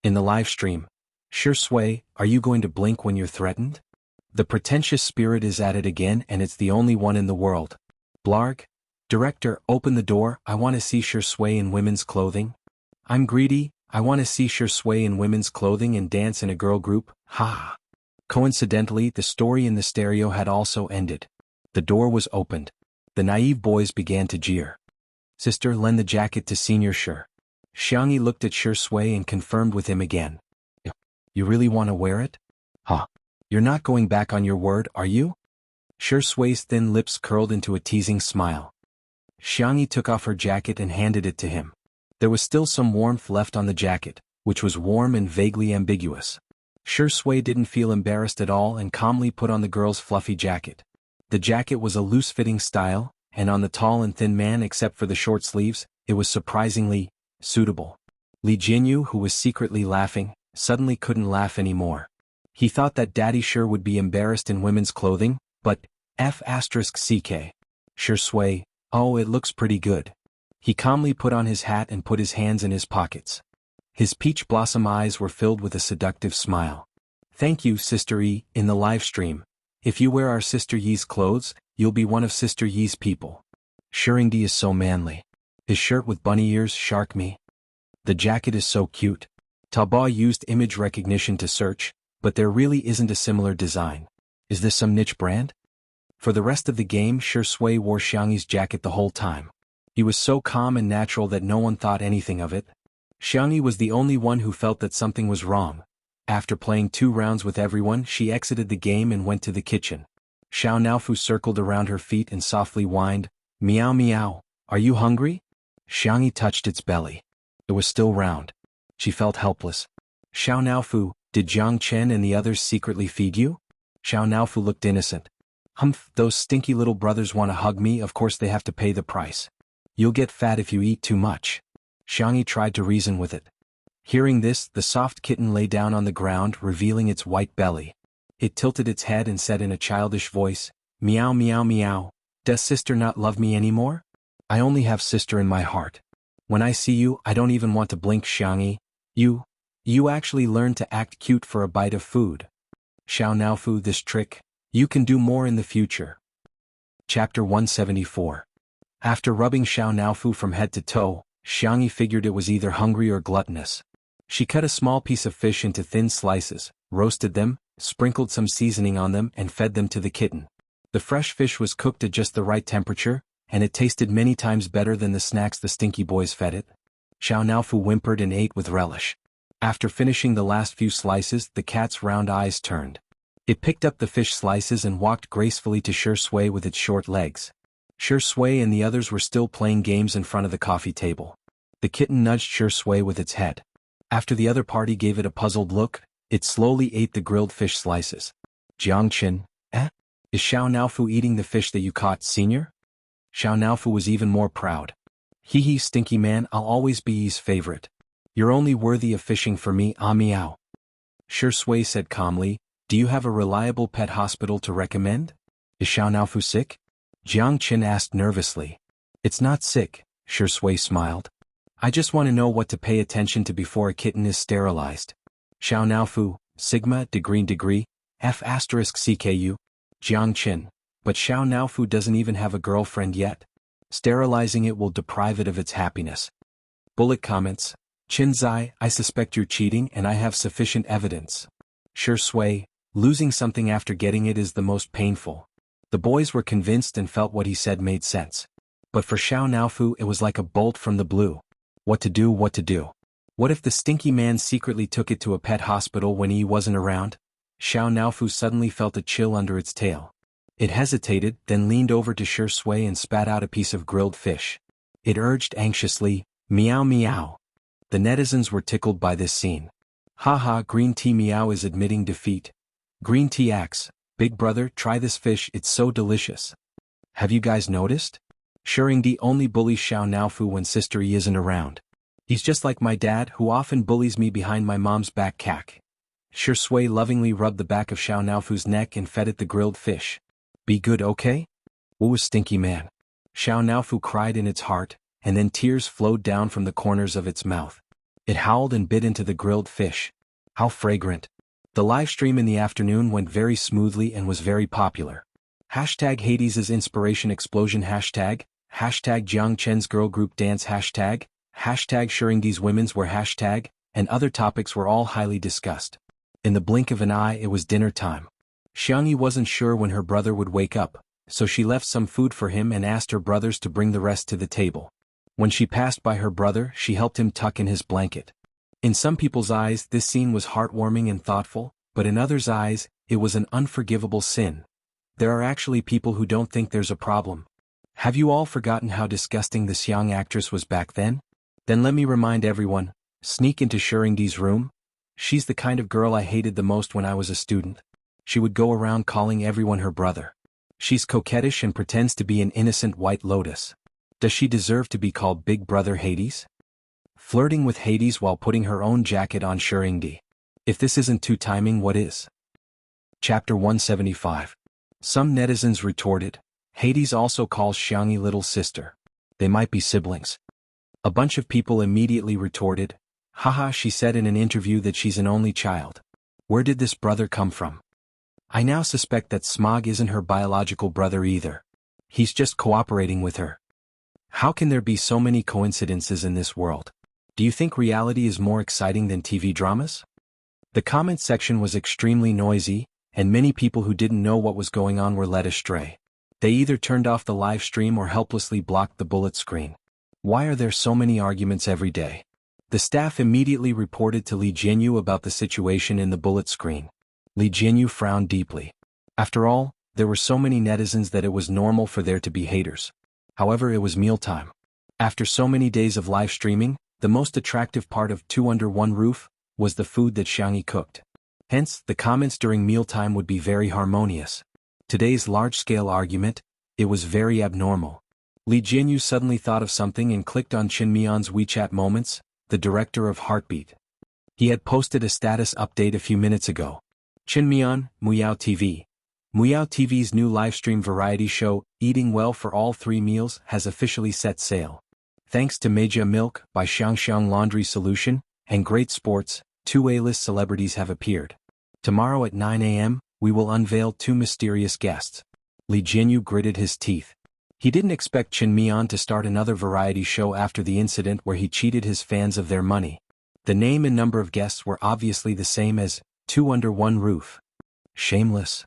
Speaker 1: In the live stream, Shui, are you going to blink when you're threatened? The pretentious spirit is at it again and it's the only one in the world. Blarg? Director, open the door, I want to see Shui in women's clothing. I'm greedy, I want to see Shui in women's clothing and dance in a girl group, ha. Coincidentally, the story in the stereo had also ended. The door was opened. The naive boys began to jeer. Sister, lend the jacket to Senior Sure. Xianxia looked at Shui and confirmed with him again. You really want to wear it? Huh. You're not going back on your word, are you? Shui's thin lips curled into a teasing smile. Xianxia took off her jacket and handed it to him. There was still some warmth left on the jacket, which was warm and vaguely ambiguous. Shui didn't feel embarrassed at all and calmly put on the girl's fluffy jacket. The jacket was a loose-fitting style, and on the tall and thin man except for the short sleeves, it was surprisingly suitable. Li Jianghu, who was secretly laughing, suddenly couldn't laugh anymore. He thought that Daddy sure would be embarrassed in women's clothing, but F***ck. Shui, oh, it looks pretty good. He calmly put on his hat and put his hands in his pockets. His peach blossom eyes were filled with a seductive smile. Thank you, Sister E, in the live stream. If you wear our Sister Yi's clothes, you'll be one of Sister Yi's people. Shuringdi is so manly. His shirt with bunny ears shark me. The jacket is so cute. Taba used image recognition to search, but there really isn't a similar design. Is this some niche brand? For the rest of the game, Shui wore Xianxia's jacket the whole time. He was so calm and natural that no one thought anything of it. Xianxia was the only one who felt that something was wrong. After playing 2 rounds with everyone, she exited the game and went to the kitchen. Xiao Naofu circled around her feet and softly whined, "Meow meow, are you hungry?" Xianxia touched its belly. It was still round. She felt helpless. "Xiao Naofu, did Jiang Chen and the others secretly feed you?" Xiao Naofu looked innocent. "Humph, those stinky little brothers want to hug me, of course they have to pay the price. You'll get fat if you eat too much." Xianxia tried to reason with it. Hearing this, the soft kitten lay down on the ground, revealing its white belly. It tilted its head and said in a childish voice, "Meow meow meow, does sister not love me anymore? I only have sister in my heart. When I see you, I don't even want to blink." Xianxia, you actually learned to act cute for a bite of food. Xiao Naofu, this trick, you can do more in the future. Chapter 174. After rubbing Xiao Naofu from head to toe, Xianxia figured it was either hungry or gluttonous. She cut a small piece of fish into thin slices, roasted them, sprinkled some seasoning on them and fed them to the kitten. The fresh fish was cooked at just the right temperature, and it tasted many times better than the snacks the stinky boys fed it. Xiao Naofu whimpered and ate with relish. After finishing the last few slices, the cat's round eyes turned. It picked up the fish slices and walked gracefully to Shui with its short legs. Shui and the others were still playing games in front of the coffee table. The kitten nudged Shui with its head. After the other party gave it a puzzled look, it slowly ate the grilled fish slices. "Jiangchen, is Xiao Naofu eating the fish that you caught, senior?" Xiao Naofu was even more proud. "Hee, stinky man, I'll always be his favorite. You're only worthy of fishing for me, ah meow." Shui said calmly, "Do you have a reliable pet hospital to recommend? Is Xiao Naofu sick?" Jiangchen asked nervously. "It's not sick," Shui smiled. "I just want to know what to pay attention to before a kitten is sterilized." Xiao Naofu, Sigma, degree, F** CKU. Jiangchen, but Xiao Naofu doesn't even have a girlfriend yet. Sterilizing it will deprive it of its happiness. Bullet comments. Qinzai, I suspect you're cheating and I have sufficient evidence. Shui, losing something after getting it is the most painful. The boys were convinced and felt what he said made sense. But for Xiao Naofu it was like a bolt from the blue. What to do? What if the stinky man secretly took it to a pet hospital when he wasn't around? Xiao Naofu suddenly felt a chill under its tail. It hesitated, then leaned over to Shui and spat out a piece of grilled fish. It urged anxiously, "Meow meow." The netizens were tickled by this scene. "Haha, Green Tea Meow is admitting defeat. Green Tea acts, Big brother, try this fish, it's so delicious. Have you guys noticed? Shurindi only bullies Xiao Naofu when Sister Yi isn't around. He's just like my dad, who often bullies me behind my mom's back. Cack." Shui lovingly rubbed the back of Xiao Naofu's neck and fed it the grilled fish. "Be good, okay? What was stinky man?" Xiao Naofu cried in its heart, and then tears flowed down from the corners of its mouth. It howled and bit into the grilled fish. How fragrant. The live stream in the afternoon went very smoothly and was very popular. Hashtag Hades' inspiration explosion hashtag Jiang Chen's girl group dance hashtag Shuringi's women's wear hashtag, and other topics were all highly discussed. In the blink of an eye it was dinner time. Xianxia wasn't sure when her brother would wake up, so she left some food for him and asked her brothers to bring the rest to the table. When she passed by her brother, she helped him tuck in his blanket. In some people's eyes this scene was heartwarming and thoughtful, but in others' eyes, it was an unforgivable sin. There are actually people who don't think there's a problem. Have you all forgotten how disgusting this young actress was back then? Then let me remind everyone, sneak into Shuringi's room. She's the kind of girl I hated the most when I was a student. She would go around calling everyone her brother. She's coquettish and pretends to be an innocent white lotus. Does she deserve to be called Big Brother Hades? Flirting with Hades while putting her own jacket on Shuringi. If this isn't too timing, what is? Chapter 175. Some netizens retorted, Hades also calls Xianxia little sister. They might be siblings. A bunch of people immediately retorted, haha, she said in an interview that she's an only child. Where did this brother come from? I now suspect that Smog isn't her biological brother either. He's just cooperating with her. How can there be so many coincidences in this world? Do you think reality is more exciting than TV dramas? The comment section was extremely noisy, and many people who didn't know what was going on were led astray. They either turned off the live stream or helplessly blocked the bullet screen. Why are there so many arguments every day? The staff immediately reported to Li Jianyu about the situation in the bullet screen. Li Jianyu frowned deeply. After all, there were so many netizens that it was normal for there to be haters. However, it was mealtime. After so many days of live streaming, the most attractive part of Two Under One Roof was the food that Xianxia cooked. Hence, the comments during mealtime would be very harmonious. Today's large-scale argument, it was very abnormal. Li Jianyu suddenly thought of something and clicked on Qin Mian's WeChat Moments, the director of Heartbeat. He had posted a status update a few minutes ago. Qin Mian, Muyao TV. Muyao TV's new livestream variety show, Eating Well for All 3 Meals, has officially set sail. Thanks to Meijia Milk by Xianxia Laundry Solution and Great Sports, 2 A-list celebrities have appeared. Tomorrow at 9 a.m., we will unveil 2 mysterious guests. Li Jianyu gritted his teeth. He didn't expect Qin Mian to start another variety show after the incident where he cheated his fans of their money. The name and number of guests were obviously the same as Two Under One Roof. Shameless.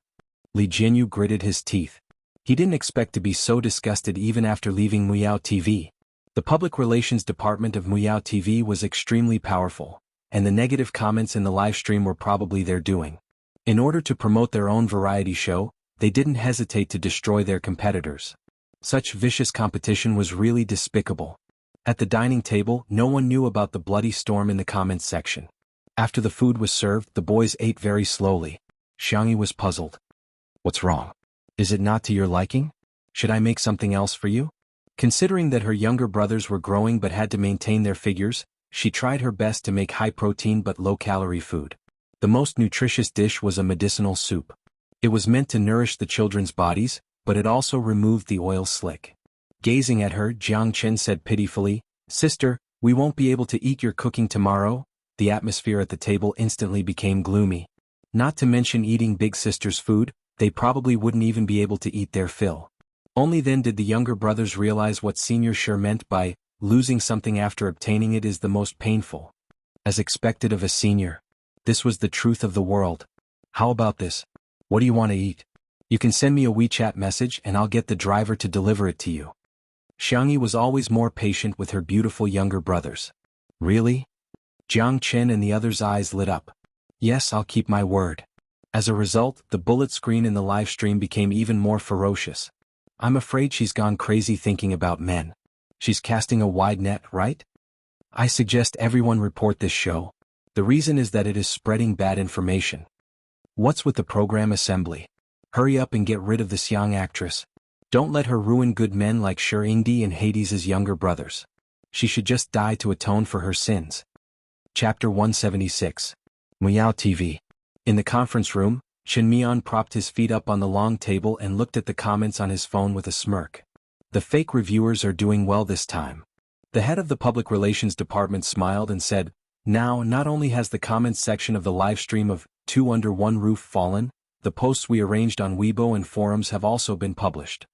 Speaker 1: Li Jianyu gritted his teeth. He didn't expect to be so disgusted even after leaving Muyao TV. The public relations department of Muyao TV was extremely powerful, and the negative comments in the livestream were probably their doing. In order to promote their own variety show, they didn't hesitate to destroy their competitors. Such vicious competition was really despicable. At the dining table, no one knew about the bloody storm in the comments section. After the food was served, the boys ate very slowly. Xianxia was puzzled. What's wrong? Is it not to your liking? Should I make something else for you? Considering that her younger brothers were growing but had to maintain their figures, she tried her best to make high-protein but low-calorie food. The most nutritious dish was a medicinal soup. It was meant to nourish the children's bodies, but it also removed the oil slick. Gazing at her, Jiang said pitifully, "Sister, we won't be able to eat your cooking tomorrow." The atmosphere at the table instantly became gloomy. Not to mention eating big sister's food, they probably wouldn't even be able to eat their fill. Only then did the younger brothers realize what Senior sure meant by losing something after obtaining it is the most painful. As expected of a senior. This was the truth of the world. How about this? What do you want to eat? You can send me a WeChat message and I'll get the driver to deliver it to you. Xianxia was always more patient with her beautiful younger brothers. Really? Jiang Chen and the others' eyes lit up. Yes, I'll keep my word. As a result, the bullet screen in the live stream became even more ferocious. I'm afraid she's gone crazy thinking about men. She's casting a wide net, right? I suggest everyone report this show. The reason is that it is spreading bad information. What's with the program assembly? Hurry up and get rid of the Xiang actress. Don't let her ruin good men like Xianxia and Hades' younger brothers. She should just die to atone for her sins. Chapter 176. Muyao TV. In the conference room, Qin Mian propped his feet up on the long table and looked at the comments on his phone with a smirk. The fake reviewers are doing well this time. The head of the public relations department smiled and said, "Now, not only has the comments section of the live stream of Two Under One Roof fallen, the posts we arranged on Weibo and forums have also been published.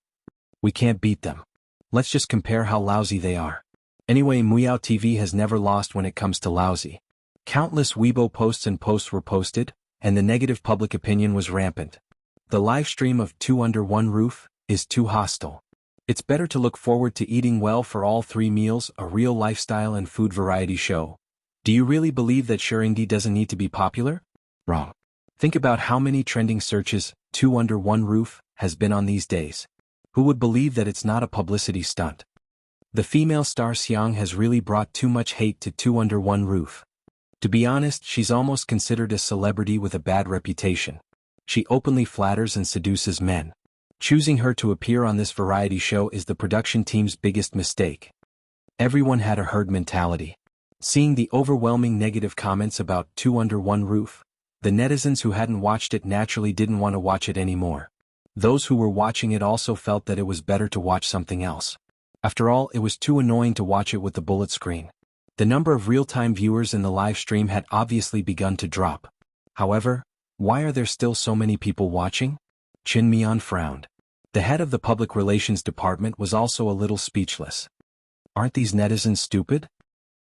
Speaker 1: We can't beat them. Let's just compare how lousy they are. Anyway, Muyao TV has never lost when it comes to lousy." Countless Weibo posts were posted, and the negative public opinion was rampant. The live stream of Two Under One Roof is too hostile. It's better to look forward to Eating Well for All 3 Meals, a real lifestyle and food variety show. Do you really believe that Xianxia doesn't need to be popular? Wrong. Think about how many trending searches Two Under One Roof has been on these days. Who would believe that it's not a publicity stunt? The female star Xiang has really brought too much hate to Two Under One Roof. To be honest, she's almost considered a celebrity with a bad reputation. She openly flatters and seduces men. Choosing her to appear on this variety show is the production team's biggest mistake. Everyone had a herd mentality. Seeing the overwhelming negative comments about Two Under One Roof, the netizens who hadn't watched it naturally didn't want to watch it anymore. Those who were watching it also felt that it was better to watch something else. After all, it was too annoying to watch it with the bullet screen. The number of real-time viewers in the live stream had obviously begun to drop. However, why are there still so many people watching? Qin Mian frowned. The head of the public relations department was also a little speechless. Aren't these netizens stupid?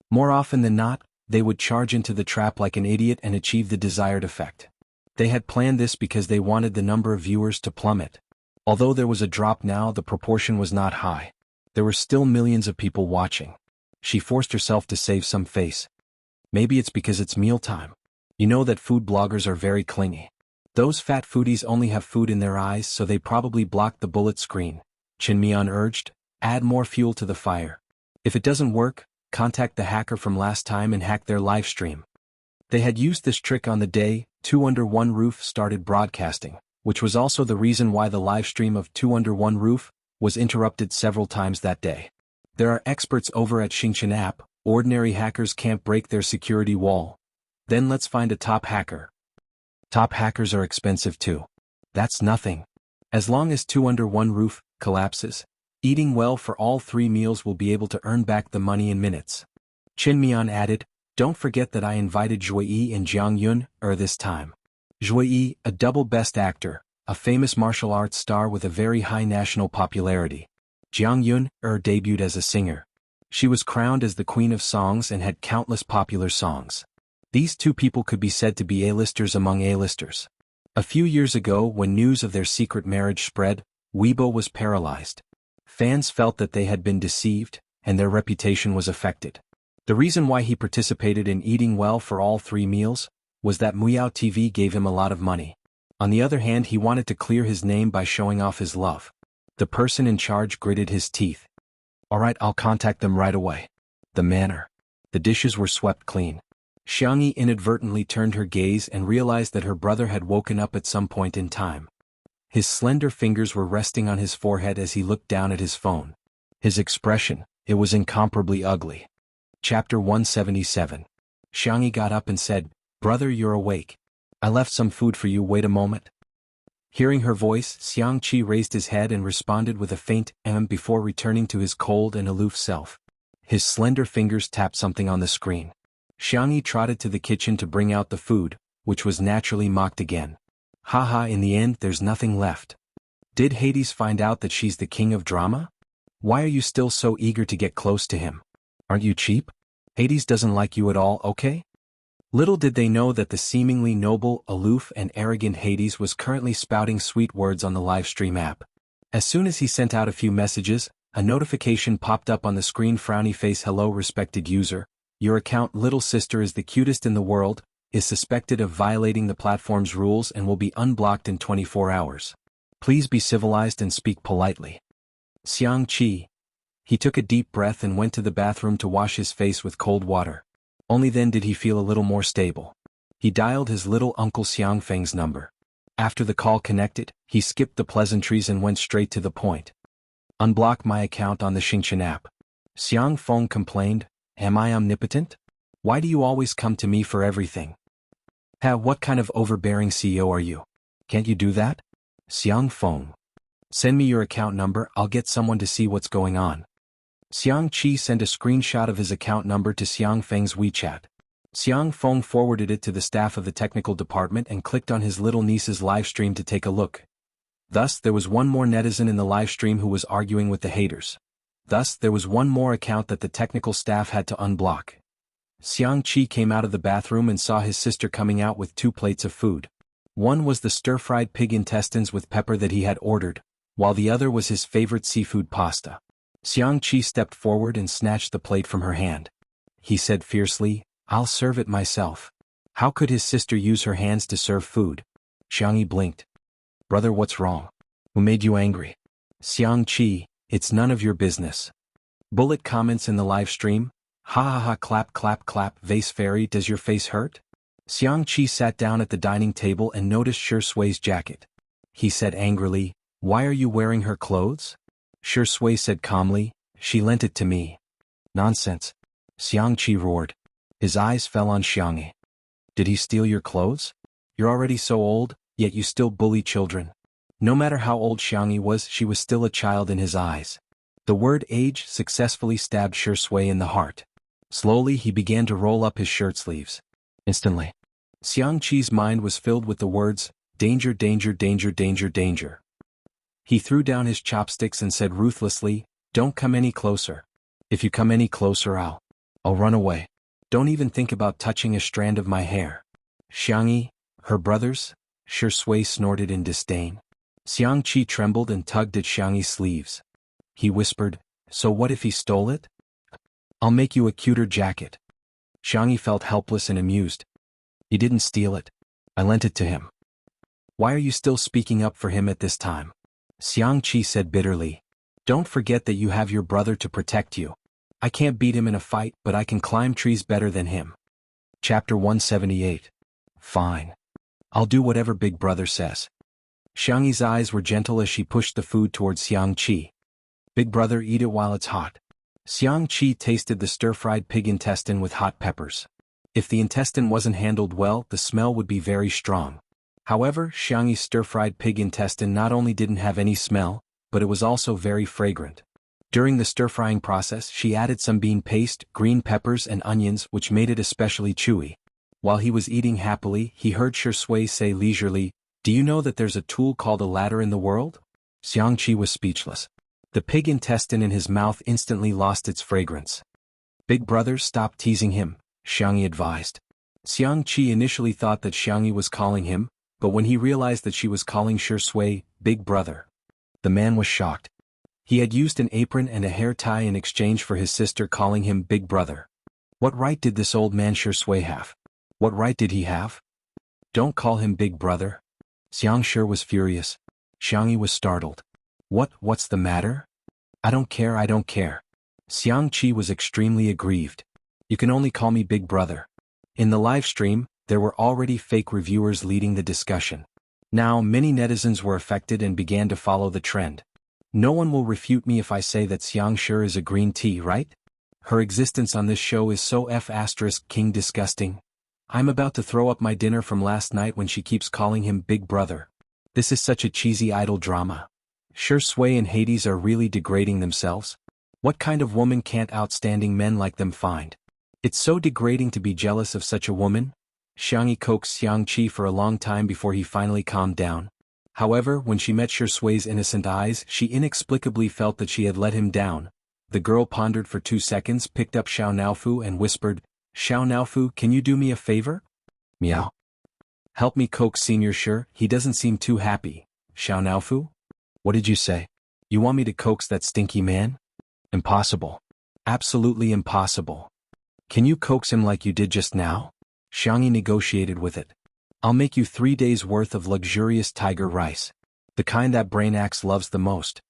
Speaker 1: More often than not, they would charge into the trap like an idiot and achieve the desired effect. They had planned this because they wanted the number of viewers to plummet. Although there was a drop now, the proportion was not high. There were still millions of people watching. She forced herself to save some face. Maybe it's because it's mealtime. You know that food bloggers are very clingy. Those fat foodies only have food in their eyes, so they probably blocked the bullet screen. Chinmian urged, add more fuel to the fire. If it doesn't work, contact the hacker from last time and hack their livestream. They had used this trick on the day Two Under One Roof started broadcasting, which was also the reason why the livestream of Two Under One Roof was interrupted several times that day. There are experts over at Xianxia app, ordinary hackers can't break their security wall. Then let's find a top hacker. Top hackers are expensive too. That's nothing. As long as Two Under One Roof collapses, eating well for all 3 meals will be able to earn back the money in minutes. Chinmian added, don't forget that I invited Zhuyi and Jianghu this time. Zhuyi, a double best actor, a famous martial arts star with a very high national popularity. Jianghu debuted as a singer. She was crowned as the Queen of Songs and had countless popular songs. These two people could be said to be A-listers among A-listers. A few years ago, when news of their secret marriage spread, Weibo was paralyzed. Fans felt that they had been deceived, and their reputation was affected. The reason why he participated in eating well for all 3 meals was that Muyao TV gave him a lot of money. On the other hand, he wanted to clear his name by showing off his love. The person in charge gritted his teeth. Alright, I'll contact them right away. The manner. The dishes were swept clean. Xianxia inadvertently turned her gaze and realized that her brother had woken up at some point in time. His slender fingers were resting on his forehead as he looked down at his phone. His expression, it was incomparably ugly. Chapter 177. Xianxia got up and said, Brother, you're awake. I left some food for you, wait a moment. Hearing her voice, Xianxia raised his head and responded with a faint before returning to his cold and aloof self. His slender fingers tapped something on the screen. Xianxia trotted to the kitchen to bring out the food, which was naturally mocked again. Haha, in the end there's nothing left. Did Hades find out that she's the king of drama? Why are you still so eager to get close to him? Aren't you cheap? Hades doesn't like you at all, okay? Little did they know that the seemingly noble, aloof and arrogant Hades was currently spouting sweet words on the livestream app. As soon as he sent out a few messages, a notification popped up on the screen. Frowny face. Hello respected user. Your account Little Sister is the cutest in the world, is suspected of violating the platform's rules and will be unblocked in 24 hours. Please be civilized and speak politely. Xianxia. He took a deep breath and went to the bathroom to wash his face with cold water. Only then did he feel a little more stable. He dialed his little uncle Xiangfeng's number. After the call connected, he skipped the pleasantries and went straight to the point. Unblock my account on the Xianxia app. Xiangfeng complained, am I omnipotent? Why do you always come to me for everything? What kind of overbearing CEO are you? Can't you do that? Xiangfeng. Send me your account number, I'll get someone to see what's going on. Xianxia sent a screenshot of his account number to Xiangfeng's WeChat. Xiangfeng forwarded it to the staff of the technical department and clicked on his little niece's livestream to take a look. Thus, there was one more netizen in the livestream who was arguing with the haters. Thus, there was one more account that the technical staff had to unblock. Xianxia came out of the bathroom and saw his sister coming out with 2 plates of food. One was the stir-fried pig intestines with pepper that he had ordered, while the other was his favorite seafood pasta. Xianxia stepped forward and snatched the plate from her hand. He said fiercely, I'll serve it myself. How could his sister use her hands to serve food? Xianxia blinked. Brother, what's wrong? Who made you angry? Xianxia, it's none of your business. Bullet comments in the live stream. Ha ha ha, clap clap clap, vase fairy, does your face hurt? Xianxia sat down at the dining table and noticed Shui's jacket. He said angrily, why are you wearing her clothes? Shui said calmly, she lent it to me. Nonsense. Xianxia roared. His eyes fell on Xianxia. Did he steal your clothes? You're already so old, yet you still bully children. No matter how old Xianxia was, she was still a child in his eyes. The word age successfully stabbed Shui in the heart. Slowly he began to roll up his shirt sleeves. Instantly, Xianxia's mind was filled with the words, danger, danger, danger, danger, danger. He threw down his chopsticks and said ruthlessly, don't come any closer. If you come any closer I'll run away. Don't even think about touching a strand of my hair. Xianxia, her brothers? Shui snorted in disdain. Xianxia trembled and tugged at Xianxia's sleeves. He whispered, So what if he stole it? I'll make you a cuter jacket. Xianxia felt helpless and amused. He didn't steal it. I lent it to him. Why are you still speaking up for him at this time? Xianxia said bitterly. Don't forget that you have your brother to protect you. I can't beat him in a fight, but I can climb trees better than him. Chapter 178. Fine. I'll do whatever Big Brother says. Xiangxi's eyes were gentle as she pushed the food towards Xianxia. Big Brother, eat it while it's hot. Xianxia tasted the stir-fried pig intestine with hot peppers. If the intestine wasn't handled well, the smell would be very strong. However, Xianxi's stir-fried pig intestine not only didn't have any smell, but it was also very fragrant. During the stir-frying process, she added some bean paste, green peppers and onions, which made it especially chewy. While he was eating happily, he heard Shui say leisurely, "Do you know that there's a tool called a ladder in the world?" Xianxia was speechless. The pig intestine in his mouth instantly lost its fragrance. Big Brother, stop teasing him, Xianxia advised. Xianxia initially thought that Xianxia was calling him, but when he realized that she was calling Shui Big Brother, the man was shocked. He had used an apron and a hair tie in exchange for his sister calling him Big Brother. What right did this old man Shui have? What right did he have? Don't call him Big Brother. Xianxia was furious. Xianxia was startled. What's the matter? I don't care. Xianxia was extremely aggrieved. You can only call me Big Brother. In the live stream, there were already fake reviewers leading the discussion. Now many netizens were affected and began to follow the trend. No one will refute me if I say that Xianxia is a green tea, right? Her existence on this show is so King disgusting. I'm about to throw up my dinner from last night when she keeps calling him Big Brother. This is such a cheesy idol drama. Shui and Hades are really degrading themselves. What kind of woman can't outstanding men like them find? It's so degrading to be jealous of such a woman. Xianxia coaxed Xianxia for a long time before he finally calmed down. However, when she met Shui's innocent eyes, she inexplicably felt that she had let him down. The girl pondered for 2 seconds, picked up Xiao Naofu and whispered, "Xiao Naofu, can you do me a favor?" Meow. Help me coax Senior Sure, he doesn't seem too happy. Xiao Naofu? What did you say? You want me to coax that stinky man? Impossible. Absolutely impossible. Can you coax him like you did just now? Xianxia negotiated with it. I'll make you 3 days' worth of luxurious tiger rice. The kind that brain axe loves the most.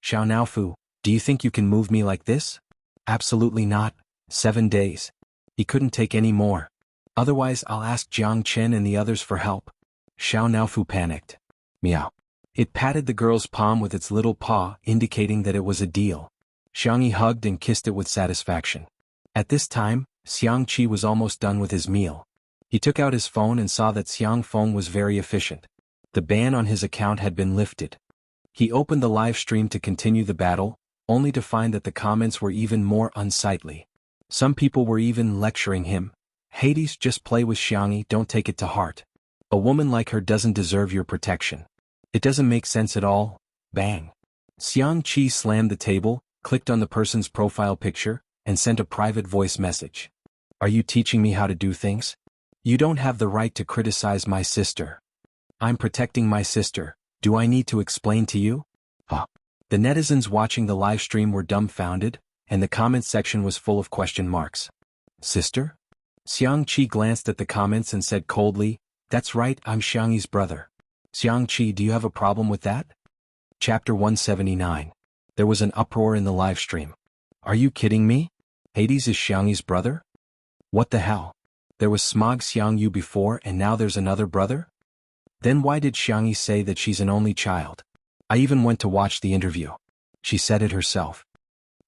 Speaker 1: Xiao Naofu, do you think you can move me like this? Absolutely not. 7 days. He couldn't take any more. Otherwise I'll ask Jiang Chen and the others for help. Xiao Naofu panicked. Meow. It patted the girl's palm with its little paw, indicating that it was a deal. Xianxia hugged and kissed it with satisfaction. At this time, Xianxia was almost done with his meal. He took out his phone and saw that Xiang phone was very efficient. The ban on his account had been lifted. He opened the live stream to continue the battle, only to find that the comments were even more unsightly. Some people were even lecturing him. Hades, just play with Xianxia, don't take it to heart. A woman like her doesn't deserve your protection. It doesn't make sense at all. Bang. Xianxia slammed the table, clicked on the person's profile picture, and sent a private voice message. Are you teaching me how to do things? You don't have the right to criticize my sister. I'm protecting my sister. Do I need to explain to you? Huh. The netizens watching the live stream were dumbfounded, and the comments section was full of question marks. Sister? Xianxia glanced at the comments and said coldly, "That's right, I'm Xiangxi's brother." Xianxia, do you have a problem with that? Chapter 179. There was an uproar in the live stream. Are you kidding me? Hades is Xiangxi's brother? What the hell? There was Smog Xiangyu before and now there's another brother? Then why did Xianxia say that she's an only child? I even went to watch the interview. She said it herself.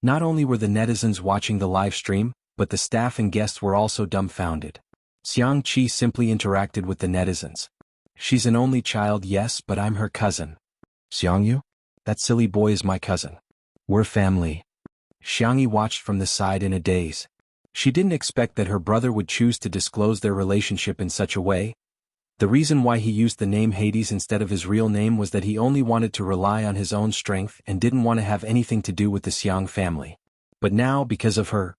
Speaker 1: Not only were the netizens watching the live stream, but the staff and guests were also dumbfounded. Xianxia simply interacted with the netizens. She's an only child, yes, but I'm her cousin. Xiangyu? That silly boy is my cousin. We're family. Xianxia watched from the side in a daze. She didn't expect that her brother would choose to disclose their relationship in such a way. The reason why he used the name Hades instead of his real name was that he only wanted to rely on his own strength and didn't want to have anything to do with the Xiang family. But now, because of her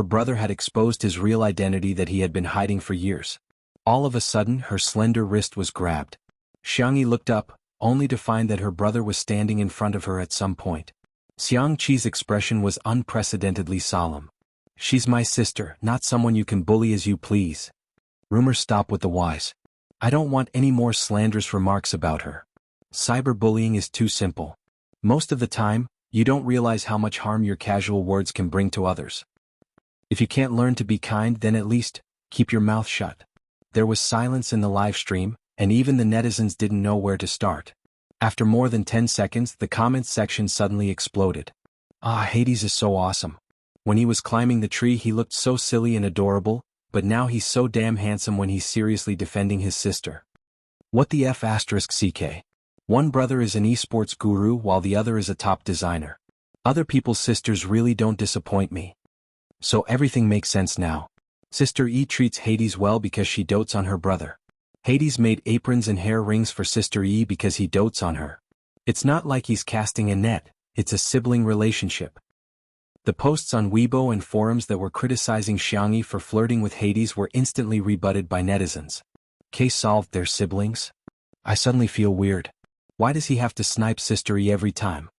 Speaker 1: brother had exposed his real identity that he had been hiding for years. All of a sudden, her slender wrist was grabbed. Xianxia looked up, only to find that her brother was standing in front of her at some point. Xianxi's expression was unprecedentedly solemn. She's my sister, not someone you can bully as you please. Rumors stop with the wise. I don't want any more slanderous remarks about her. Cyberbullying is too simple. Most of the time, you don't realize how much harm your casual words can bring to others. If you can't learn to be kind, then at least, keep your mouth shut. There was silence in the live stream, and even the netizens didn't know where to start. After more than 10 seconds, the comments section suddenly exploded. Ah, Hades is so awesome. When he was climbing the tree he looked so silly and adorable, but now he's so damn handsome when he's seriously defending his sister. What the F*** CK? One brother is an esports guru while the other is a top designer. Other people's sisters really don't disappoint me. So everything makes sense now. Sister E treats Hades well because she dotes on her brother. Hades made aprons and hair rings for Sister E because he dotes on her. It's not like he's casting a net, it's a sibling relationship. The posts on Weibo and forums that were criticizing Xianxia for flirting with Hades were instantly rebutted by netizens. Case solved, they're siblings? I suddenly feel weird. Why does he have to snipe Sister E every time?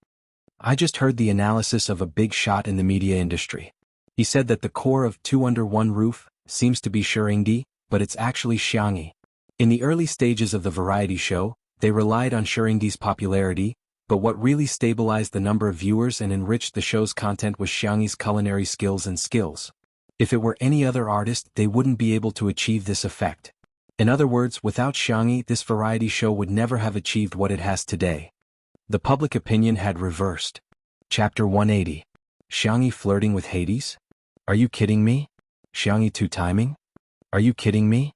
Speaker 1: I just heard the analysis of a big shot in the media industry. He said that the core of Two Under One Roof seems to be Xianxia, but it's actually Xianxia. In the early stages of the variety show, they relied on Xianxia's popularity, but what really stabilized the number of viewers and enriched the show's content was Xianxia's culinary skills. If it were any other artist, they wouldn't be able to achieve this effect. In other words, without Xianxia, this variety show would never have achieved what it has today. The public opinion had reversed. Chapter 180. Xianxia flirting with Hades? Are you kidding me? Xianxia two-timing? Are you kidding me?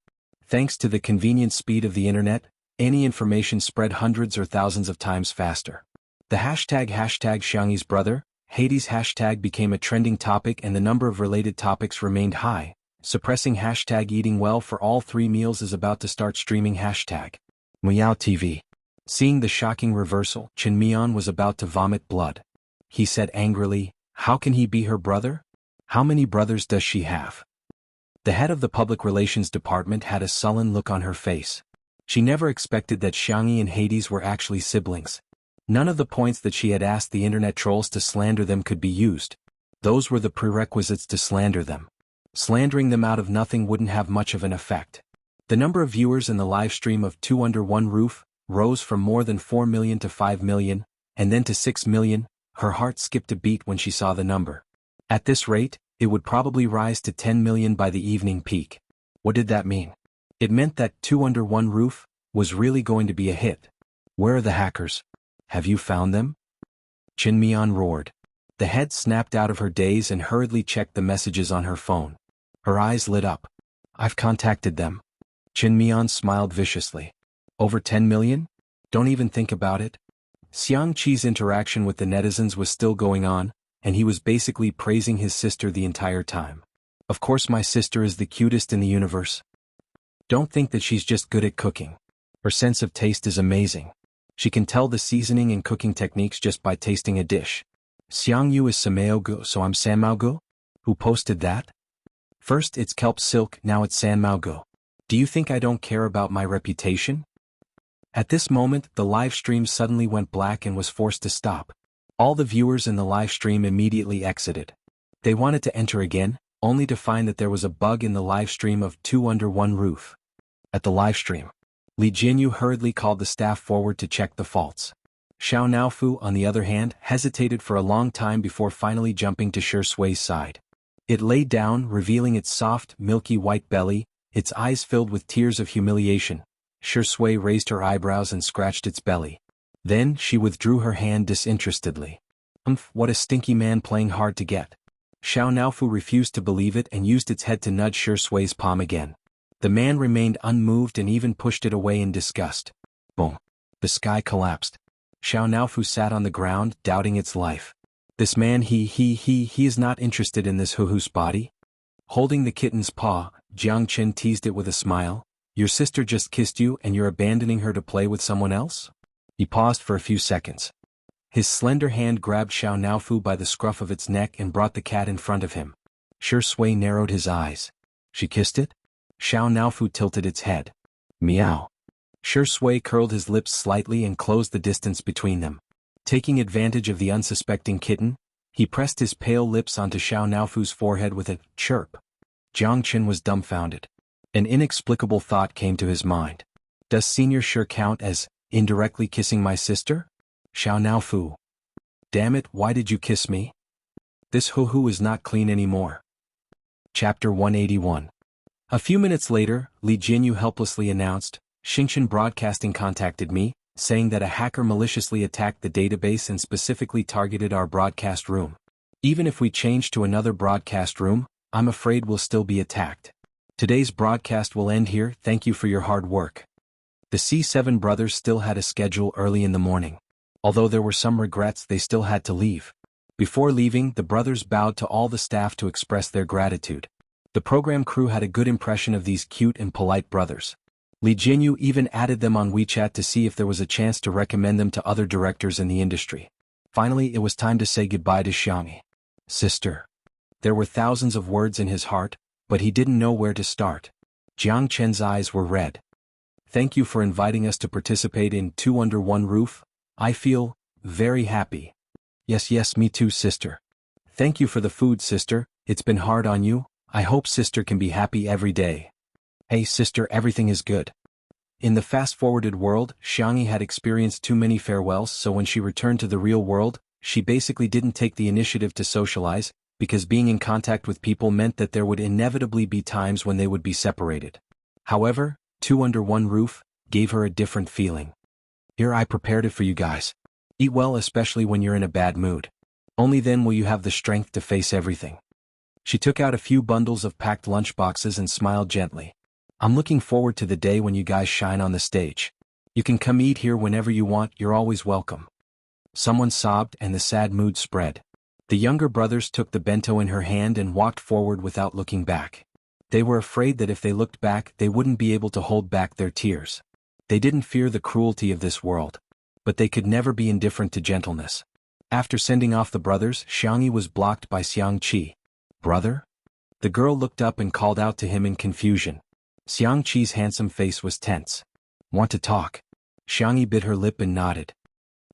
Speaker 1: Thanks to the convenient speed of the internet, any information spread hundreds or thousands of times faster. The hashtag Xianxia's brother, Hades hashtag became a trending topic and the number of related topics remained high. Suppressing hashtag eating well for all 3 meals is about to start streaming hashtag Meow TV. Seeing the shocking reversal, Chen Mian was about to vomit blood. He said angrily, how can he be her brother? How many brothers does she have? The head of the public relations department had a sullen look on her face. She never expected that Xianxia and Hades were actually siblings. None of the points that she had asked the internet trolls to slander them could be used. Those were the prerequisites to slander them. Slandering them out of nothing wouldn't have much of an effect. The number of viewers in the live stream of Two Under One Roof rose from more than 4 million to 5 million, and then to 6 million. Her heart skipped a beat when she saw the number. At this rate, it would probably rise to 10 million by the evening peak. What did that mean? It meant that Two Under One Roof was really going to be a hit. Where are the hackers? Have you found them? Chen Mian roared. The head snapped out of her daze and hurriedly checked the messages on her phone. Her eyes lit up. I've contacted them. Chen Mian smiled viciously. Over 10 million? Don't even think about it. Xianxi's interaction with the netizens was still going on, and he was basically praising his sister the entire time. Of course my sister is the cutest in the universe. Don't think that she's just good at cooking. Her sense of taste is amazing. She can tell the seasoning and cooking techniques just by tasting a dish. Xiangyu is Samaogu, so I'm Sanmaogu? Who posted that? First it's kelp silk, now it's Sanmaogu. Do you think I don't care about my reputation? At this moment, the live stream suddenly went black and was forced to stop. All the viewers in the live stream immediately exited. They wanted to enter again, only to find that there was a bug in the live stream of Two Under One Roof. At the live stream, Li Jinyu hurriedly called the staff forward to check the faults. Xiao Naofu, on the other hand, hesitated for a long time before finally jumping to Shi Sui's side. It lay down, revealing its soft, milky white belly, its eyes filled with tears of humiliation. Shi Sui raised her eyebrows and scratched its belly. Then, she withdrew her hand disinterestedly. What a stinky man playing hard to get. Xiao Naofu refused to believe it and used its head to nudge Shi Sui's palm again. The man remained unmoved and even pushed it away in disgust. Boom. The sky collapsed. Xiao Naofu sat on the ground, doubting its life. This man he is not interested in this hoo-hoo's body? Holding the kitten's paw, Jiang Chen teased it with a smile. Your sister just kissed you and you're abandoning her to play with someone else? He paused for a few seconds. His slender hand grabbed Xiao Naofu by the scruff of its neck and brought the cat in front of him. Shi Sui narrowed his eyes. She kissed it? Xiao Naofu tilted its head. Meow. Shi Sui curled his lips slightly and closed the distance between them. Taking advantage of the unsuspecting kitten, he pressed his pale lips onto Xiao Naofu's forehead with a chirp. Jiang Chen was dumbfounded. An inexplicable thought came to his mind. Does Senior sure count as indirectly kissing my sister? Xiao Naofu. Damn it, why did you kiss me? This hoo-hoo is not clean anymore. Chapter 181. A few minutes later, Li Jinyu helplessly announced, Xianxia Broadcasting contacted me, saying that a hacker maliciously attacked the database and specifically targeted our broadcast room. Even if we change to another broadcast room, I'm afraid we'll still be attacked. Today's broadcast will end here, thank you for your hard work. The C7 brothers still had a schedule early in the morning. Although there were some regrets, they still had to leave. Before leaving, the brothers bowed to all the staff to express their gratitude. The program crew had a good impression of these cute and polite brothers. Li Jinyu even added them on WeChat to see if there was a chance to recommend them to other directors in the industry. Finally, it was time to say goodbye to Xianxia. Sister. There were thousands of words in his heart, but he didn't know where to start. Jiang Chen's eyes were red. Thank you for inviting us to participate in Two Under One Roof. I feel very happy. Yes, me too, sister. Thank you for the food, sister. It's been hard on you. I hope sister can be happy every day. Hey, sister, everything is good. In the fast-forwarded world, Xianxia had experienced too many farewells, so when she returned to the real world, she basically didn't take the initiative to socialize, because being in contact with people meant that there would inevitably be times when they would be separated. However, Two Under One Roof gave her a different feeling. Here, I prepared it for you guys. Eat well, especially when you're in a bad mood. Only then will you have the strength to face everything. She took out a few bundles of packed lunchboxes and smiled gently. I'm looking forward to the day when you guys shine on the stage. You can come eat here whenever you want, you're always welcome. Someone sobbed and the sad mood spread. The younger brothers took the bento in her hand and walked forward without looking back. They were afraid that if they looked back, they wouldn't be able to hold back their tears. They didn't fear the cruelty of this world. But they could never be indifferent to gentleness. After sending off the brothers, Xianxia was blocked by Xianxia. Brother? The girl looked up and called out to him in confusion. Xianxia's handsome face was tense. Want to talk? Xianxia bit her lip and nodded.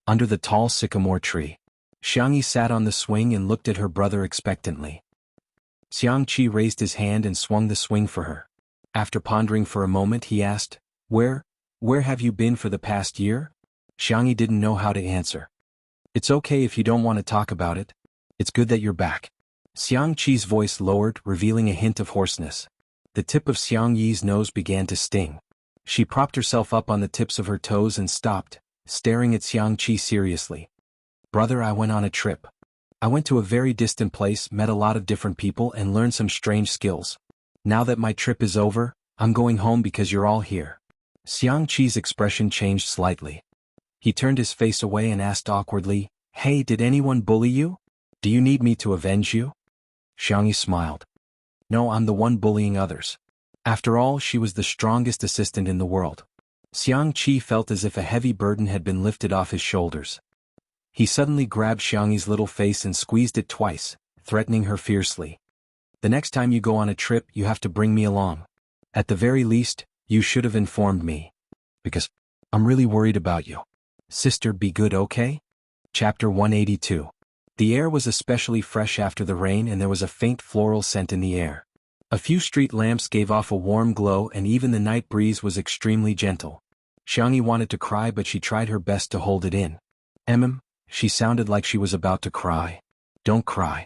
Speaker 1: Under the tall sycamore tree, Xianxia sat on the swing and looked at her brother expectantly. Xianxia raised his hand and swung the swing for her. After pondering for a moment, he asked, Where have you been for the past year? Xianxia didn't know how to answer. It's okay if you don't want to talk about it. It's good that you're back. Xianxia's voice lowered, revealing a hint of hoarseness. The tip of Xiangyi's nose began to sting. She propped herself up on the tips of her toes and stopped, staring at Xianxia seriously. Brother, I went on a trip. I went to a very distant place, met a lot of different people and learned some strange skills. Now that my trip is over, I'm going home because you're all here. Xianxia's expression changed slightly. He turned his face away and asked awkwardly, Hey, did anyone bully you? Do you need me to avenge you? Xianxia smiled. No, I'm the one bullying others. After all, she was the strongest assistant in the world. Xianxia felt as if a heavy burden had been lifted off his shoulders. He suddenly grabbed Xiangxia's little face and squeezed it twice, threatening her fiercely. The next time you go on a trip, you have to bring me along. At the very least, you should have informed me. Because I'm really worried about you. Sister, be good, okay? Chapter 182. The air was especially fresh after the rain and there was a faint floral scent in the air. A few street lamps gave off a warm glow and even the night breeze was extremely gentle. Xianxia wanted to cry but she tried her best to hold it in. She sounded like she was about to cry. Don't cry.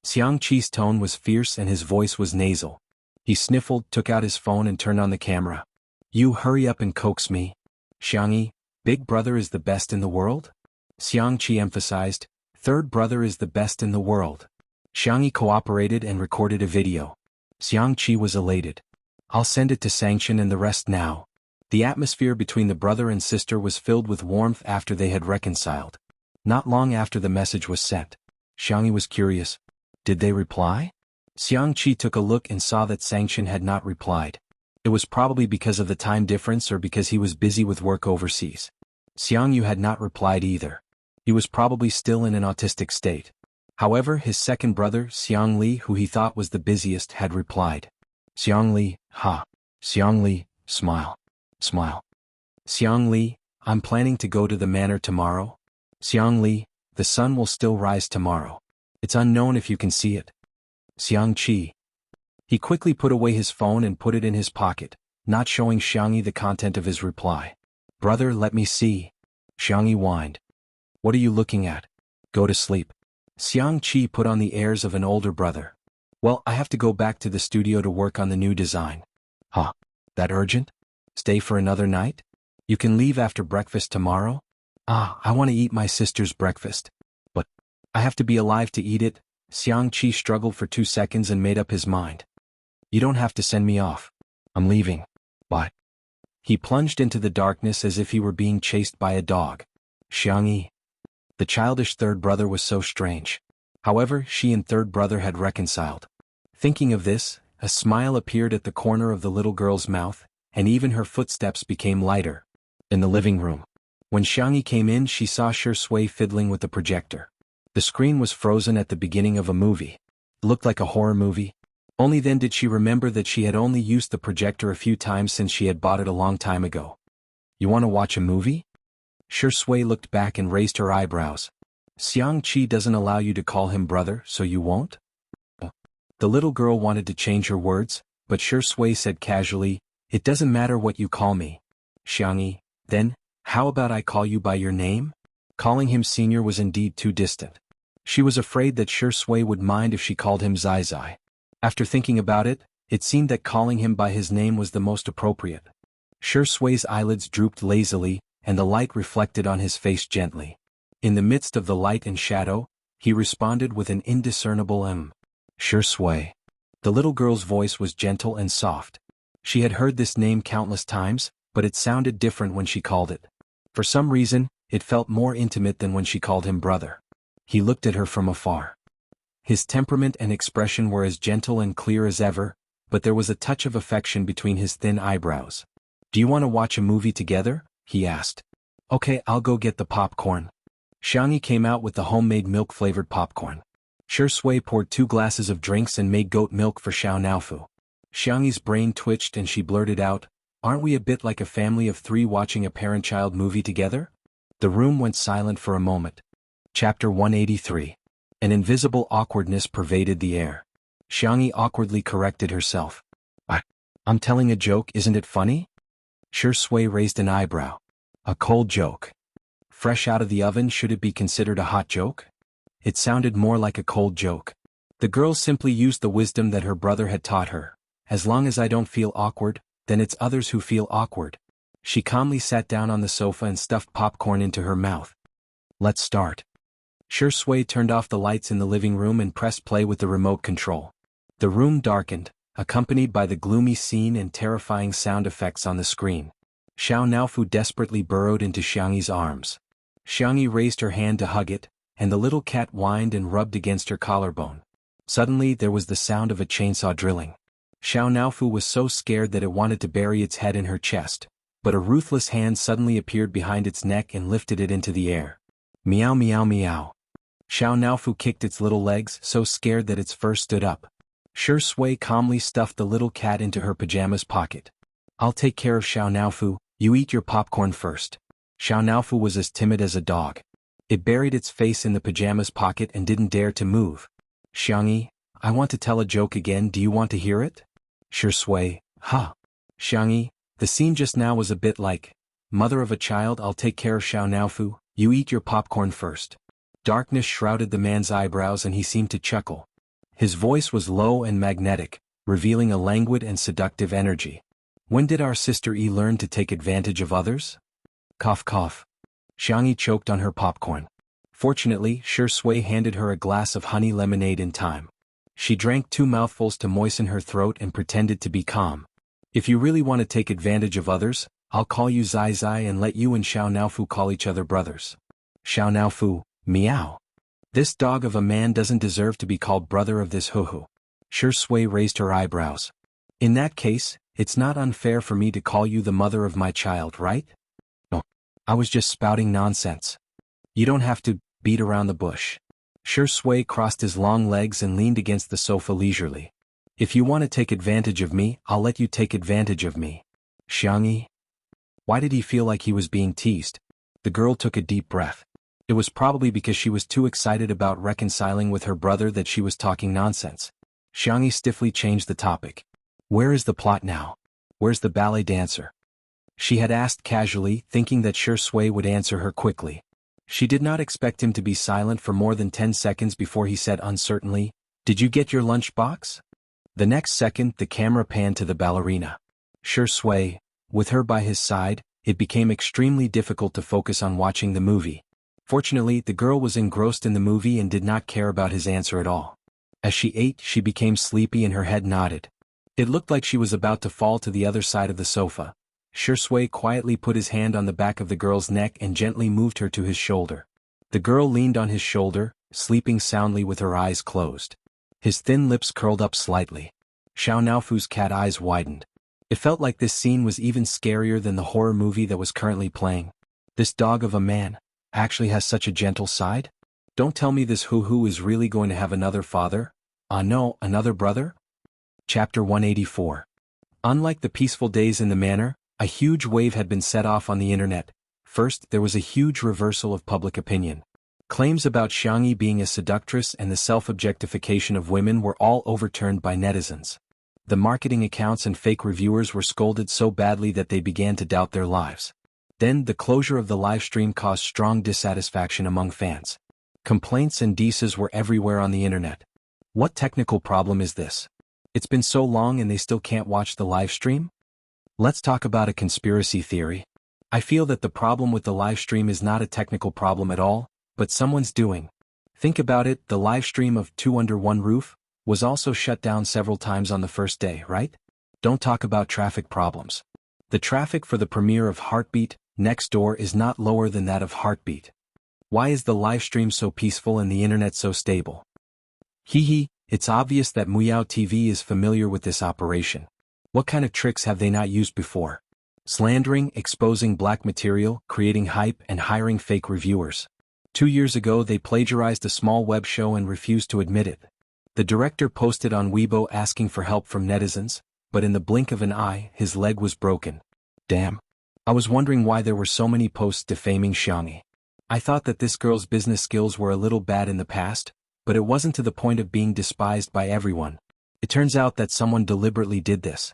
Speaker 1: Xianxia's tone was fierce and his voice was nasal. He sniffled, took out his phone and turned on the camera. You hurry up and coax me. Xianxia, big brother is the best in the world? Xianxia emphasized, third brother is the best in the world. Xianxia cooperated and recorded a video. Xianxia was elated. I'll send it to Sanction and the rest now. The atmosphere between the brother and sister was filled with warmth after they had reconciled. Not long after the message was sent, Xianxia was curious. Did they reply? Xianxia took a look and saw that Sanction had not replied. It was probably because of the time difference or because he was busy with work overseas. Xiangyu had not replied either. He was probably still in an autistic state. However, his second brother, Xiangli, who he thought was the busiest, had replied. Xiangli, ha. Xiangli, smile. Smile. Xiangli, I'm planning to go to the manor tomorrow. Xiangli, the sun will still rise tomorrow. It's unknown if you can see it. Xianxia. He quickly put away his phone and put it in his pocket, not showing Xiangyi the content of his reply. Brother, let me see. Xiangyi whined. What are you looking at? Go to sleep. Xianxia put on the airs of an older brother. Well, I have to go back to the studio to work on the new design. Huh? That urgent? Stay for another night? You can leave after breakfast tomorrow? I want to eat my sister's breakfast. But I have to be alive to eat it. Xianxia struggled for 2 seconds and made up his mind. You don't have to send me off. I'm leaving. But he plunged into the darkness as if he were being chased by a dog. Xiangyi. The childish third brother was so strange. However, she and third brother had reconciled. Thinking of this, a smile appeared at the corner of the little girl's mouth, and even her footsteps became lighter. In the living room. When Xiangyi came in, she saw Shui fiddling with the projector. The screen was frozen at the beginning of a movie. It looked like a horror movie. Only then did she remember that she had only used the projector a few times since she had bought it a long time ago. You want to watch a movie? Shui looked back and raised her eyebrows. Xianxia doesn't allow you to call him brother, so you won't? The little girl wanted to change her words, but Shui said casually, It doesn't matter what you call me. Xiangyi, then, how about I call you by your name? Calling him senior was indeed too distant. She was afraid that Shui would mind if she called him Zai Zai. After thinking about it, it seemed that calling him by his name was the most appropriate. Shui's eyelids drooped lazily, and the light reflected on his face gently. In the midst of the light and shadow, he responded with an indiscernible Shui. The little girl's voice was gentle and soft. She had heard this name countless times, but it sounded different when she called it. For some reason, it felt more intimate than when she called him brother. He looked at her from afar. His temperament and expression were as gentle and clear as ever, but there was a touch of affection between his thin eyebrows. Do you want to watch a movie together? He asked. Okay, I'll go get the popcorn. Xiangyi came out with the homemade milk-flavored popcorn. Shui poured 2 glasses of drinks and made goat milk for Xiao Naofu. Xiangyi's brain twitched and she blurted out, Aren't we a bit like a family of 3 watching a parent-child movie together? The room went silent for a moment. Chapter 183. An invisible awkwardness pervaded the air. Xiangyi awkwardly corrected herself. I'm telling a joke, isn't it funny? Shui raised an eyebrow. A cold joke. Fresh out of the oven, should it be considered a hot joke? It sounded more like a cold joke. The girl simply used the wisdom that her brother had taught her. As long as I don't feel awkward, then it's others who feel awkward. She calmly sat down on the sofa and stuffed popcorn into her mouth. Let's start. Shui turned off the lights in the living room and pressed play with the remote control. The room darkened, accompanied by the gloomy scene and terrifying sound effects on the screen. Xiao Naofu desperately burrowed into Xiangyi's arms. Xiangyi raised her hand to hug it, and the little cat whined and rubbed against her collarbone. Suddenly there was the sound of a chainsaw drilling. Xiao Naofu was so scared that it wanted to bury its head in her chest, but a ruthless hand suddenly appeared behind its neck and lifted it into the air. Meow meow meow. Xiao Naofu kicked its little legs, so scared that its fur stood up. Shui calmly stuffed the little cat into her pajamas pocket. I'll take care of Xiao Naofu, you eat your popcorn first. Xiao Naofu was as timid as a dog. It buried its face in the pajamas pocket and didn't dare to move. Xiangyi, I want to tell a joke again, do you want to hear it? Shui, huh. Xiangyi, the scene just now was a bit like, Mother of a child, I'll take care of Xiao Naofu, you eat your popcorn first. Darkness shrouded the man's eyebrows and he seemed to chuckle. His voice was low and magnetic, revealing a languid and seductive energy. When did our sister E learn to take advantage of others? Cough cough. Xiangyi choked on her popcorn. Fortunately, Shui handed her a glass of honey lemonade in time. She drank 2 mouthfuls to moisten her throat and pretended to be calm. If you really want to take advantage of others, I'll call you Zai Zai and let you and Xiao Naofu call each other brothers. Xiao Naofu, meow. This dog of a man doesn't deserve to be called brother of this hoo-hoo. Shui raised her eyebrows. In that case, it's not unfair for me to call you the mother of my child, right? No. I was just spouting nonsense. You don't have to beat around the bush. Shui crossed his long legs and leaned against the sofa leisurely. If you want to take advantage of me, I'll let you take advantage of me. Xiangyi? Why did he feel like he was being teased? The girl took a deep breath. It was probably because she was too excited about reconciling with her brother that she was talking nonsense. Xianxia stiffly changed the topic. Where is the plot now? Where's the ballet dancer? She had asked casually, thinking that Shui would answer her quickly. She did not expect him to be silent for more than 10 seconds before he said uncertainly, "Did you get your lunchbox?" The next second, the camera panned to the ballerina. Shui, with her by his side, it became extremely difficult to focus on watching the movie. Fortunately, the girl was engrossed in the movie and did not care about his answer at all. As she ate, she became sleepy and her head nodded. It looked like she was about to fall to the other side of the sofa. Shui quietly put his hand on the back of the girl's neck and gently moved her to his shoulder. The girl leaned on his shoulder, sleeping soundly with her eyes closed. His thin lips curled up slightly. Xiao Naofu's cat eyes widened. It felt like this scene was even scarier than the horror movie that was currently playing. This dog of a man actually has such a gentle side? Don't tell me this hoo-hoo is really going to have another father? No, another brother? Chapter 184. Unlike the peaceful days in the manor, a huge wave had been set off on the internet. First, there was a huge reversal of public opinion. Claims about Xianxia being a seductress and the self-objectification of women were all overturned by netizens. The marketing accounts and fake reviewers were scolded so badly that they began to doubt their lives. Then, the closure of the livestream caused strong dissatisfaction among fans. Complaints and disses were everywhere on the internet. What technical problem is this? It's been so long and they still can't watch the livestream? Let's talk about a conspiracy theory. I feel that the problem with the livestream is not a technical problem at all, but someone's doing. Think about it, the livestream of Two Under One Roof was also shut down several times on the first day, right? Don't talk about traffic problems. The traffic for the premiere of Heartbeat Next Door is not lower than that of Heartbeat. Why is the livestream so peaceful and the internet so stable? It's obvious that Muyao TV is familiar with this operation. What kind of tricks have they not used before? Slandering, exposing black material, creating hype, and hiring fake reviewers. 2 years ago they plagiarized a small web show and refused to admit it. The director posted on Weibo asking for help from netizens, but in the blink of an eye, his leg was broken. Damn. I was wondering why there were so many posts defaming Xianxia. I thought that this girl's business skills were a little bad in the past, but it wasn't to the point of being despised by everyone. It turns out that someone deliberately did this.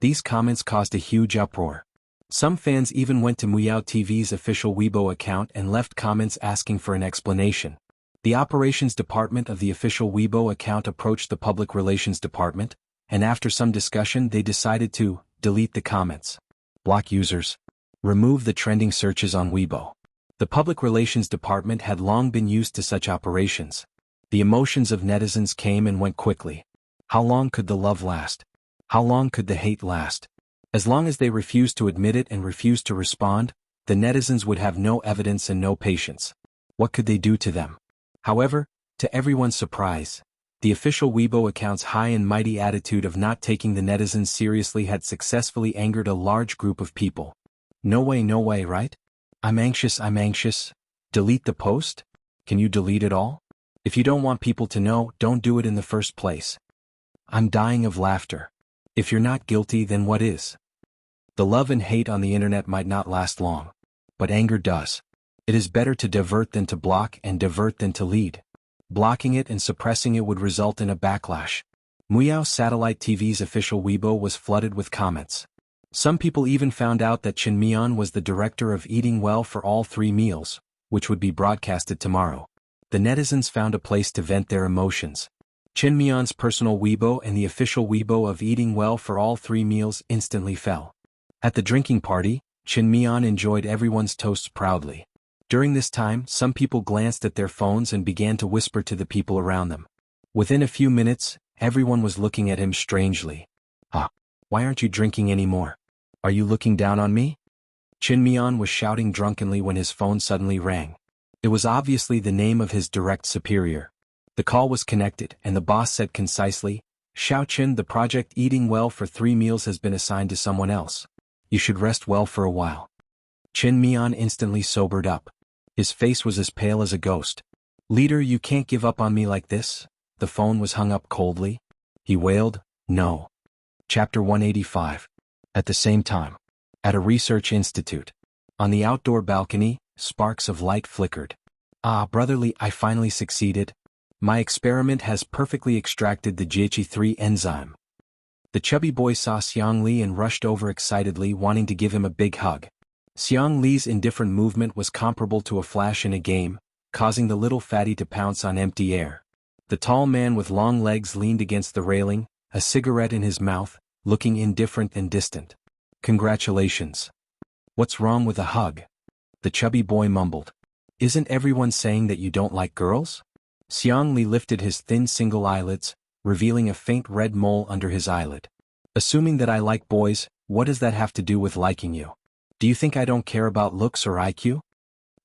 Speaker 1: These comments caused a huge uproar. Some fans even went to Muyao TV's official Weibo account and left comments asking for an explanation. The operations department of the official Weibo account approached the public relations department, and after some discussion they decided to delete the comments. Block users. Remove the trending searches on Weibo. The public relations department had long been used to such operations. The emotions of netizens came and went quickly. How long could the love last? How long could the hate last? As long as they refused to admit it and refused to respond, the netizens would have no evidence and no patience. What could they do to them? However, to everyone's surprise, the official Weibo account's high and mighty attitude of not taking the netizens seriously had successfully angered a large group of people. No way, right? I'm anxious. Delete the post? Can you delete it all? If you don't want people to know, don't do it in the first place. I'm dying of laughter. If you're not guilty, then what is? The love and hate on the internet might not last long. But anger does. It is better to divert than to block and divert than to lead. Blocking it and suppressing it would result in a backlash. Muyao Satellite TV's official Weibo was flooded with comments. Some people even found out that Chen Mian was the director of Eating Well for All 3 Meals, which would be broadcasted tomorrow. The netizens found a place to vent their emotions. Chen Mian's personal Weibo and the official Weibo of Eating Well for All 3 Meals instantly fell. At the drinking party, Chen Mian enjoyed everyone's toasts proudly. During this time, some people glanced at their phones and began to whisper to the people around them. Within a few minutes, everyone was looking at him strangely. Why aren't you drinking anymore? Are you looking down on me? Chen Mian was shouting drunkenly when his phone suddenly rang. It was obviously the name of his direct superior. The call was connected, and the boss said concisely, "Xiao Chen, the project Eating Well for 3 Meals has been assigned to someone else. You should rest well for a while." Chen Mian instantly sobered up. His face was as pale as a ghost. "Leader, you can't give up on me like this." The phone was hung up coldly. He wailed, "No." Chapter 185. At the same time. At a research institute. On the outdoor balcony, sparks of light flickered. Ah, brotherly, I finally succeeded. My experiment has perfectly extracted the Jianghu-3 enzyme. The chubby boy saw Xianxia and rushed over excitedly, wanting to give him a big hug. Xianxia's indifferent movement was comparable to a flash in a game, causing the little fatty to pounce on empty air. The tall man with long legs leaned against the railing, a cigarette in his mouth, looking indifferent and distant. Congratulations. What's wrong with a hug? The chubby boy mumbled. Isn't everyone saying that you don't like girls? Xianxia lifted his thin single eyelids, revealing a faint red mole under his eyelid. Assuming that I like boys, what does that have to do with liking you? Do you think I don't care about looks or IQ?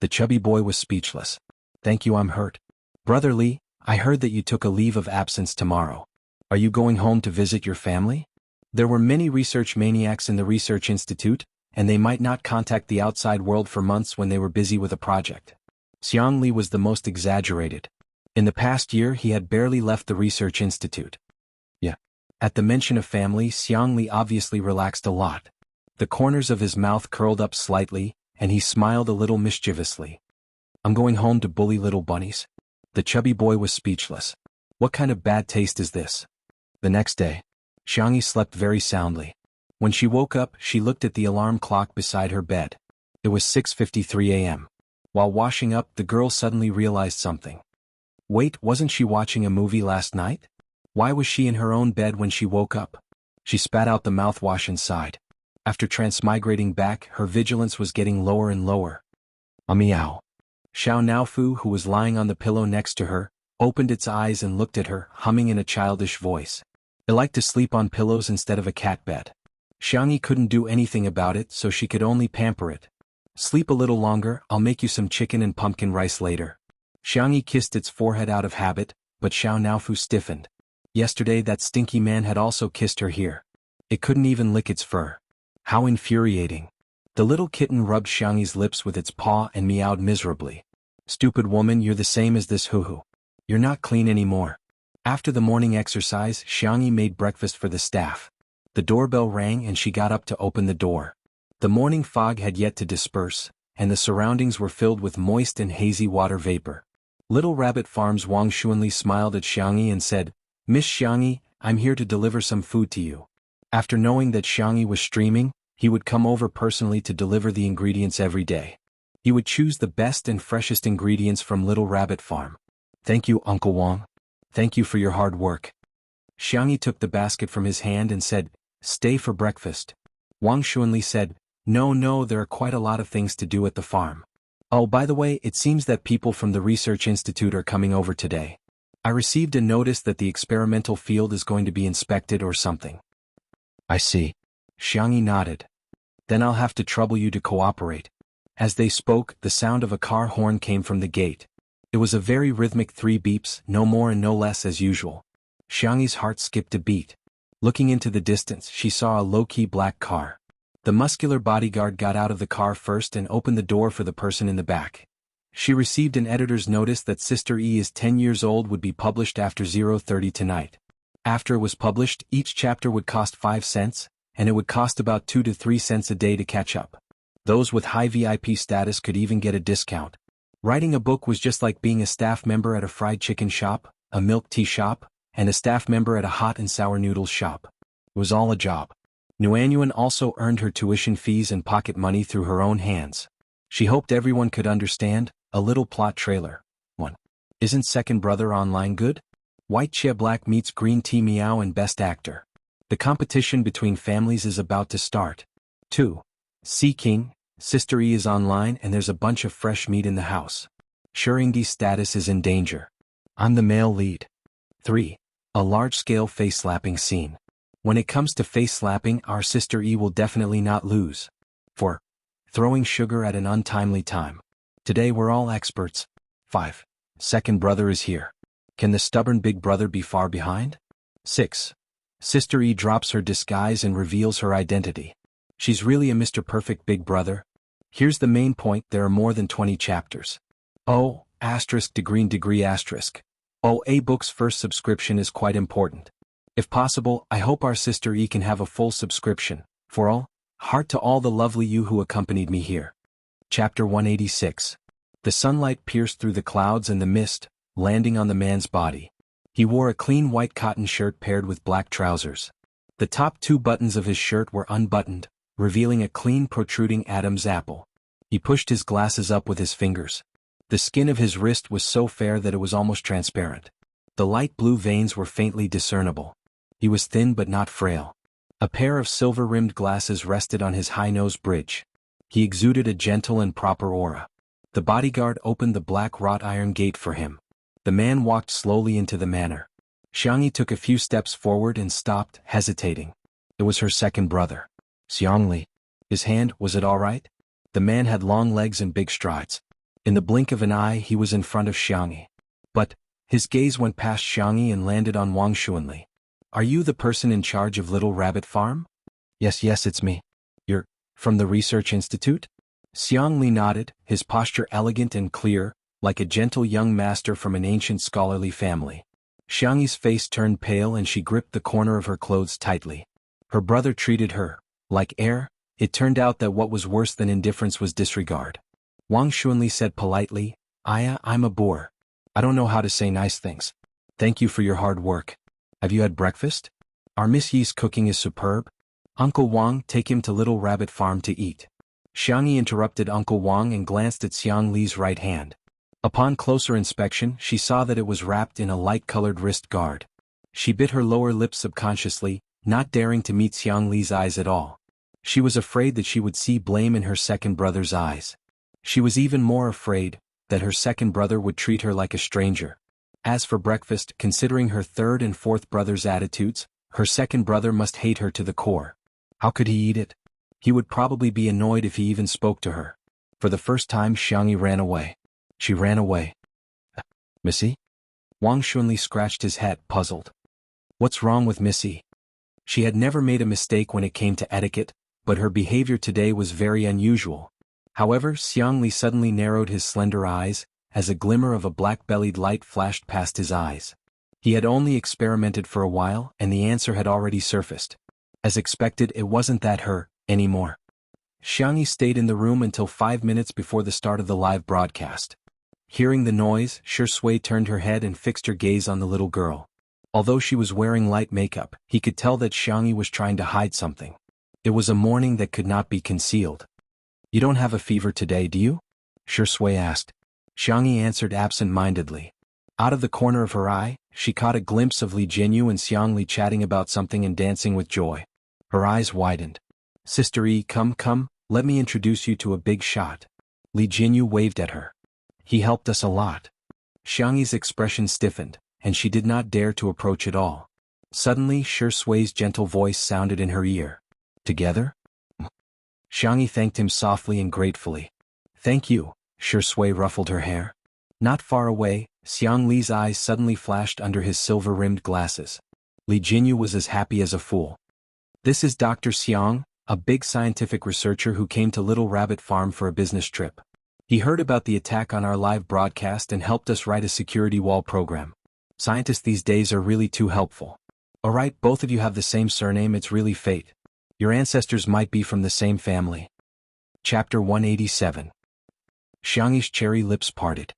Speaker 1: The chubby boy was speechless. Thank you, I'm hurt. Brotherly, I heard that you took a leave of absence tomorrow. Are you going home to visit your family? There were many research maniacs in the research institute, and they might not contact the outside world for months when they were busy with a project. Xianxia was the most exaggerated. In the past year he had barely left the research institute. Yeah. At the mention of family, Xianxia obviously relaxed a lot. The corners of his mouth curled up slightly, and he smiled a little mischievously. I'm going home to bully little bunnies. The chubby boy was speechless. What kind of bad taste is this? The next day, Xianxia slept very soundly. When she woke up, she looked at the alarm clock beside her bed. It was 6:53 a.m. While washing up, the girl suddenly realized something. Wait, wasn't she watching a movie last night? Why was she in her own bed when she woke up? She spat out the mouthwash and sighed. After transmigrating back, her vigilance was getting lower and lower. Meow. Xiao Naofu, who was lying on the pillow next to her, opened its eyes and looked at her, humming in a childish voice. I like to sleep on pillows instead of a cat bed. Xianxia couldn't do anything about it, so she could only pamper it. Sleep a little longer, I'll make you some chicken and pumpkin rice later. Xianxia kissed its forehead out of habit, but Xiao Naofu stiffened. Yesterday that stinky man had also kissed her here. It couldn't even lick its fur. How infuriating. The little kitten rubbed Xianxia's lips with its paw and meowed miserably. Stupid woman, you're the same as this hoo-hoo. You're not clean anymore. After the morning exercise, Xianxia made breakfast for the staff. The doorbell rang and she got up to open the door. The morning fog had yet to disperse, and the surroundings were filled with moist and hazy water vapor. Little Rabbit Farm's Wang Xuanli smiled at Xianxia and said, Miss Xianxia, I'm here to deliver some food to you. After knowing that Xianxia was streaming, he would come over personally to deliver the ingredients every day. He would choose the best and freshest ingredients from Little Rabbit Farm. Thank you, Uncle Wang. Thank you for your hard work. Xianxia took the basket from his hand and said, Stay for breakfast. Wang Xuanli said, No, there are quite a lot of things to do at the farm. Oh, by the way, it seems that people from the Research Institute are coming over today. I received a notice that the experimental field is going to be inspected or something. I see. Xianxia nodded. Then I'll have to trouble you to cooperate. As they spoke, the sound of a car horn came from the gate. It was a very rhythmic 3 beeps, no more and no less as usual. Xianxia's heart skipped a beat. Looking into the distance, she saw a low-key black car. The muscular bodyguard got out of the car first and opened the door for the person in the back. She received an editor's notice that Sister E is 10 years old would be published after 0:30 tonight. After it was published, each chapter would cost 5 cents, and it would cost about 2 to 3 cents a day to catch up. Those with high VIP status could even get a discount. Writing a book was just like being a staff member at a fried chicken shop, a milk tea shop, and a staff member at a hot and sour noodles shop. It was all a job. Nuanyuan also earned her tuition fees and pocket money through her own hands. She hoped everyone could understand. A little plot trailer. 1. Isn't Second Brother Online good? White Chia Black meets Green Tea Meow and Best Actor. The competition between families is about to start. 2. Sea King, Sister E is online and there's a bunch of fresh meat in the house. Shuringdi's status is in danger. I'm the male lead. 3. A large-scale face-slapping scene. When it comes to face-slapping, our Sister E will definitely not lose. 4. Throwing sugar at an untimely time. Today we're all experts. 5. Second Brother is here. Can the stubborn big brother be far behind? 6. Sister E drops her disguise and reveals her identity. She's really a Mr. Perfect big brother. Here's the main point, there are more than 20 chapters. Oh, degree asterisk. Oh, a book's first subscription is quite important. If possible, I hope our Sister E can have a full subscription. For all, heart to all the lovely you who accompanied me here. Chapter 186. The sunlight pierced through the clouds and the mist, landing on the man's body. He wore a clean white cotton shirt paired with black trousers. The top 2 buttons of his shirt were unbuttoned, revealing a clean protruding Adam's apple. He pushed his glasses up with his fingers. The skin of his wrist was so fair that it was almost transparent. The light blue veins were faintly discernible. He was thin but not frail. A pair of silver-rimmed glasses rested on his high-nosed bridge. He exuded a gentle and proper aura. The bodyguard opened the black wrought iron gate for him. The man walked slowly into the manor. Xianxia took a few steps forward and stopped, hesitating. It was her second brother. Xianxia. His hand, was it all right? The man had long legs and big strides. In the blink of an eye he was in front of Xianxia. But his gaze went past Xianxia and landed on Wang Xuanli. Are you the person in charge of Little Rabbit Farm? Yes, it's me. You're from the Research Institute? Xianxia nodded, his posture elegant and clear, like a gentle young master from an ancient scholarly family. Xianxia's face turned pale and she gripped the corner of her clothes tightly. Her brother treated her like air. It turned out that what was worse than indifference was disregard. Wang Xuanli said politely, I'm a boor. I don't know how to say nice things. Thank you for your hard work. Have you had breakfast? Our Miss Yi's cooking is superb. Uncle Wang, take him to Little Rabbit Farm to eat. Xianxia interrupted Uncle Wang and glanced at Xiangli's right hand. Upon closer inspection, she saw that it was wrapped in a light-colored wrist guard. She bit her lower lip subconsciously, not daring to meet Xiangli's eyes at all. She was afraid that she would see blame in her second brother's eyes. She was even more afraid that her second brother would treat her like a stranger. As for breakfast, considering her third and fourth brother's attitudes, her second brother must hate her to the core. How could he eat it? He would probably be annoyed if he even spoke to her. For the first time Xianxia ran away. She ran away. Missy? Wang Xuanli scratched his head, puzzled. What's wrong with Missy? She had never made a mistake when it came to etiquette, but her behavior today was very unusual. However, Xianxia suddenly narrowed his slender eyes, as a glimmer of a black-bellied light flashed past his eyes. He had only experimented for a while, and the answer had already surfaced. As expected, it wasn't that her, anymore. Xianxia stayed in the room until 5 minutes before the start of the live broadcast. Hearing the noise, Shui turned her head and fixed her gaze on the little girl. Although she was wearing light makeup, he could tell that Xianxia was trying to hide something. It was a morning that could not be concealed. You don't have a fever today, do you? Shui asked. Xianxia answered absent-mindedly. Out of the corner of her eye, she caught a glimpse of Li Jianyu and Xianxia chatting about something and dancing with joy. Her eyes widened. Sister E, come, let me introduce you to a big shot. Li Jianyu waved at her. He helped us a lot. Xianxia's expression stiffened, and she did not dare to approach at all. Suddenly, Shui's gentle voice sounded in her ear. Together? Xianxia thanked him softly and gratefully. Thank you. Shui ruffled her hair. Not far away, Xiangli's eyes suddenly flashed under his silver-rimmed glasses. Li Jianyu was as happy as a fool. This is Dr. Xiang, a big scientific researcher who came to Little Rabbit Farm for a business trip. He heard about the attack on our live broadcast and helped us write a security wall program. Scientists these days are really too helpful. Alright, both of you have the same surname, it's really fate. Your ancestors might be from the same family. Chapter 187. Xianxia's cherry lips parted.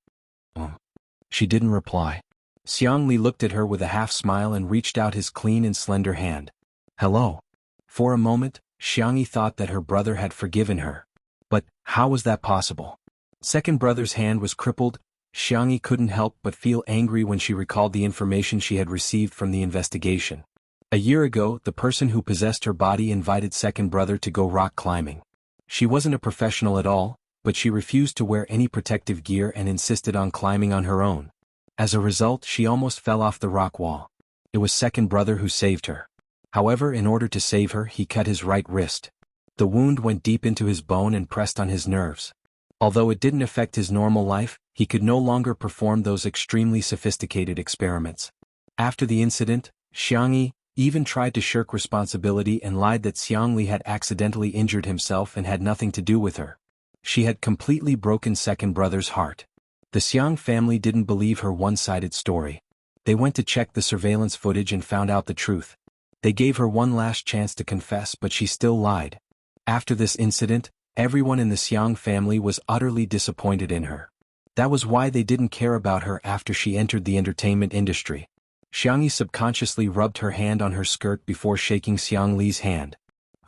Speaker 1: She didn't reply. Xiangli looked at her with a half-smile and reached out his clean and slender hand. Hello. For a moment, Xianxia thought that her brother had forgiven her. But how was that possible? Second brother's hand was crippled. Xianxia couldn't help but feel angry when she recalled the information she had received from the investigation. A year ago, the person who possessed her body invited second brother to go rock climbing. She wasn't a professional at all, but she refused to wear any protective gear and insisted on climbing on her own. As a result, she almost fell off the rock wall. It was second brother who saved her. However, in order to save her, he cut his right wrist. The wound went deep into his bone and pressed on his nerves. Although it didn't affect his normal life, he could no longer perform those extremely sophisticated experiments. After the incident, Xianxia even tried to shirk responsibility and lied that Xiangli had accidentally injured himself and had nothing to do with her. She had completely broken second brother's heart. The Xiang family didn't believe her one-sided story. They went to check the surveillance footage and found out the truth. They gave her one last chance to confess, but she still lied. After this incident, everyone in the Xiang family was utterly disappointed in her. That was why they didn't care about her after she entered the entertainment industry. Xianxia subconsciously rubbed her hand on her skirt before shaking Xiang Li's hand.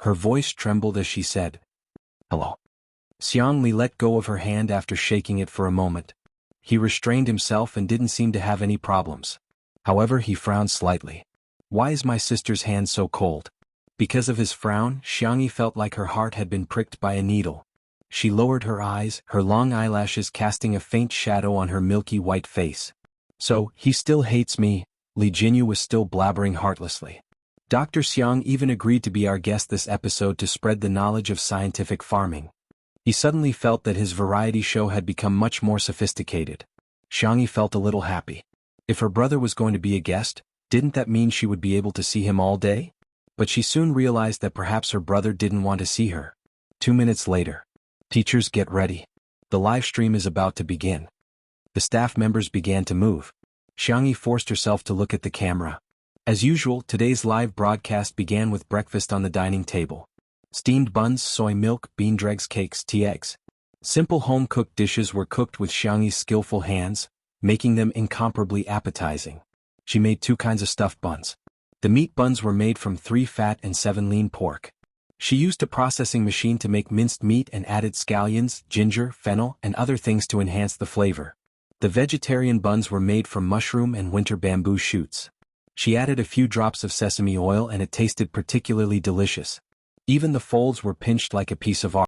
Speaker 1: Her voice trembled as she said, "Hello." Xiang Li let go of her hand after shaking it for a moment. He restrained himself and didn't seem to have any problems. However, he frowned slightly. Why is my sister's hand so cold? Because of his frown, Xianxia felt like her heart had been pricked by a needle. She lowered her eyes, her long eyelashes casting a faint shadow on her milky white face. So, he still hates me, Li Jinyu was still blabbering heartlessly. Dr. Xiang even agreed to be our guest this episode to spread the knowledge of scientific farming. He suddenly felt that his variety show had become much more sophisticated. Xianxia felt a little happy. If her brother was going to be a guest, didn't that mean she would be able to see him all day? But she soon realized that perhaps her brother didn't want to see her. 2 minutes later. Teachers, get ready. The live stream is about to begin. The staff members began to move. Xianxia forced herself to look at the camera. As usual, today's live broadcast began with breakfast on the dining table. Steamed buns, soy milk, bean dregs, cakes, tea, eggs. Simple home-cooked dishes were cooked with Xianxia's skillful hands, making them incomparably appetizing. She made 2 kinds of stuffed buns. The meat buns were made from 3 fat and 7 lean pork. She used a processing machine to make minced meat and added scallions, ginger, fennel, and other things to enhance the flavor. The vegetarian buns were made from mushroom and winter bamboo shoots. She added a few drops of sesame oil and it tasted particularly delicious. Even the folds were pinched like a piece of art.